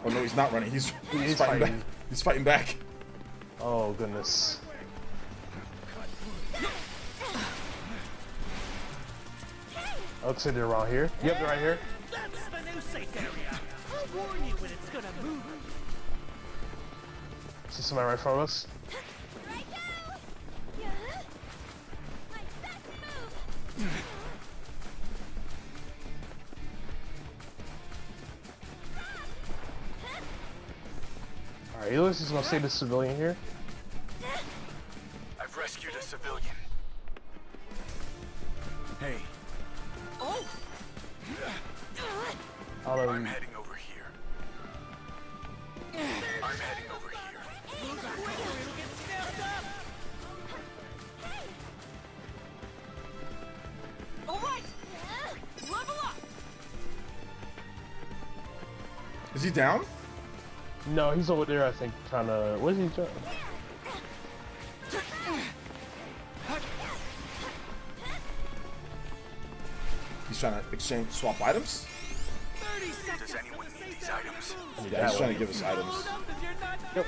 Oh no, he's not running. He's He's fighting back. fighting. He's fighting back. Oh goodness. Looks like they're around here. Yep, they're right here. That's the new safe area. I'll warn you when it's gonna move. See somebody right in front of us? Right now. Yeah. My best move. Alright, he looks like he's gonna save the civilian here. I've rescued a civilian. Hey, Oh, I'm heading over here. I'm heading over here. get snapped up. All right, level up. Is he down? No, he's over there, I think, kinda. What is he doing? He's trying to swap items? 30 seconds. Does anyone need these items? Yeah, he's trying to give us items. Yep.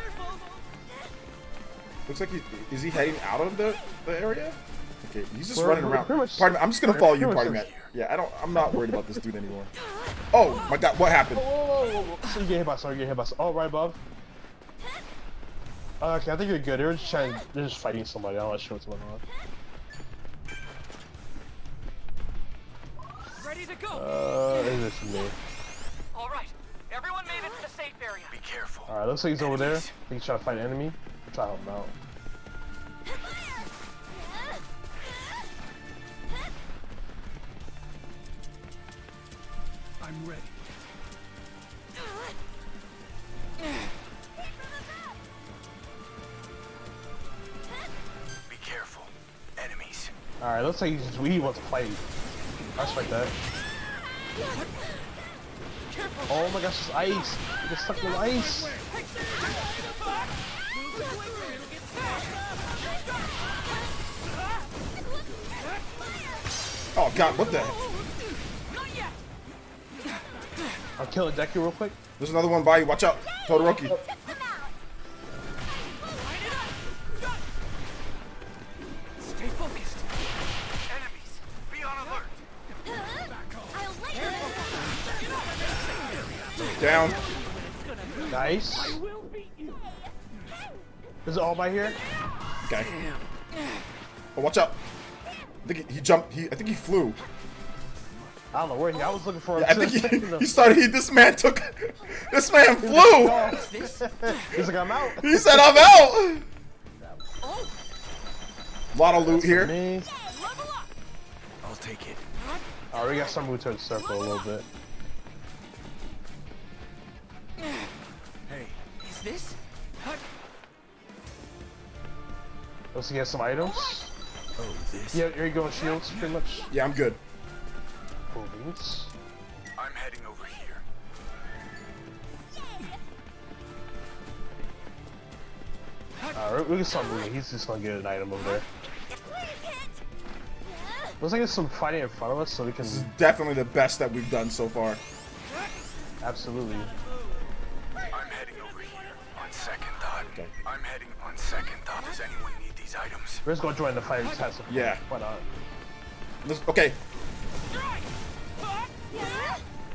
Looks like is he heading out of the area? Okay, he's just We're- running we're around. pretty much- Pardon me, I'm just gonna follow you, pretty pardon much me. Yeah, I'm not worried about this dude anymore. Oh my god, what happened? Whoa. So you get hit by something, Oh, right above. Okay, I think you're good. They're just fighting somebody. I'm not sure what's going on. Ready to go. Is this me? All right. Everyone made it to the safe area. Be careful. All right, looks like he's over there. I think he's trying to fight an enemy. I'll try to help him out. I'm ready. Be careful. Enemies. All right, looks like he wants to fight. I respect that. Oh my gosh, it's ice. He gets stuck in ice. Oh god, what the heck? I'll kill a Deku real quick. There's another one by you. Watch out, Todoroki. Stay focused. Enemies. Be on alert. Down. Nice. Is it all by here? Okay. Oh, watch out. I think he jumped. I think he flew. I don't know where I was looking for him. I think he started. This man flew. He's like, I'm out. He said, I'm out. Lot of loot here. Me. I'll take it. Alright, we got some move to the circle a little bit. Hey. Is this? Let's get some items. Oh, this. Yeah, here you go, shields, pretty much. Yeah, I'm good. Cool beans. I'm heading over here. Alright, we can start moving. He's just gonna get an item over there. Looks like there's some fighting in front of us, so we can. This is definitely the best that we've done so far. Absolutely. I'm heading over here. On second thought. Okay. I'm heading on second thought. Does anyone need these items? We're just gonna join the fight. Just have some fun. Yeah. Why not? Okay.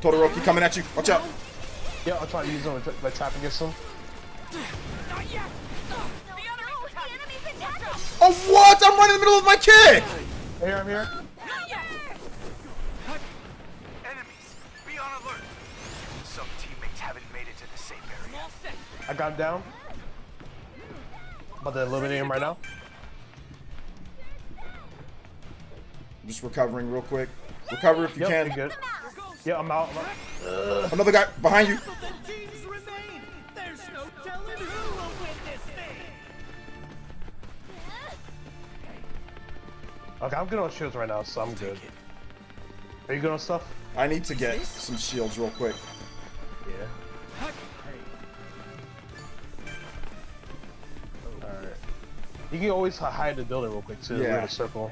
Todoroki coming at you. Watch out. Yeah, I'll try to use them by trapping against them. Oh, what? I'm right in the middle of my kick. Here, I'm here. Enemies. Be on alert. Some teammates haven't made it to the safe area. I got him down. About to eliminate him right now. I'm just recovering real quick. Recover if you Yep, can. you're good. Yeah, I'm out. Another guy behind you. The teams remain. There's no telling who will win this thing. Okay, I'm good on shields right now, so I'm good. Are you good on stuff? I need to get some shields real quick. Yeah. Alright. You can always hide the building real quick too. Yeah. We're in a circle.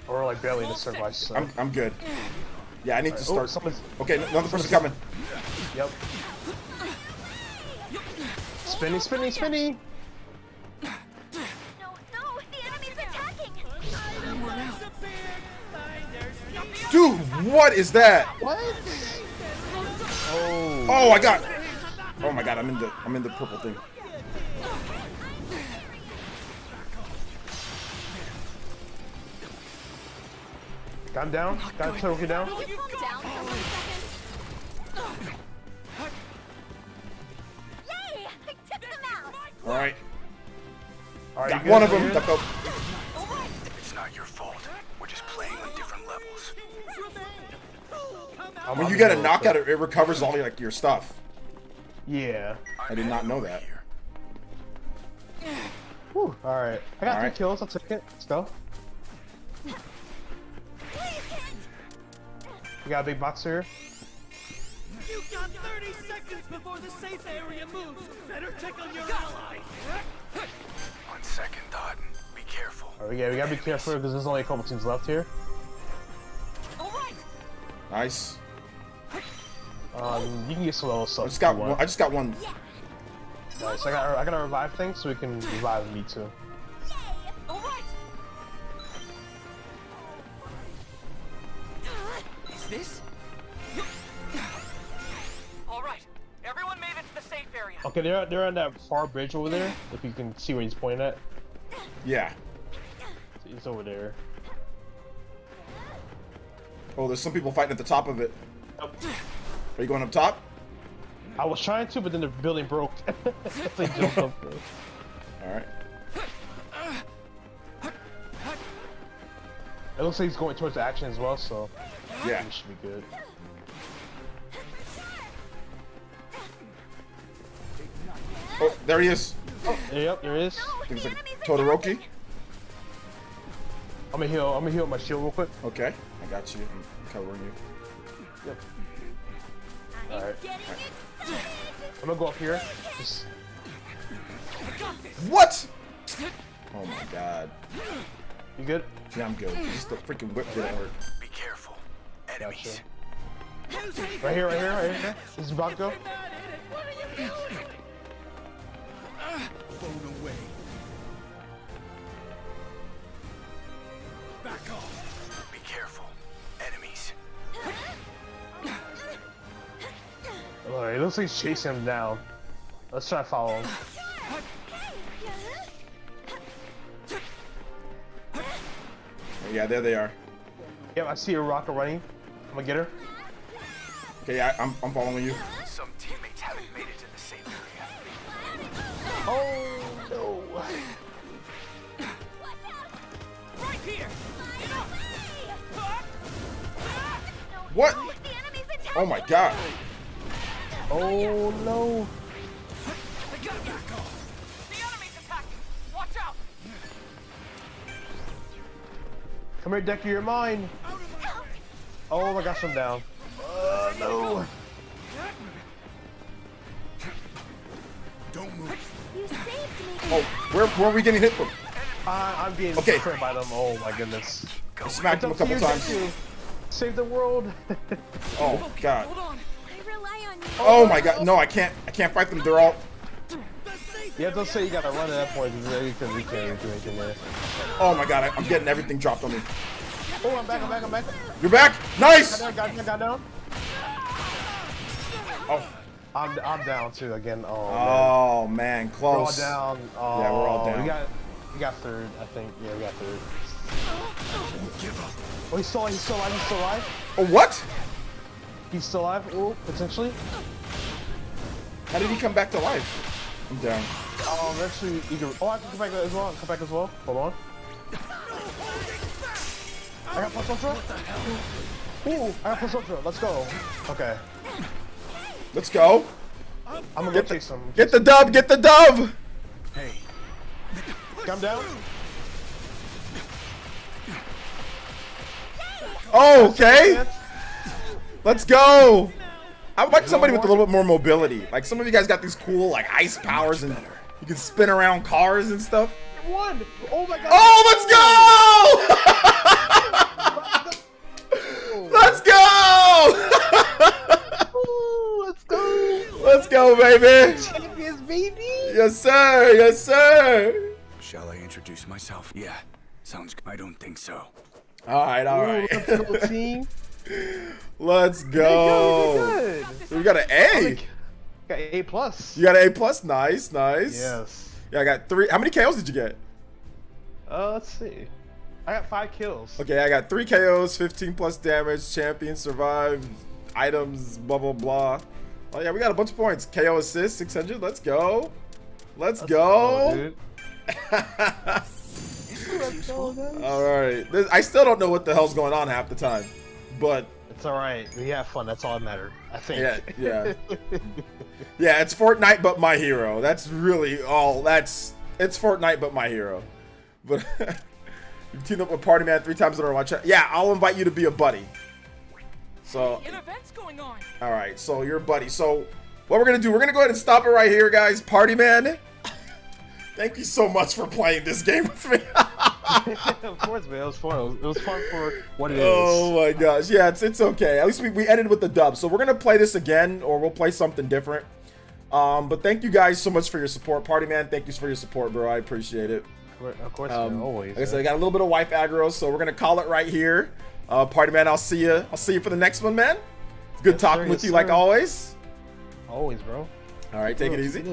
Or like barely in a circle, I should say. I'm good. Yeah, I need to Oh, start. someone's. Okay, another person coming. Yep. Spinny, spinny, spinny! No, the enemy's attacking. Dude, what is that? What? Oh. Oh, I got. Oh my god, I'm in the purple thing. Got him down. Got Todoroki down. Calm down for 1 second. Yay! I took them out. All right, Alright, got you one good? of them. You good? Let's go. It's not your fault. We're just playing on different levels. I'm When out you get a of here real knockout, quick. it recovers all your stuff. Yeah. I did not know that. Whew. Alright. I got 3 Alright. kills. I'll take it. Let's go. We got a big box here. You got 30 seconds before the safe area moves. Better check on your ally. On second thought, be careful. Alright, yeah, we gotta be careful because there's only a couple teams left here. All right. Nice. You can get some level stuff. I just got if you one. want. I just got one. Nice. I got a revive thing so we can revive me too. All right. Is this? All right. Everyone made it to the safe area. Okay, they're on that far bridge over there. If you can see where he's pointing at. Yeah. He's over there. Oh, there's some people fighting at the top of it. Oh. Are you going up top? I was trying to, but then the building broke. They jumped up there. Alright. It looks like he's going towards the action as well, so Yeah. it should be good. Oh, there he is. Yep, there is. Looks like Todoroki. I'm gonna heal my shield real quick. Okay, I got you. I'm covering you. Yep. I'm Alright. getting excited. I'm gonna go up here. Just What? Oh my god. you good? Yeah, I'm good. Just the freaking whip didn't work. Be careful. Gotcha. Right here. This is about to go. Phone away. Back off. Be careful. Enemies. Alright, it looks like he's chasing him down. Let's try to follow him. Yeah, there they are. Yep, I see a rocket running. I'm gonna get her. Okay, I'm following you. Some teammates haven't made it to the safe area. Oh no! Right here. What? The enemy's attacking. Oh my god. Oh no! The enemy's attacking. Watch out. Come here, Decker, you're mine. Oh my gosh, I'm down. No! Don't move. You saved me. Oh, where are we getting hit from? I'm being Okay. destroyed by them. Oh my goodness. I smacked him a It's up to couple you, times. Deku. Save the world. Oh god. Hold on. I rely on you. Oh my god. No, I can't fight them. They're all. Yeah, don't say you gotta run at that point because you can't do anything there. Oh my god. I'm getting everything dropped on me. Oh, I'm back. You're back. Nice. Got down. Oh. I'm down too again. Oh, Oh man, man. We're all close. down. Oh, Yeah, we're all down. We got third, I think. Yeah, we got third. Oh, he's still alive. Oh what? He's still alive. Oh, potentially. How did he come back to life? I'm down. Eventually, oh, I can come back as well. Hold on. I got plus ultra. Ooh, I got plus ultra. Let's go. Okay. Let's go. I'm gonna go chase him. Get the dub. Get the dub. Hey. Come down. Oh, okay. Let's go. I would like somebody with a little bit more mobility. Like some of you guys got these cool like ice powers and you can spin around cars and stuff. One. Oh my god. Oh, let's go! Let's go! Ooh, let's go. Let's go, baby. Champions, baby. Yes, sir. Yes, sir. Shall I introduce myself? Yeah. Sounds good. I don't think so. All right, all right. Let's go, team. Let's go. Good. So we got an A. Got A plus. You got an A plus. Nice, nice. Yes. Yeah, I got 3. How many KOs did you get? Let's see. I got 5 kills. Okay, I got 3 KOs, 15 plus damage, champion survived, items, blah blah blah. Oh yeah, we got a bunch of points. KO assist, 600. Let's go. Let's go. dude. All right. I still don't know what the hell's going on half the time, but It's alright. We have fun. That's all that matters. I think. yeah. Yeah, it's Fortnite but my hero. That's really all. It's Fortnite but my hero. But you teamed up with Party Man 3 times in a row. Yeah, I'll invite you to be a buddy. So, An event's going on. all right. So you're a buddy. So what we're gonna do? We're gonna go ahead and stop it right here, guys. Party Man, thank you so much for playing this game with me. Of course, man. It was fun. It was fun for what it is. Oh my gosh. Yeah, it's okay. At least we ended with the dub. So we're gonna play this again, or we'll play something different. But thank you guys so much for your support. Party Man, thank you for your support, bro. I appreciate it. Of course, man. Always. Like I said, I got a little bit of wife aggro, so we're gonna call it right here. Party Man, I'll see you for the next one, man. It's good Yes, talking sir. with Yes, you like sir. always. Always, bro. All right, take it easy.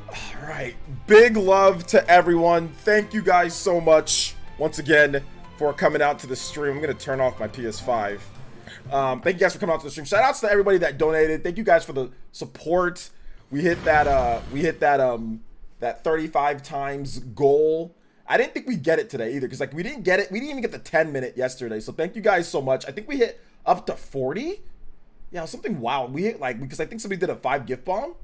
All right, big love to everyone. Thank you guys so much once again for coming out to the stream. I'm gonna turn off my PS5. Thank you guys for coming out to the stream. Shout outs to everybody that donated. Thank you guys for the support. We hit that that 35 times goal. I didn't think we'd get it today either, because like we didn't get it. We didn't even get the 10-minute yesterday. So thank you guys so much. I think we hit up to 40. Yeah, something wild. We hit like, because I think somebody did a 5 gift bomb.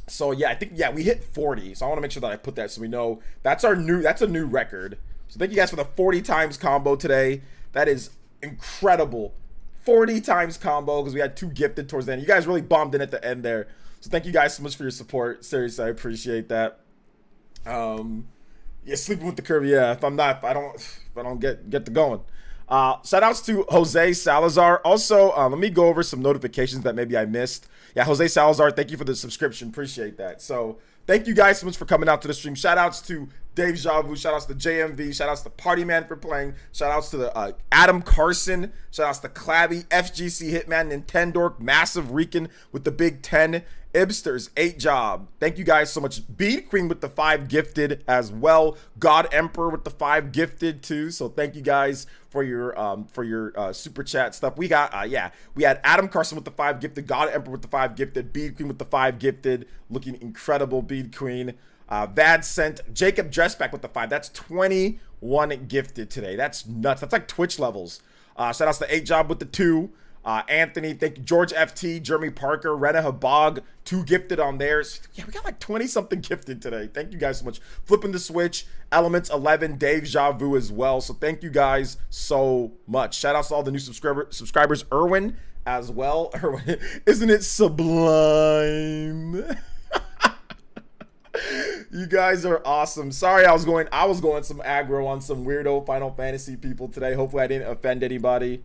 So yeah, I think we hit 40. So I want to make sure that I put that so we know that's a new record. So thank you guys for the 40 times combo today. That is incredible. 40 times combo, because we had 2 gifted towards the end. You guys really bombed in at the end there. So thank you guys so much for your support. Seriously, I appreciate that. Yeah, sleeping with the curve. Yeah, if I don't get to going. Shout outs to Jose Salazar. Also, let me go over some notifications that maybe I missed. Yeah, Jose Salazar, thank you for the subscription. Appreciate that. So thank you guys so much for coming out to the stream. Shout outs to Dave Javu. Shout outs to JMV. Shout outs to Party Man for playing. Shout outs to the Adam Carson. Shout outs to Clabby, FGC Hitman, Nintendork, Massive Rican with the Big 10. Ibsters, 8 job. Thank you guys so much. Bead Queen with the 5 gifted as well. God Emperor with the 5 gifted too. So thank you guys for your super chat stuff. We got we had Adam Carson with the 5 gifted, God Emperor with the 5 gifted, Bead Queen with the 5 gifted, looking incredible. Bead Queen. Vad sent Jacob Dressback with the 5. That's 21 gifted today. That's nuts. That's like Twitch levels. Shout outs to 8 job with the 2. Anthony, thank you. George FT, Jeremy Parker, Rena Habog, 2 gifted on theirs. Yeah, we got like 20 something gifted today. Thank you guys so much. Flipping the Switch, Elements 11, Dave Javu as well. So thank you guys so much. Shout outs to all the new subscribers. Erwin as well. Erwin, isn't it sublime? You guys are awesome. Sorry, I was going some aggro on some weirdo Final Fantasy people today. Hopefully I didn't offend anybody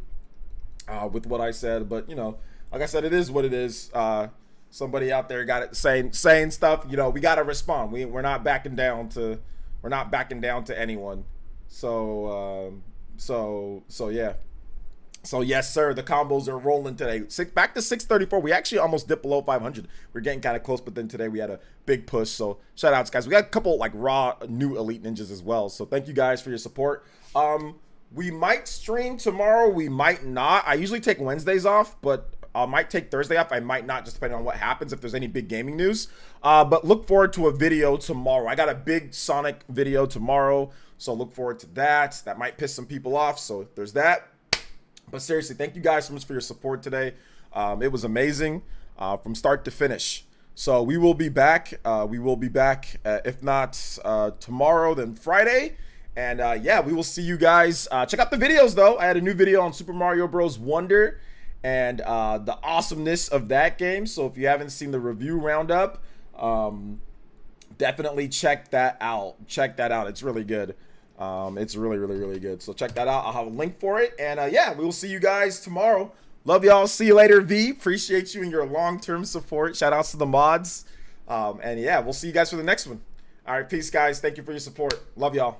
with what I said, but you know, like I said, it is what it is. Somebody out there got it saying stuff. You know, we gotta respond. We're not backing down to anyone. So yeah. So yes, sir. The combos are rolling today. Back to 634. We actually almost dipped below 500. We're getting kind of close, but then today we had a big push. So shout outs, guys. We got a couple like raw new elite ninjas as well. So thank you guys for your support. We might stream tomorrow. We might not. I usually take Wednesdays off, but I might take Thursday off. I might not, just depending on what happens, if there's any big gaming news. But look forward to a video tomorrow. I got a big Sonic video tomorrow, so look forward to that. That might piss some people off, so there's that. But seriously, thank you guys so much for your support today. It was amazing from start to finish. So we will be back. If not tomorrow, then Friday. And yeah, we will see you guys. Check out the videos, though. I had a new video on Super Mario Bros. Wonder and the awesomeness of that game. So if you haven't seen the review roundup, definitely check that out. It's really good. It's really, really, really good. So check that out. I'll have a link for it. And yeah, we will see you guys tomorrow. Love y'all. See you later, V. Appreciate you and your long-term support. Shout outs to the mods. And yeah, we'll see you guys for the next one. All right, peace, guys. Thank you for your support. Love y'all.